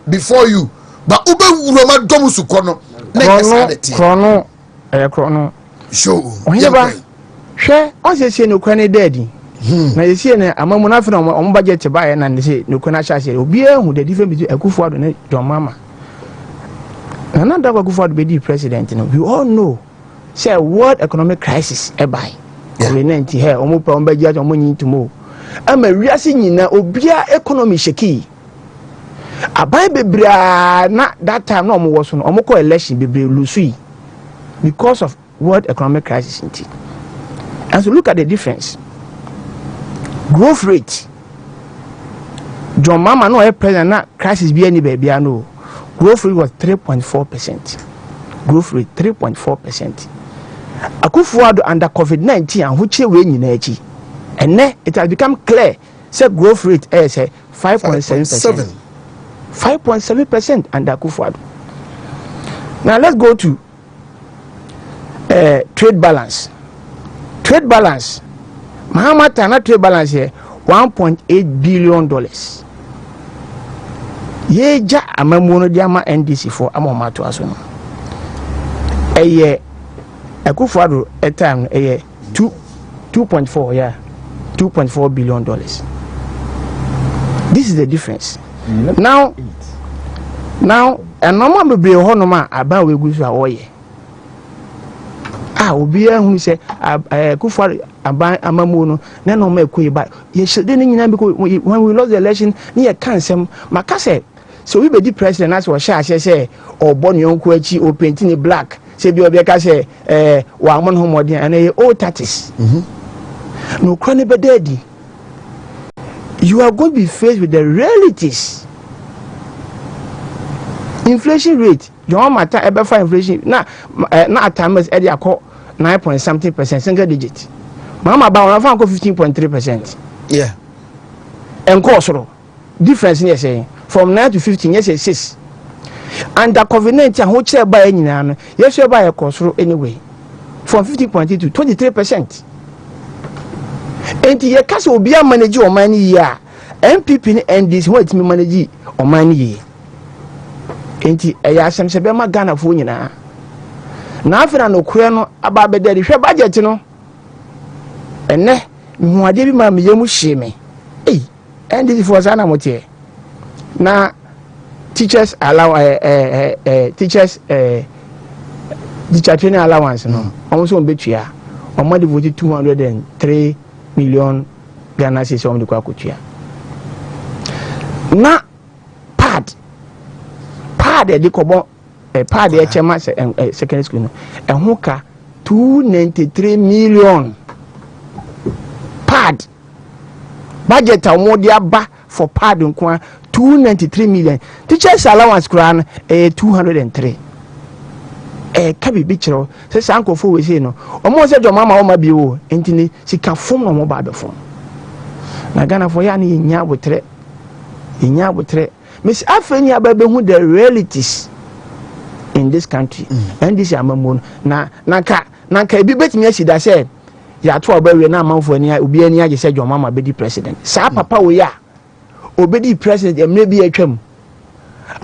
before you, but Uber Roma Domusu Kono, Chrono, show. Share, I say, no cranny daddy. Now, you see, I'm a monafin on budget to buy and they say, no Konacha say, Obia, who the difference between Akufuado and John Mama. Another Akufuado be the president, we all know. Say world economic crisis by COVID-19 here omo pa omba jia omo nyin tumo ama wiase nyina obia economy sheki abai bebra na that time no omo wo so no omo ko election bebre lusu because of world economic crisis inti. And so look at the difference growth rate John Mama no president na crisis bi any baby no growth rate was 3.4%. Growth rate 3.4%. Akufuado under COVID-19 and which we nyina echi. And it has become clear say growth rate is 5.7%. 5.7% under Akufuado. Now let's go to trade balance. Trade balance. Mahama Tana trade balance here $1.8 billion. Yeja amamuno diama NDC for amomato asono. Akufuado at time 2.4 yeah $2.4 billion. This is the difference. Now and normal be honoma about we go to oye. Obia who say Akufuado aban amamuno na no make we ba ye should because when we lost the election near cancel makase. So we be the president as was say or born your uncle or painting it black. Say be obeka say wa amon homodin and old tatis. No chronic daddy. You are going to be faced with the realities. Inflation rate. Your matter ever for inflation. Now at times at your 9.something% single digit. Mama about 15.3%. Yeah. And course difference in saying from 9 to 15 yes 6. under COVID-19 ho che ba nyina no yes we ba ekosoro anyway from 50.2 to 23%. Enti ye kasa obi a manage o man yi a MPP ni NDC ho etimi manage o man yi. Enti eya asem se be ma Ghana fo nyina. Na afira no kure no aba be de hwe budget no. Enne nhuade bi ma me yemu hye me. NDC for sana motie. Na teachers allow teachers teacher training allowance no. Almost on betua. Omo de vote 203 million Ghana cedis on the kwakutua. Na pad e kobo pad e chema secondary school no. E ho ka 293 million pad budget amodi aba for pad nko 293 million. Teachers allowance kran 203. Kabi bichiro se sankofo we say no omo se do mama o ma bi o entini sika fom no mo ba be fom na Ghana for ya ni nya botre miss afeni ababe hu the realities in this country and this amamon na ka ebi betimi asida say ya to obawe na amanfo ani obi ani age se do mama be di president sa papa we ya obedi president emre bi atwam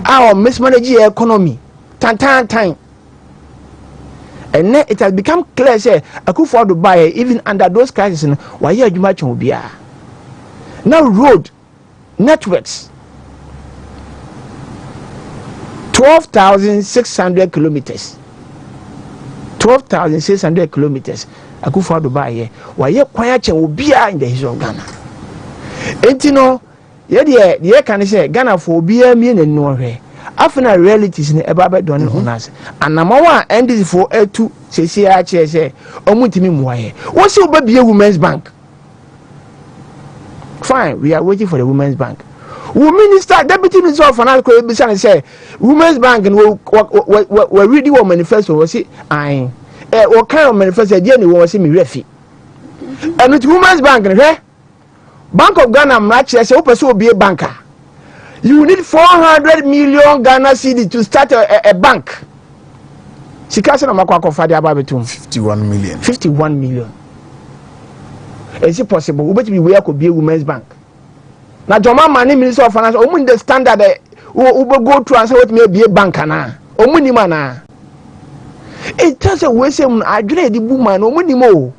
our mismanage economy tan. And then it has become clear, say, Akufo to buy even under those crises. Why you adwuma chon bia? Now road networks 12,600 kilometers. 12,600 kilometers. Akufo to buy why you quiet chon bia in the history of Ghana. Entino, ye can say Ghana for bia me and no way. After realities in eba don on us and number one NDC for A2 say omutimi muaye what say be a women's bank. Fine, we are waiting for the women's bank. Minister deputy minister of finance ko be say women's bank and we read your manifesto was say I what kind of manifesto dey ni was say me refi and with women's bank Bank of Ghana match say o person be a banker. You need 400 million Ghana cedis to start a bank. Sikasa na makwako fadi ababetum 51 million. Is it possible? We better be where could be a women's bank. Now Joma Mani Minister of Finance, omu the standard we go through and say what may be a bank na. Omu ni mana. It tells a way say I dread the woman omu ni mo.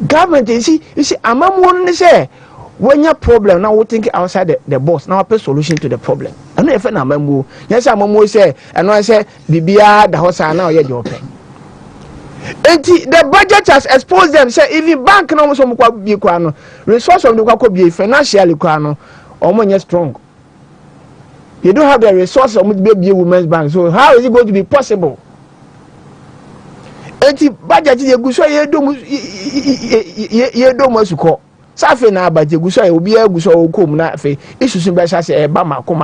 Government you see amamu ne say when your problem now we think outside the box now pay solution to the problem. I know if na mamu yes amamu say and I say bibia the house now ye job. The budget has exposed them say even bank no so mukwa bi kwa no resource of the kwa bi financially kwa no omo strong. You don't have the resources of be women's bank, so how is it going to be possible? Budget ye guso ye do masuko safe na budget guso ye obi aguso okom na fe isusu be sha se e ba mako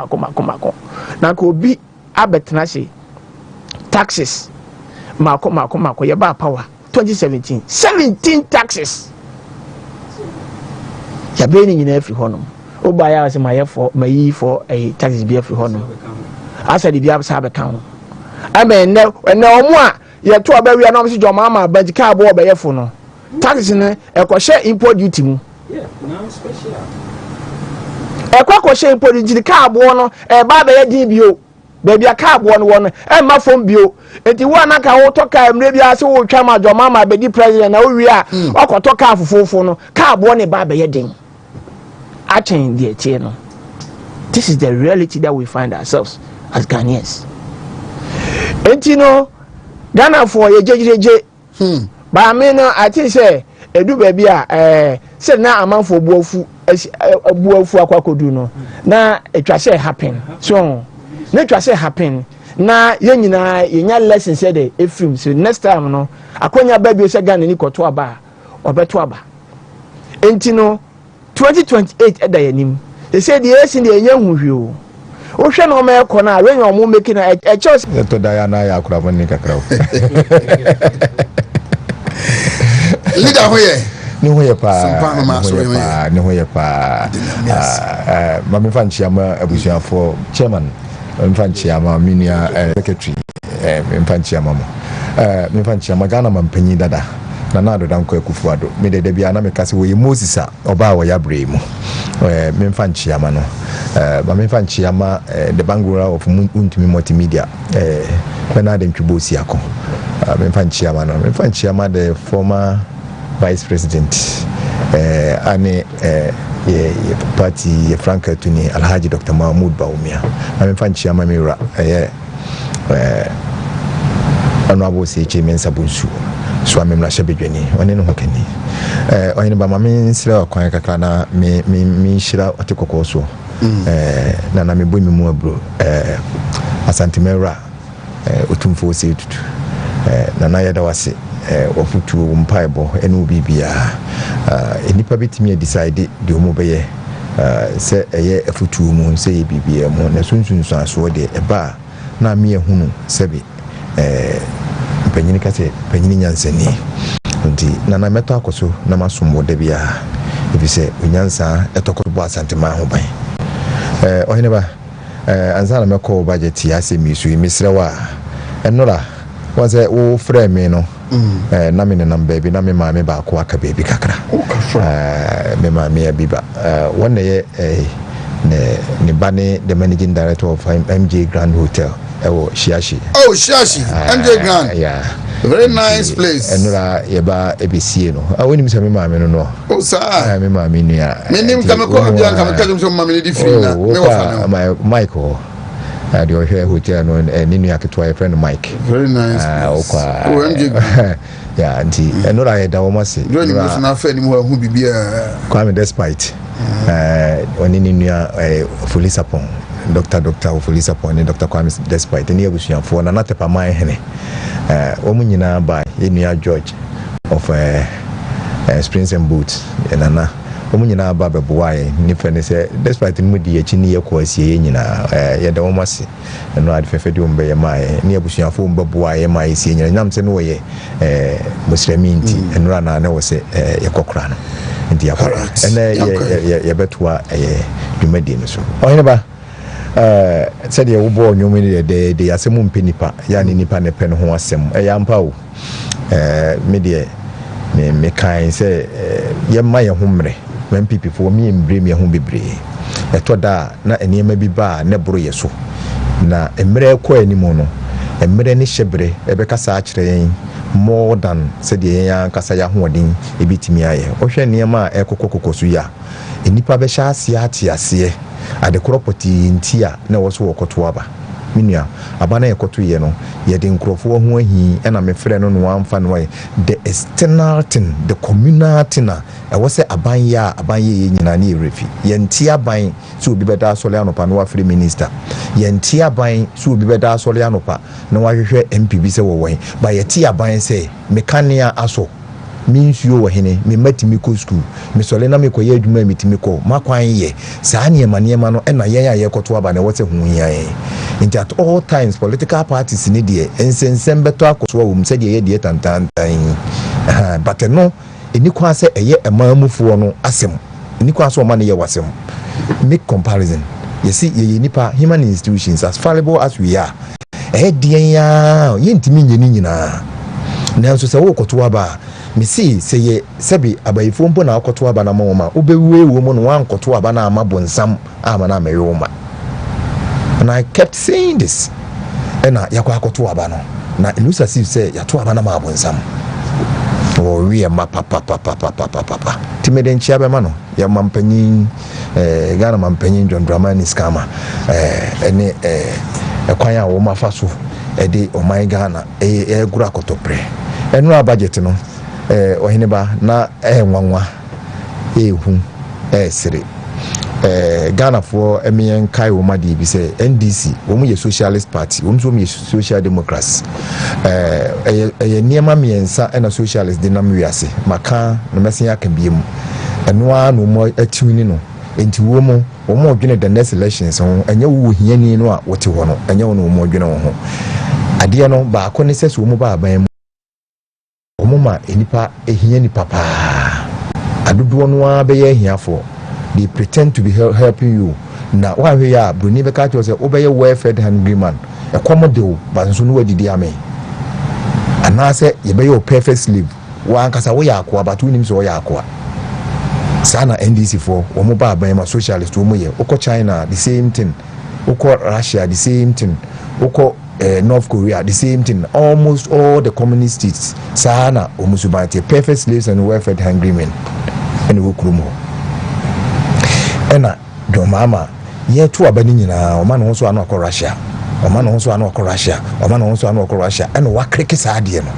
na ko obi abetena se taxes mako ye ba power 17 taxes ya be ni nyina afi honom o ba ya se mayi for a taxes be afi honom asa di bia sa be kan ho amen na omo a ye to abawia na omsi jomama banji ka abo obeyefo no taxes ne ekwohye import duty mu now special ekwohye import duty ka abo no e ba be din bio baby aka abo no won e ma fom bio enti wo na ka wo to ka emre bia se wo twa ma jomama be di president na wo wi a okoto ka afofofo no ka abo ne ba be din a chain the tie no. This is the reality that we find ourselves as Ghanaians. Enti no Ghana for ye jejeje ba me no I think say edu baby a say na amanfo buafu akwakodu no na etwa say happen so na etwa say happen na ye nyina ye nya lesson say the efrim so next time no akonya baby say Ghana ni koto aba obeto aba enti no 2028 eda yanim they say the esi the enya huhwe o hwe no me ko na when you make na e choice to Diana ya kura bonni kakra leader hoye ni hoye pa mami fan chiama abusuafo chairman Mfanchiama minia secretary Mfanchiama Mfanchiama Ghana mampanyi dada na nado danko ekufuado me de bia na me kase wo Moses a oba wo ya bremu Mfanchiama no ba Mfanchiama the Bangura of Wontumi multimedia Bernard Ntwibosi ako Mfanchiama no Mfanchiama the former vice president ane party Franka Tuni Alhaji Dr. Mahmoud Baumia Mfanchiama mira honorable CH Mensa Bunsu so amemla shebedwani one no hokani Oheneba mame nsira kwan kakra na me shira otekoko so na me boy me mu abro asante mera otumfo se tutu na yeda wase ofutu mpaibo enu bibia enipa betimi decide de omo beye se eye afutu mu se ye bibia mu na sunsunso aso de eba na me ehunu sebe panyini kase panyini nyansani nti na meto akoso na masombo de bia ebise onyansa etokobo asantema ho ban Oheneba anzana meko budget ya se misu misrewa enora waze wo frame no na me nam baby na me maame ba ko aka baby kakra me maame ya biba wonne ye ne bane the managing director of MJ Grand Hotel Shiashi. Oh, Shiashi, MJ Grand. Yeah. Very nice place. Enura yeba ebisi no. Woni mi se me maame no no. Oh, sir. Me maame ni a. Me nim kama ko bia kama ka so maame ni di free na. Me wo fa na. Michael. The Oheneba hotel no ni nu aketwa your friend Mike. Very nice. Oh, MJ Grand. Yeah, auntie. Enura yeda wo mase. Do ni mo na fa ni mo hu bibia. Kwame despite. Oni ni nu police upon. Dr. Ofulisa Pone, Dr. Kwame despite any abusian for na natepa man hene. Omu nyina ba Enua George of Springs and Boots enana. Omu nyina ba beboae ni fene se despite mu di echi ni yekọ asie nyina ye da omase no ade fefedi ombe ye mae ni abusian fo mbeboae mae sie nyina nyam se no ye musliminti enura na wo se yekokra no. Nti yakora. Ene ye betua dwumadi no so. Oheneba said ye wo bo nwom ni de asemu mpenipa ya ni nipa ne pen ho asem ya mpa wo me de me kan se ye ma ye homre when people for me embre me ho bebre etoda na enema bi ba ne boro ye so na emre ko animu no emre ne hyebre ebe kasa a kire yen more than said ye yan kasa ya hoodin ebitimi aye ohwe niema ekokokokosu ya enipa be sha ase ade property ntia na wo so wokoto aba minua aba na yekoto ye no ye de nkrofo ho ahi na me frɛ no no amfa no the external thing the communal thing na e wo se aban ye nyina na erefi ye ntia ban so obi beda asole anopa no wa free minister ye ntia ban so obi beda asole anopa na wa hwehwe MPB se wo won ba ye tia ban se mekania aso minsuo wo hene me matimi ko school me sole na me koye adwuma mitimi ko makwan ye saa niema no na ye ya ye koto aba na wote hu yan in at all times political parties ni de ensensem beto akoso wo mse de ye de tantantan but no eni kwa se eye emamufuo no asem eni kwa se o ma ne ye wasem make comparison you see ye nipa human institutions as fallible as we are de ya ye ntimi nyeni nyina na so se wo koto aba me see say ye sebi abayifo mpo na akoto aba na mawoma obewe wo mo no wankoto aba na amabonsam ama na meyoma. And I kept saying this ena yakwa akoto aba no na ilusa si say yato aba na mabonsam o we ma papa timede nchia be ma no ya mampanyin Ghana mampanyin John Dramani scammer ene ekwan a wo mafa so de o my Ghana gura kotopre enu budget no Oheneba na nwanwa ehu sere Ghana for emien kai wo madi bi se NDC wo mu ye socialist party wo mu ye social democrats niema miensa na socialist de nam wiase maka no mesen aka biem eno a no mo atuni no enti wo mu odwene the next elections ho anya wo hiani no a wote ho no anya wo no mo odwene wo ho ade no ba ko ne sese wo mu ba aban omuma enipa ehiani papa adodo no a be ye hiafo they pretend to be helping you na wa hwe ya broni be ka cho se obeye welfare hungry man e komode o ba nso no wadidi ame ana se ye be your perfect slave wa ankasa wo ya akwa but unim so wo ya akwa sana NDC for omo ba ban ma socialist omo ye uko China the same thing uko Russia the same thing uko North Korea the same thing, almost all the communist states sana omo subante perfect slaves and welfare hungry men and wo krumo ena do mama ye to abani nyina o ma no so anu akọ Russia o ma no so anu akọ Russia o ma no so anu akọ Russia ena wa kreke sa de no.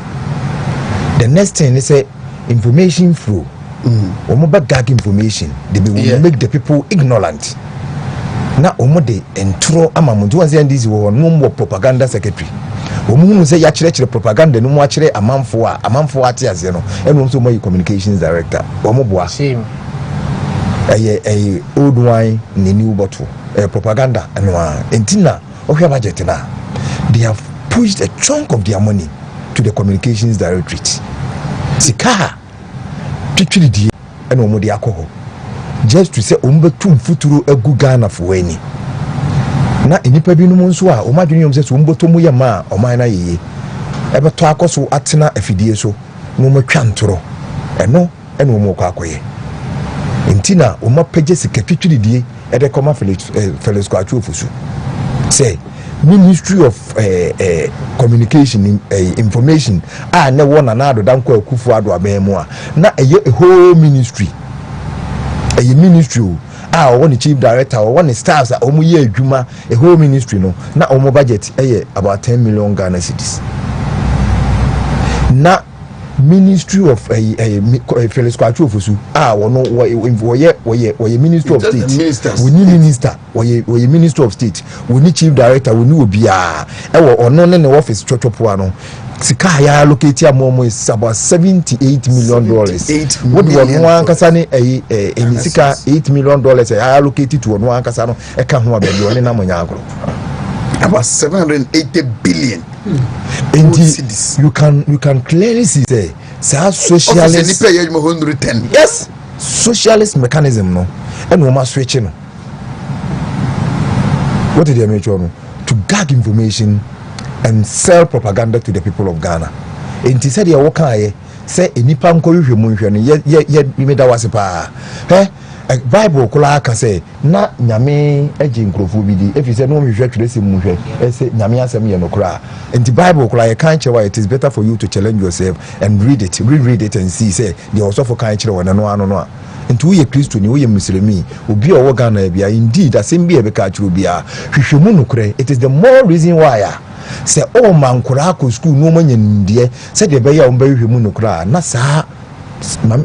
The next thing is say information flow omo ba gag information they will make the people ignorant na omo de entro ama mo do say this wo no propaganda secretary omo hunu say ya kire propaganda no mo akire amanfo ate ase no eno so mo communications director omo boa same old wine in a new bottle propaganda and entina ohia budget na they have pushed a chunk of their money to the communications directorate sika twitwiri die and omo de akoho just to say ombe tum futuro egu Ghana for any na enipa bi no mo nso a omadwene yom say so ombo to mo ye ma oman na yeye ebeto akoso atena afidie so no mo twa ntoro eno eno mo kwa akoye intina uma page sikatwitwiri die ede koma Felix Kwachu ofusu say Ministry of Communication Information na wona na ado danko akufu ado abemu a na eye whole ministry ministry one chief director one staffs omo ye adwuma a whole ministry no na omo budget about 10 million Ghana cedis na Ministry of Felix Kwachu ofusu wono woye Ministry of State we need minister woye Minister of State we need chief director we need obia ono ne office chochopo ano sika ya allocate amomo is about $78 million what one ankasa ne sika $8 million ya allocate to one ankasa no e ka ho ababi one na monya agro about 780 billion. You can clearly see say socialist yes socialist mechanism no and we must switch no. What did they make sure to gag information and sell propaganda to the people of Ghana. And he said ya woka say enipa nko hwehwe mu hwe no ye meda wase pa Bible kula aka say na nyame agi nkrofo bi di efi say no hwehwe twese mu hwe say nyame asem ye no kura and the Bible kula ye kan chewa it is better for you to challenge yourself and read it and see say the also for kan kire wona no ano no nti wo ye Kristo ni wo ye muslimi obi owo Ghana bia indeed asem bi e be ka kire bia hwehwe mu no kure it is the more reason why say oh man kura ko school no manya ndie say de be ya o hwehwe mu no kura na saa I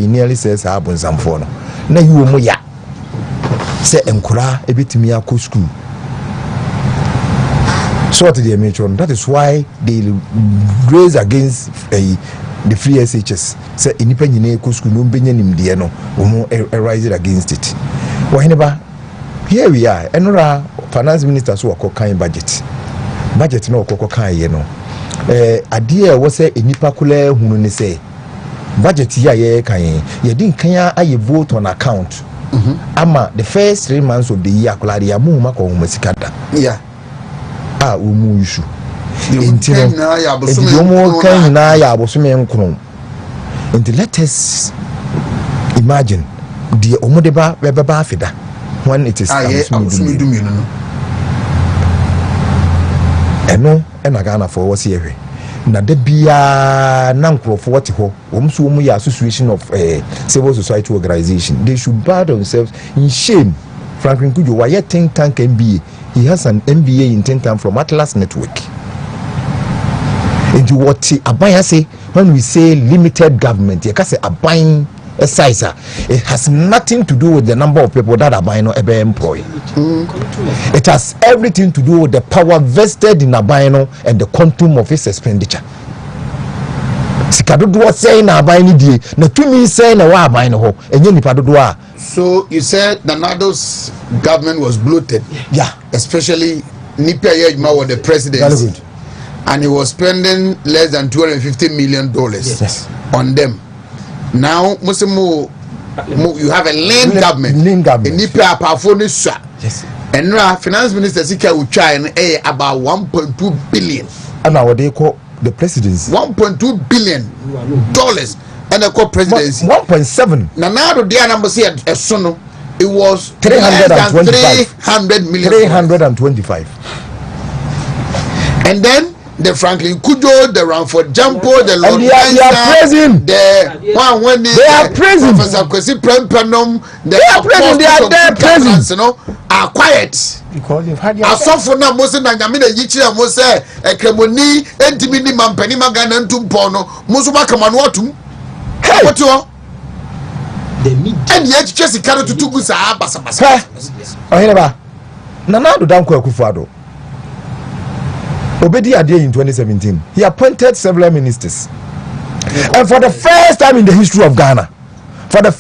nearly says I have some phone. Na you mo ya say enkura ebetimi akọ school. So what they mention that is why they raise against the free SHS. Say inipa nyine akọ school no benya nimde no omo rise against it. Oheneba here we are enora finance minister so akọ kan budget no akọ kan ye no. Adie wo say enipa kula hunu ne say budget ya ye kan ye din kan aye vote on account ama the first 3 months of the year kula ya mu ma ko mu sikada umu issue intino yomo kan na ya abosume nkron and let us imagine the omodeba beba afida when it is abosume dumino eno na Ghana for what's here na de bia na nkrofo wote ho omso mu ya association of civil society organization they should bow themselves in shame. Franklin Kujo why think tank MBA he has an MBA in think tank from Atlas Network and you what abaya say when we say limited government you can say abayin size it has nothing to do with the number of people that are buying or employed. It has everything to do with the power vested in Abino and the quantum of its expenditure. Sikadodo saying Abino die na tumi saying na wa Abino ho enye nipa dodo. So you said the Nado's government was bloated. Yeah, especially Nipia Yejma was the president, and he was spending less than $250 million yes. on them. Now Muslimu You have a lean government. Lean government. Nipa powerful ni swa. Yes. And now finance minister sika will try and about 1.2 billion. And now they call the presidency. 1.2 billion dollars. And the call presidency. 1.7. Now the number say a sono. It was 300 million. 325. And then the Franklin Kujo, the Ramford Jampo, the Lord they are praising. They are praising. Professor Kwesi Prempenom, they are praising. They are there praising. You know, are quiet. Because you've had your. Asofo na Mose na Nyamina Yichira Mose Ekremoni Entimini Mampeni Magana Ntumpono Musu Makamanu Otum. Hey. What you? And yet just carry to Tugusa Basa. Oheneba. Nanado Danko Akufo-Addo. Obedi Ade in 2017, he appointed several ministers. And for the first time in the history of Ghana, the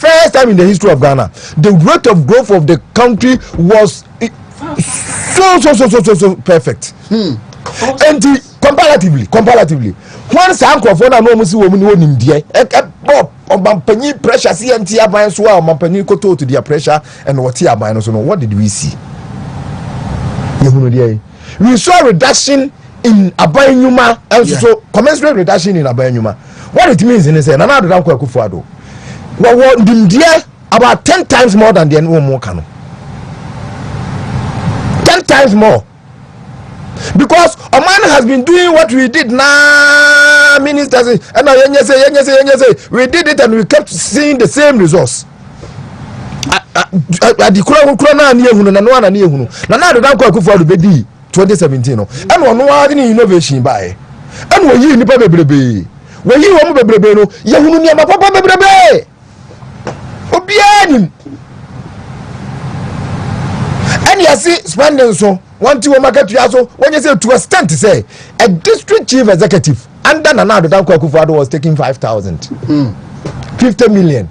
rate of growth of the country was so perfect. And comparatively, once Uncle for no musi woman in the Mampani pressure, CNT aban so Mampani koto to their pressure and what here by no. What did we see? We saw a reduction in Abayanyuma and so commensurate reduction in Abayanyuma. What it means in say Nana Danko Akufo-Addo. Well, about 10 times more than the Nwomo Kano. 10 times more. Because a man has been doing what we did now, ministers, and we did it and we kept seeing the same results. The Corona near Hunu, Nana Danko Akufo-Addo Bedi 2017 no and one any innovation by and we you nipa bebrebe we you wo bebrebe no ye hunu ni ma papa bebrebe obiani and you see spending so want to market you so when you say to a extent say a district chief executive under Nana Danko Akufo-Addo was taking 5,000 50 million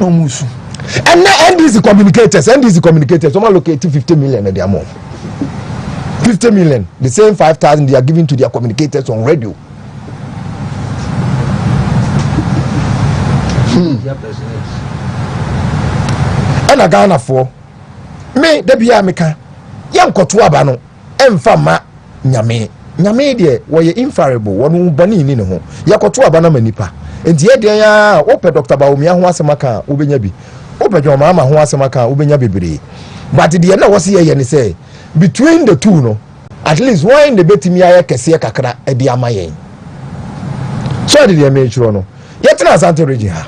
no musu and now NDC communicators some allocating 50 million at their mom 50 million, the same 5,000 they are giving to their communicators on radio. And a Ghana for me, the Biamika, young Kotuabano, Mfama, Nyame, de, were infallible, one who bunny in home, Yakotuabana Manipa, and yet they are open Dr. Baumia Huasamaka, Ubenyabi, open your mamma Huasamaka, Ubenyabi. But the end was here and say, between the two no at least one the betimi aye kese kakra e di amayen so did the make sure no yet na Asante region ha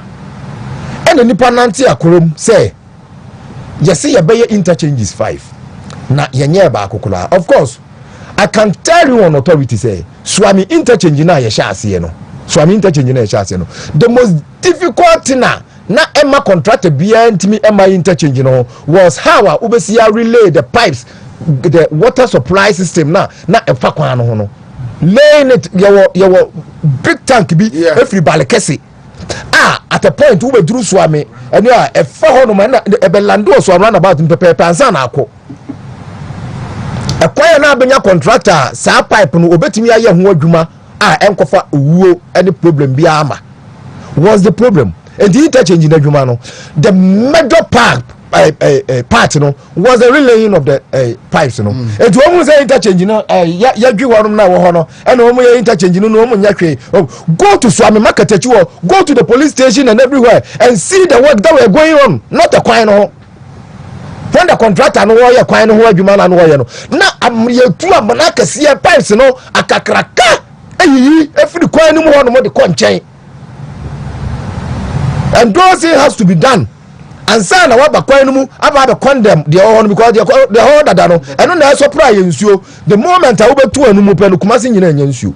and nipa nante akorom say yes ye be interchanges 5 na yenye ba akokora. Of course I can tell you on authority say swami interchange na ye sha ase no the most difficult thing na Emma contractor bia ntimi Emma interchange no was how ubesia relay the pipes the water supply system na efa kwan no ho no laying it your big tank bi every balekese at a point we duru swami and you are efa ho no na ebelando so run about pepe ansa na akọ ekwan na abenya contractor sa pipe no obetimi aye ho adwuma enkofa owuo any problem bi ama was the problem and the interchange in adwuma no the major part no was the relaying of the pipes no and to almost say interchange no ya dwi wonom na wo ho no and omo ya interchange no omo nya hwe go to Swami market achiwo, go to the police station and everywhere and see the work that were going on, not the kwan no when the contractor no wo ya kwan no ho adwuma na no wo ye no na amyetu amana kase pipes no akakraka eyi every kwan no ho no mo de konchen and those things has to be done. And sana waba kwa enu mu aba condemn the whole because the whole dada no eno na surprise nsuo the moment a obetu enu mu pe no kumasi nyina nya nsuo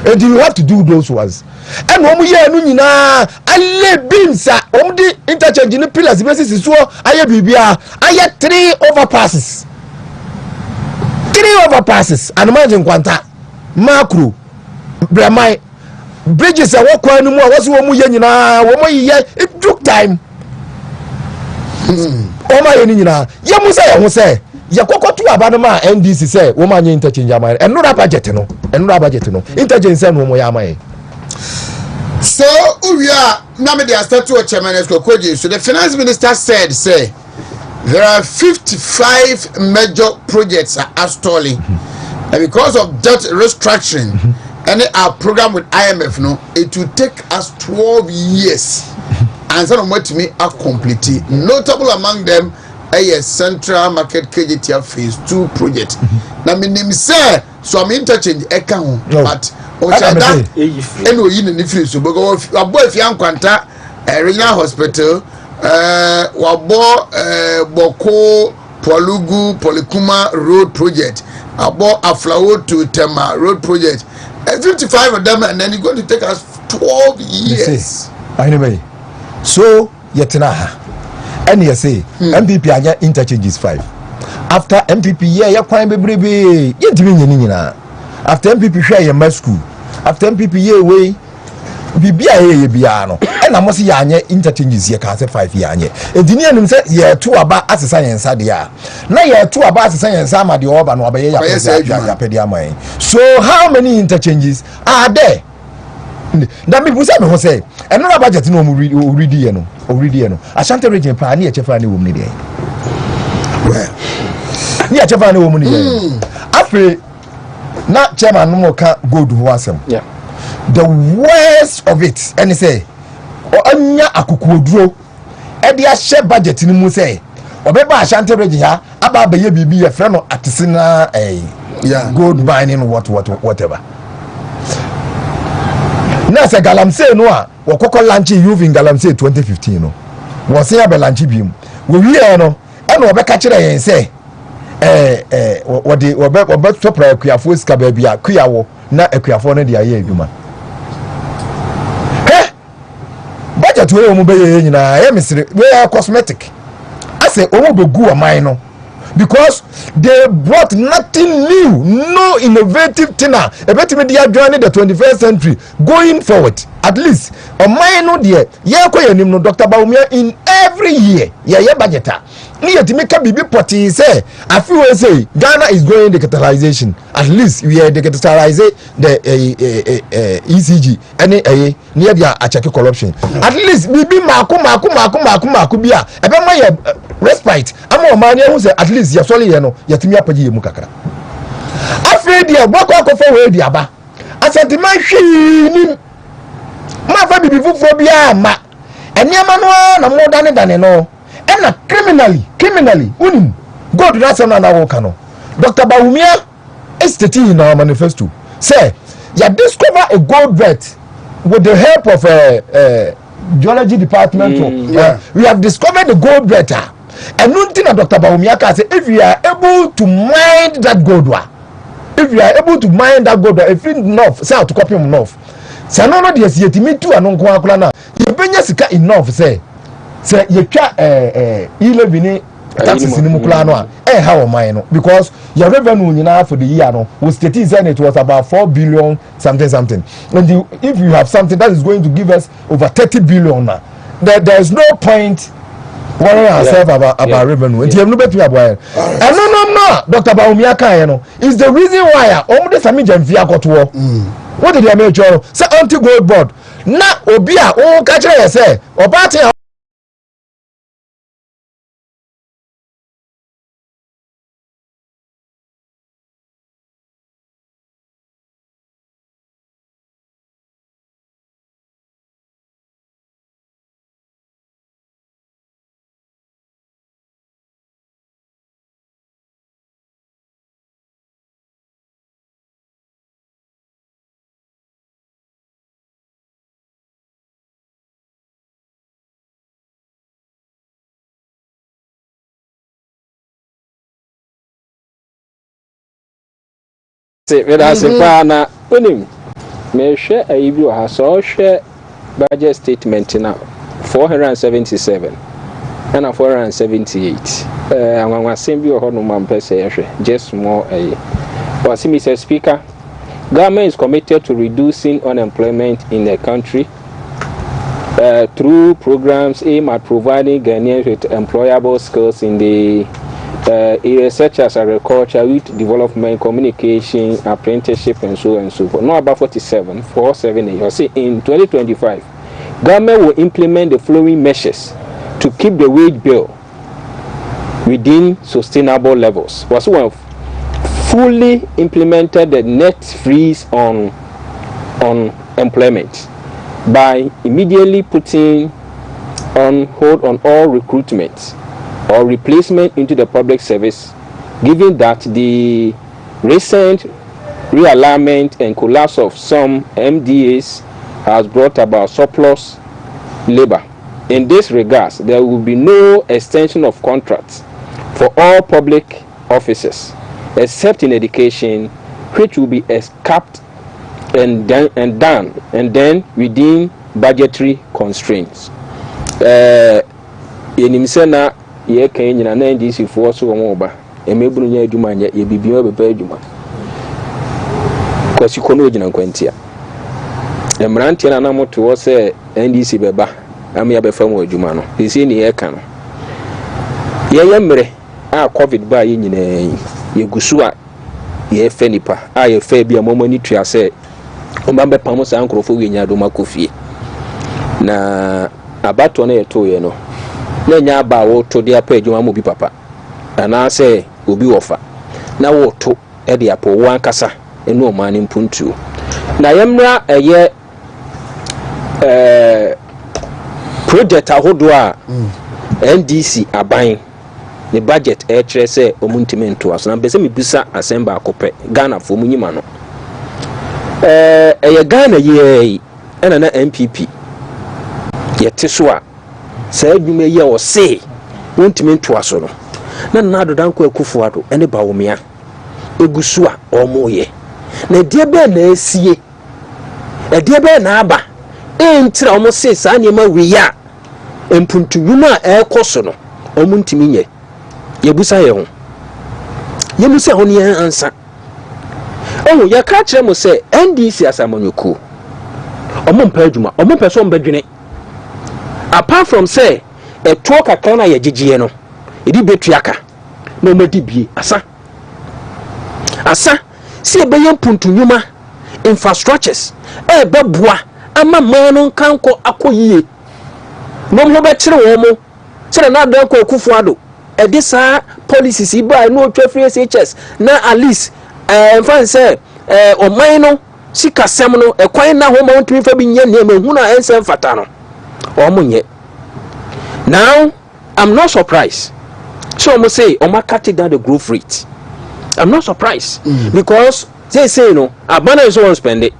and you have to do those ones and omu ye enu nyina alle binsa omu di interchange ni pillars basis so aye bibia aye 3 overpasses and imagine kwanta macro bramai bridges a wakwa enu mu a wose omu ye nyina wo mo ye it took time. Oma ye nyina ye musa ye ho se ye kokotu abanoma NDC se wo ma nye interchange amaye enura budget no interchange se no mo ya amaye So we are now the statute chairman Koji. So the finance minister said, say there are 55 major projects are stalling, and because of that restructuring and our program with IMF, no, it will take us 12 years, and some of what me are complete. Notable among them. A central market KJTF phase 2 project. Now, my name say so I'm interchange account, but Ochada, anyway, in the free so because a boy if you kwanta regional hospital, wabo Boko Polugu Polikuma road project, about Aflawo to Tema road project, 55 of them, and then it's going to take us 12 years. Anyway, so Yetinaha. And you say MPP anya interchanges 5. After MPP ya kwan bebrebe ye ntimi nyina. After MPP hwe ya masku. After MPP ye we bibia ye bia no. E na mo se ya anya interchanges ye ka se 5 ya anya. Edini anum se ye to aba asesa yensa de a. Na ye to aba asesa yensa ma de oba no oba ye ya pedi amai. So how many interchanges are there? That me say me ho say another budget no already no Ashanti region pa na echefa na wo mu dey well ni echefa na wo mu dey afi na chairman no ka gold ho asem yeah the worst of it and say o anya akokoduro e dey share budget ni mu say obeba Ashanti region ha aba abaye bibi ye frɛ no artisanal gold mining whatever. Na se galamsey no a wo kokko lanchi youth in galamsey 2015 no wo se abe lanchi biom wo wie no e no obeka kire yen se wo de obe topra akuafo sika ba bia kuawo na akuafo no de aye adwuma budget wo mu be ye nyina ye misiri we cosmetic ase owo begu aman no because they brought nothing new, no innovative thing. Ebetimi dia join the 21st century going forward. At least on my no dear, yeah, no Dr. Baumia in every year, yeah, budgeter. Near to make a bibi potty say, I feel say Ghana is going digitalization. At least we are digitalizing the ECG any near the achaki corruption. At least bibi maku bia. Ebe my respite. I'm a man who say at least you're sorry, you know, yatimi apaji mukakra. Afraid ya boko for way diaba. Asante man shi ma fa bibi fufu bia ma. Eniama no na more than no. And criminally unim go to that someone na work no Dr. Baumia is stating in our manifesto say you discover a gold belt with the help of geology department we have discovered the gold belt and nothing that Dr. Baumia can say if you are able to mine that gold if you enough say to copy enough say no dey see etimi tu anu nko akula na you benya sika enough say you try e taxes in Muklano, how mine because your revenue nyina for the year no was stating it was about 4 billion something. And if you have something that is going to give us over 30 billion now, there is no point worrying ourselves about revenue. And no, Dr. Baumia Kayano is the reason why this Amijan Via got to work. What did they make you say anti-gold board? Na obia o catch say or party. na onim me hwe ayibi o ha so hwe budget statement na 477 and 478 anwanwa sembi o ho no mampese hwe just more but Mr. Speaker, government is committed to reducing unemployment in the country through programs aimed at providing Ghanaians with employable skills in the areas such as agriculture, youth development, communication, apprenticeship, and so on and so forth. Not about 478. You see, in 2025, government will implement the following measures to keep the wage bill within sustainable levels. Was one fully implemented the net freeze on employment by immediately putting on hold on all recruitment or replacement into the public service, given that the recent realignment and collapse of some MDAs has brought about surplus labor. In this regard, there will be no extension of contracts for all public offices, except in education, which will be capped and then within budgetary constraints. Yenimsena ye Kenya na NDC for so oba emeburu nya adwuma nya ye bibia beba adwuma kwasi kono gina nkwantia emrantia na namoto wo se NDC beba am ya befa mu adwuma no isi ni ye ka no ye mre a covid ba ye nyina ye gusu a ye fe nipa a ye fe bia momani tua se o mambe pamo sa nkrofo wi nya adoma kofie na abato na ye to ye no na nya ba wo to de apa adwuma mo bi papa ana se obi wofa na wo to e de apo wo ankasa enu o mani mpuntu na yemra eye project ahodo a NDC aban the budget e kire se omuntime nto aso na bese me bisa asemba akopɛ Ghana fo munyima no eye Ghana ye ena na MPP yete so a sa adwuma ye o se wontime nto aso no na nado danko akufuado ene bawomia egusu a omoye na die be na esie die be na aba entira omo se sa niema wiya empuntu nwuma ekoso no omuntime nye yebusa ye ho yemusa ho ne ansa ya ka kire mo se NDC asamonyoko omo mpa adwuma omo mpa so mbadwene apart from say e to kakra na ye gigie no edi betuaka na omadi bie asa si ebeye mpuntu nwuma infrastructures beboa ama mano kanko akoyie no mo be kire wo mo se na dan ko akufuado edisa policies iba no otwa free SHS na at least fan say o man no sikasem no ekwan na ho ma wontumi fa bi nya ne ma hu na ensem fata no o mo nye. Now I'm not surprised. So I'm say cut down the growth rate. I'm not surprised because they say no abana is on spend it.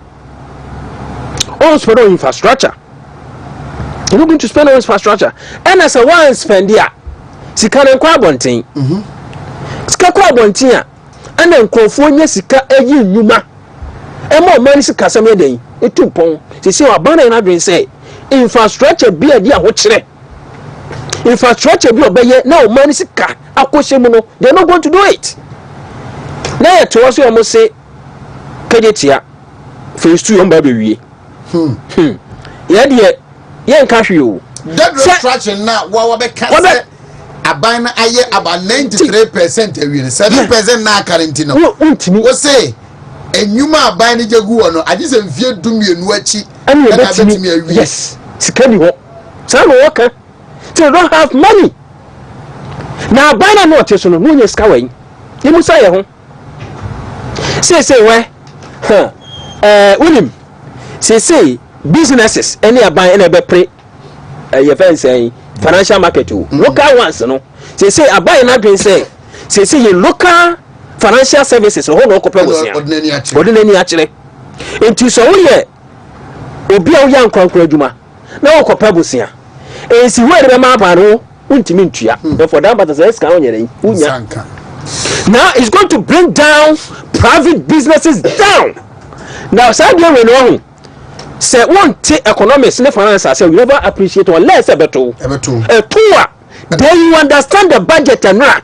On spend on infrastructure. You're not going to spend on infrastructure. And as a one spend here, sika na kwa bonten. Sika kwa bonten a and then krofo nya sika eyi nyuma. E mo man sika sam yeden. Etupon. They say abana na dwen say infrastructure bi adi a ho kire. Infrastructure bi obeye na o man sika akohye no, they're not going to do it. Na yet to also almost say kejetia phase 2 yomba be wie. Ya de ye nka hwe o. That restructuring na wa be ka say aban na aye about 93% awie 7% na current no. Wo say enyuma aban ni jagu no ade se mfie dumienu achi na betimi awie. Yes. Sika ni ho. Say no work. They don't have money. Now aban na no teso no no nya sika wan. Ye musa ye ho. Say where William say businesses any aban any be pre your friend say financial market local ones no say aban na dwen say your local financial services ho no ko pegosia odinani akire enti so ye obi a uya nkwankwa adwuma na wo ko pegosia ensi we de ma ba no untimi ntua for that but say ska onyere unya. Now it's going to bring down private businesses down. Now, Sadio we know say won't take economics and finance say we never appreciate or less better. Then you understand the budget and now.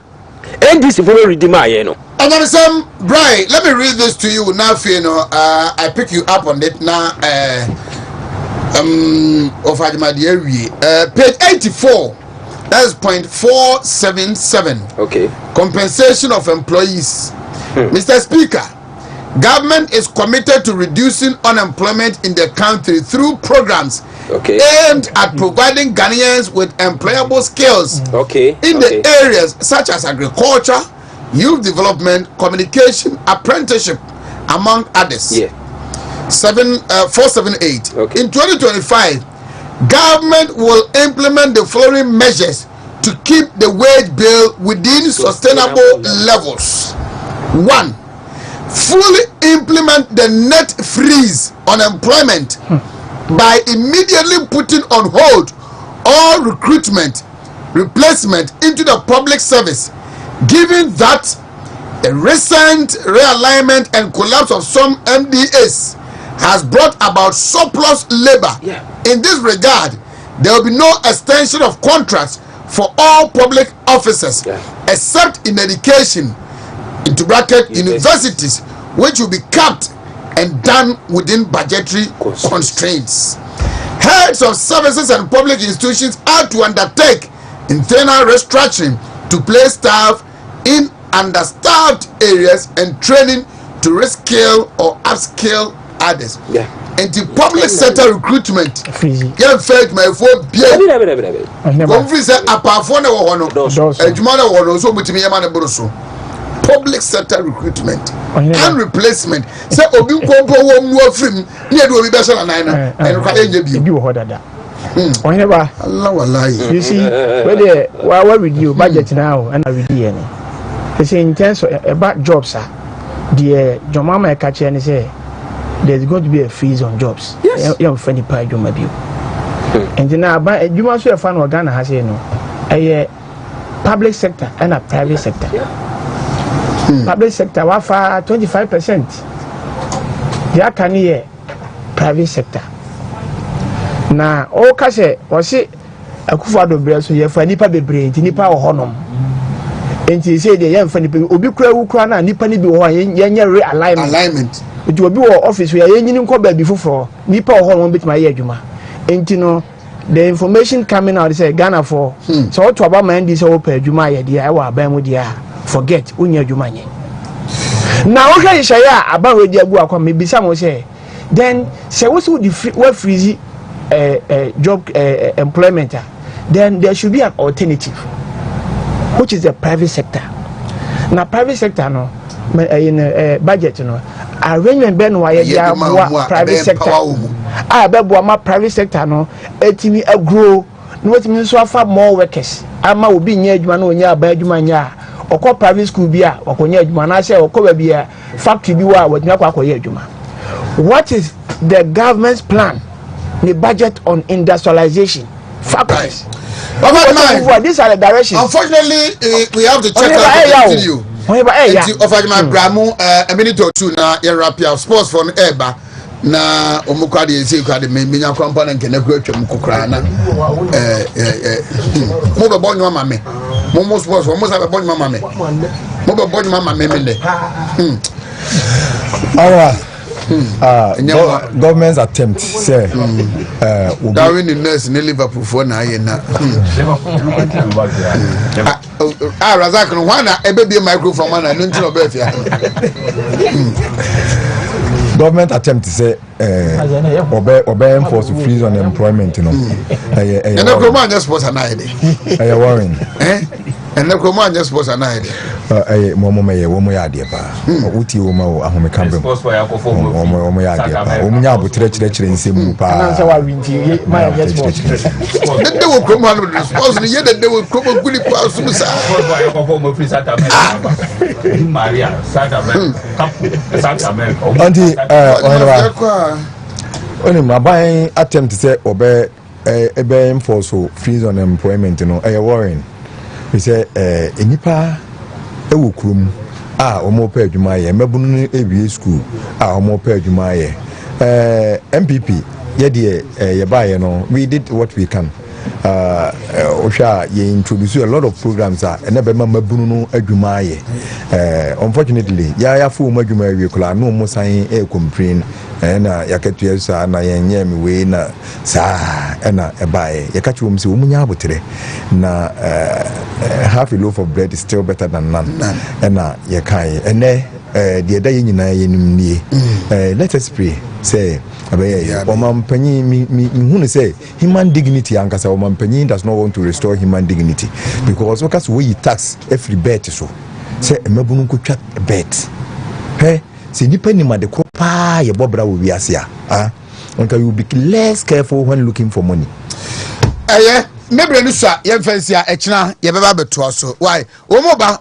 And this is very redeem you know. And then some Brian, let me read this to you now. You know, I pick you up on it now. Of Adimadieri, page 84. That's point 477. Okay. Compensation of employees. Mr. Speaker, government is committed to reducing unemployment in the country through programs aimed at providing Ghanaians with employable skills in the areas such as agriculture, youth development, communication, apprenticeship, among others. 478. In 2025, government will implement the following measures to keep the wage bill within sustainable levels. 1. Fully implement the net freeze on employment by immediately putting on hold all recruitment, replacement into the public service, given that the recent realignment and collapse of some MDAs has brought about surplus labor. In this regard, there will be no extension of contracts for all public officers except in education, into bracket universities, which will be capped and done within budgetary constraints. Heads of services and public institutions are to undertake internal restructuring to place staff in understaffed areas and training to reskill or upskill others. And the public sector recruitment, yeah, fake my phone. Public sector recruitment and replacement. So, Obi Kompo wo film near do be better than nine and Oheneba, you see, where with you budget now and I with you. They say in terms of about jobs, the your mama catch and say there's going to be a freeze on jobs. Yes, young friendly pie you maybe. And now, but you must be a fan of Ghana has no a public sector and a private sector. Public sector wafa 25%. Ya can hear private sector. Na o ka se o se Akufo-Addo bre so ye fa nipa bebre nti nipa wo honom. Enti say de ye fa nipa obi kura wu kura na nipa ni bi wo ye nye realignment. Nti obi wo office ye nyini nko ba bi foforo nipa wo honom betima ye adwuma. Enti no the information coming out say Ghana for so to aba man di say wo pa adwuma ye dia e wa aban mu dia forget unya adwuma nye. Na wo hwe yeshaya aban we dia gu akwa me bisa mo say then say we so the freeze job employment, then there should be an alternative, which is the private sector. Now, private sector, no, in budget, no, arrangement ben why private sector. My private sector, no, etimi grow. No, it means so far more workers. Ama will be near Jumano, near Badumania, or call private school beer, or Konya Jumanasa, or cover beer, factory beer, with Nakwa Juma. What is the government's plan? The budget on industrialization factories. These are the directions. Unfortunately, we have to check out the video. Of my Bramu, a minute or two now, Rapia sports from Eba. Na Omukwadi is equal to me, company and can go to Mukukrana. Move born your mammy. Momo sports, almost have a born mammy. Move born mamma memele. Government's attempt say Darwin in nurse in Liverpool for na Razak no one a baby microphone one and no better. Government attempt to say obey enforce to freeze on employment, you know. And the command just was an idea. Are you worrying? And the command just was an idea. Momo may womo ya dia pa. Uti womo ahome kambe. Womo ya dia pa. Womo nya abutire chire nsemu pa. Na say wa winti my just was. They will come on with response the year that they will come guli pa sumusa. Maria Santa Auntie Oheneba. My buying attempt to say obey enforce so freeze on employment, you know. Are you worrying? We say enipa ewu krum omo pa adwuma ye mabunu ewie school omo pa adwuma ye MPP ye de ye baye no we did what we can Osha ye introduce a lot of programs and never mabunu adwuma ye. Unfortunately, ya fu madwuma we kula no mo san e complain na yaketu sa na yenye mi we na sa na ebae yakachi wo mse wo munya abotere na half a loaf of bread is still better than none na yakai ene the day nyina yenim nie let us pray say Omampanyi mi say human dignity ankasa Omampanyi does not want to restore human dignity because because we tax every bet so say emabunu ko twa bet say nipa ni ma de ko pa ye bobra wo wiase you will be less careful when looking for money mebre no so ye fancy a echina ye beba beto so why o mo ba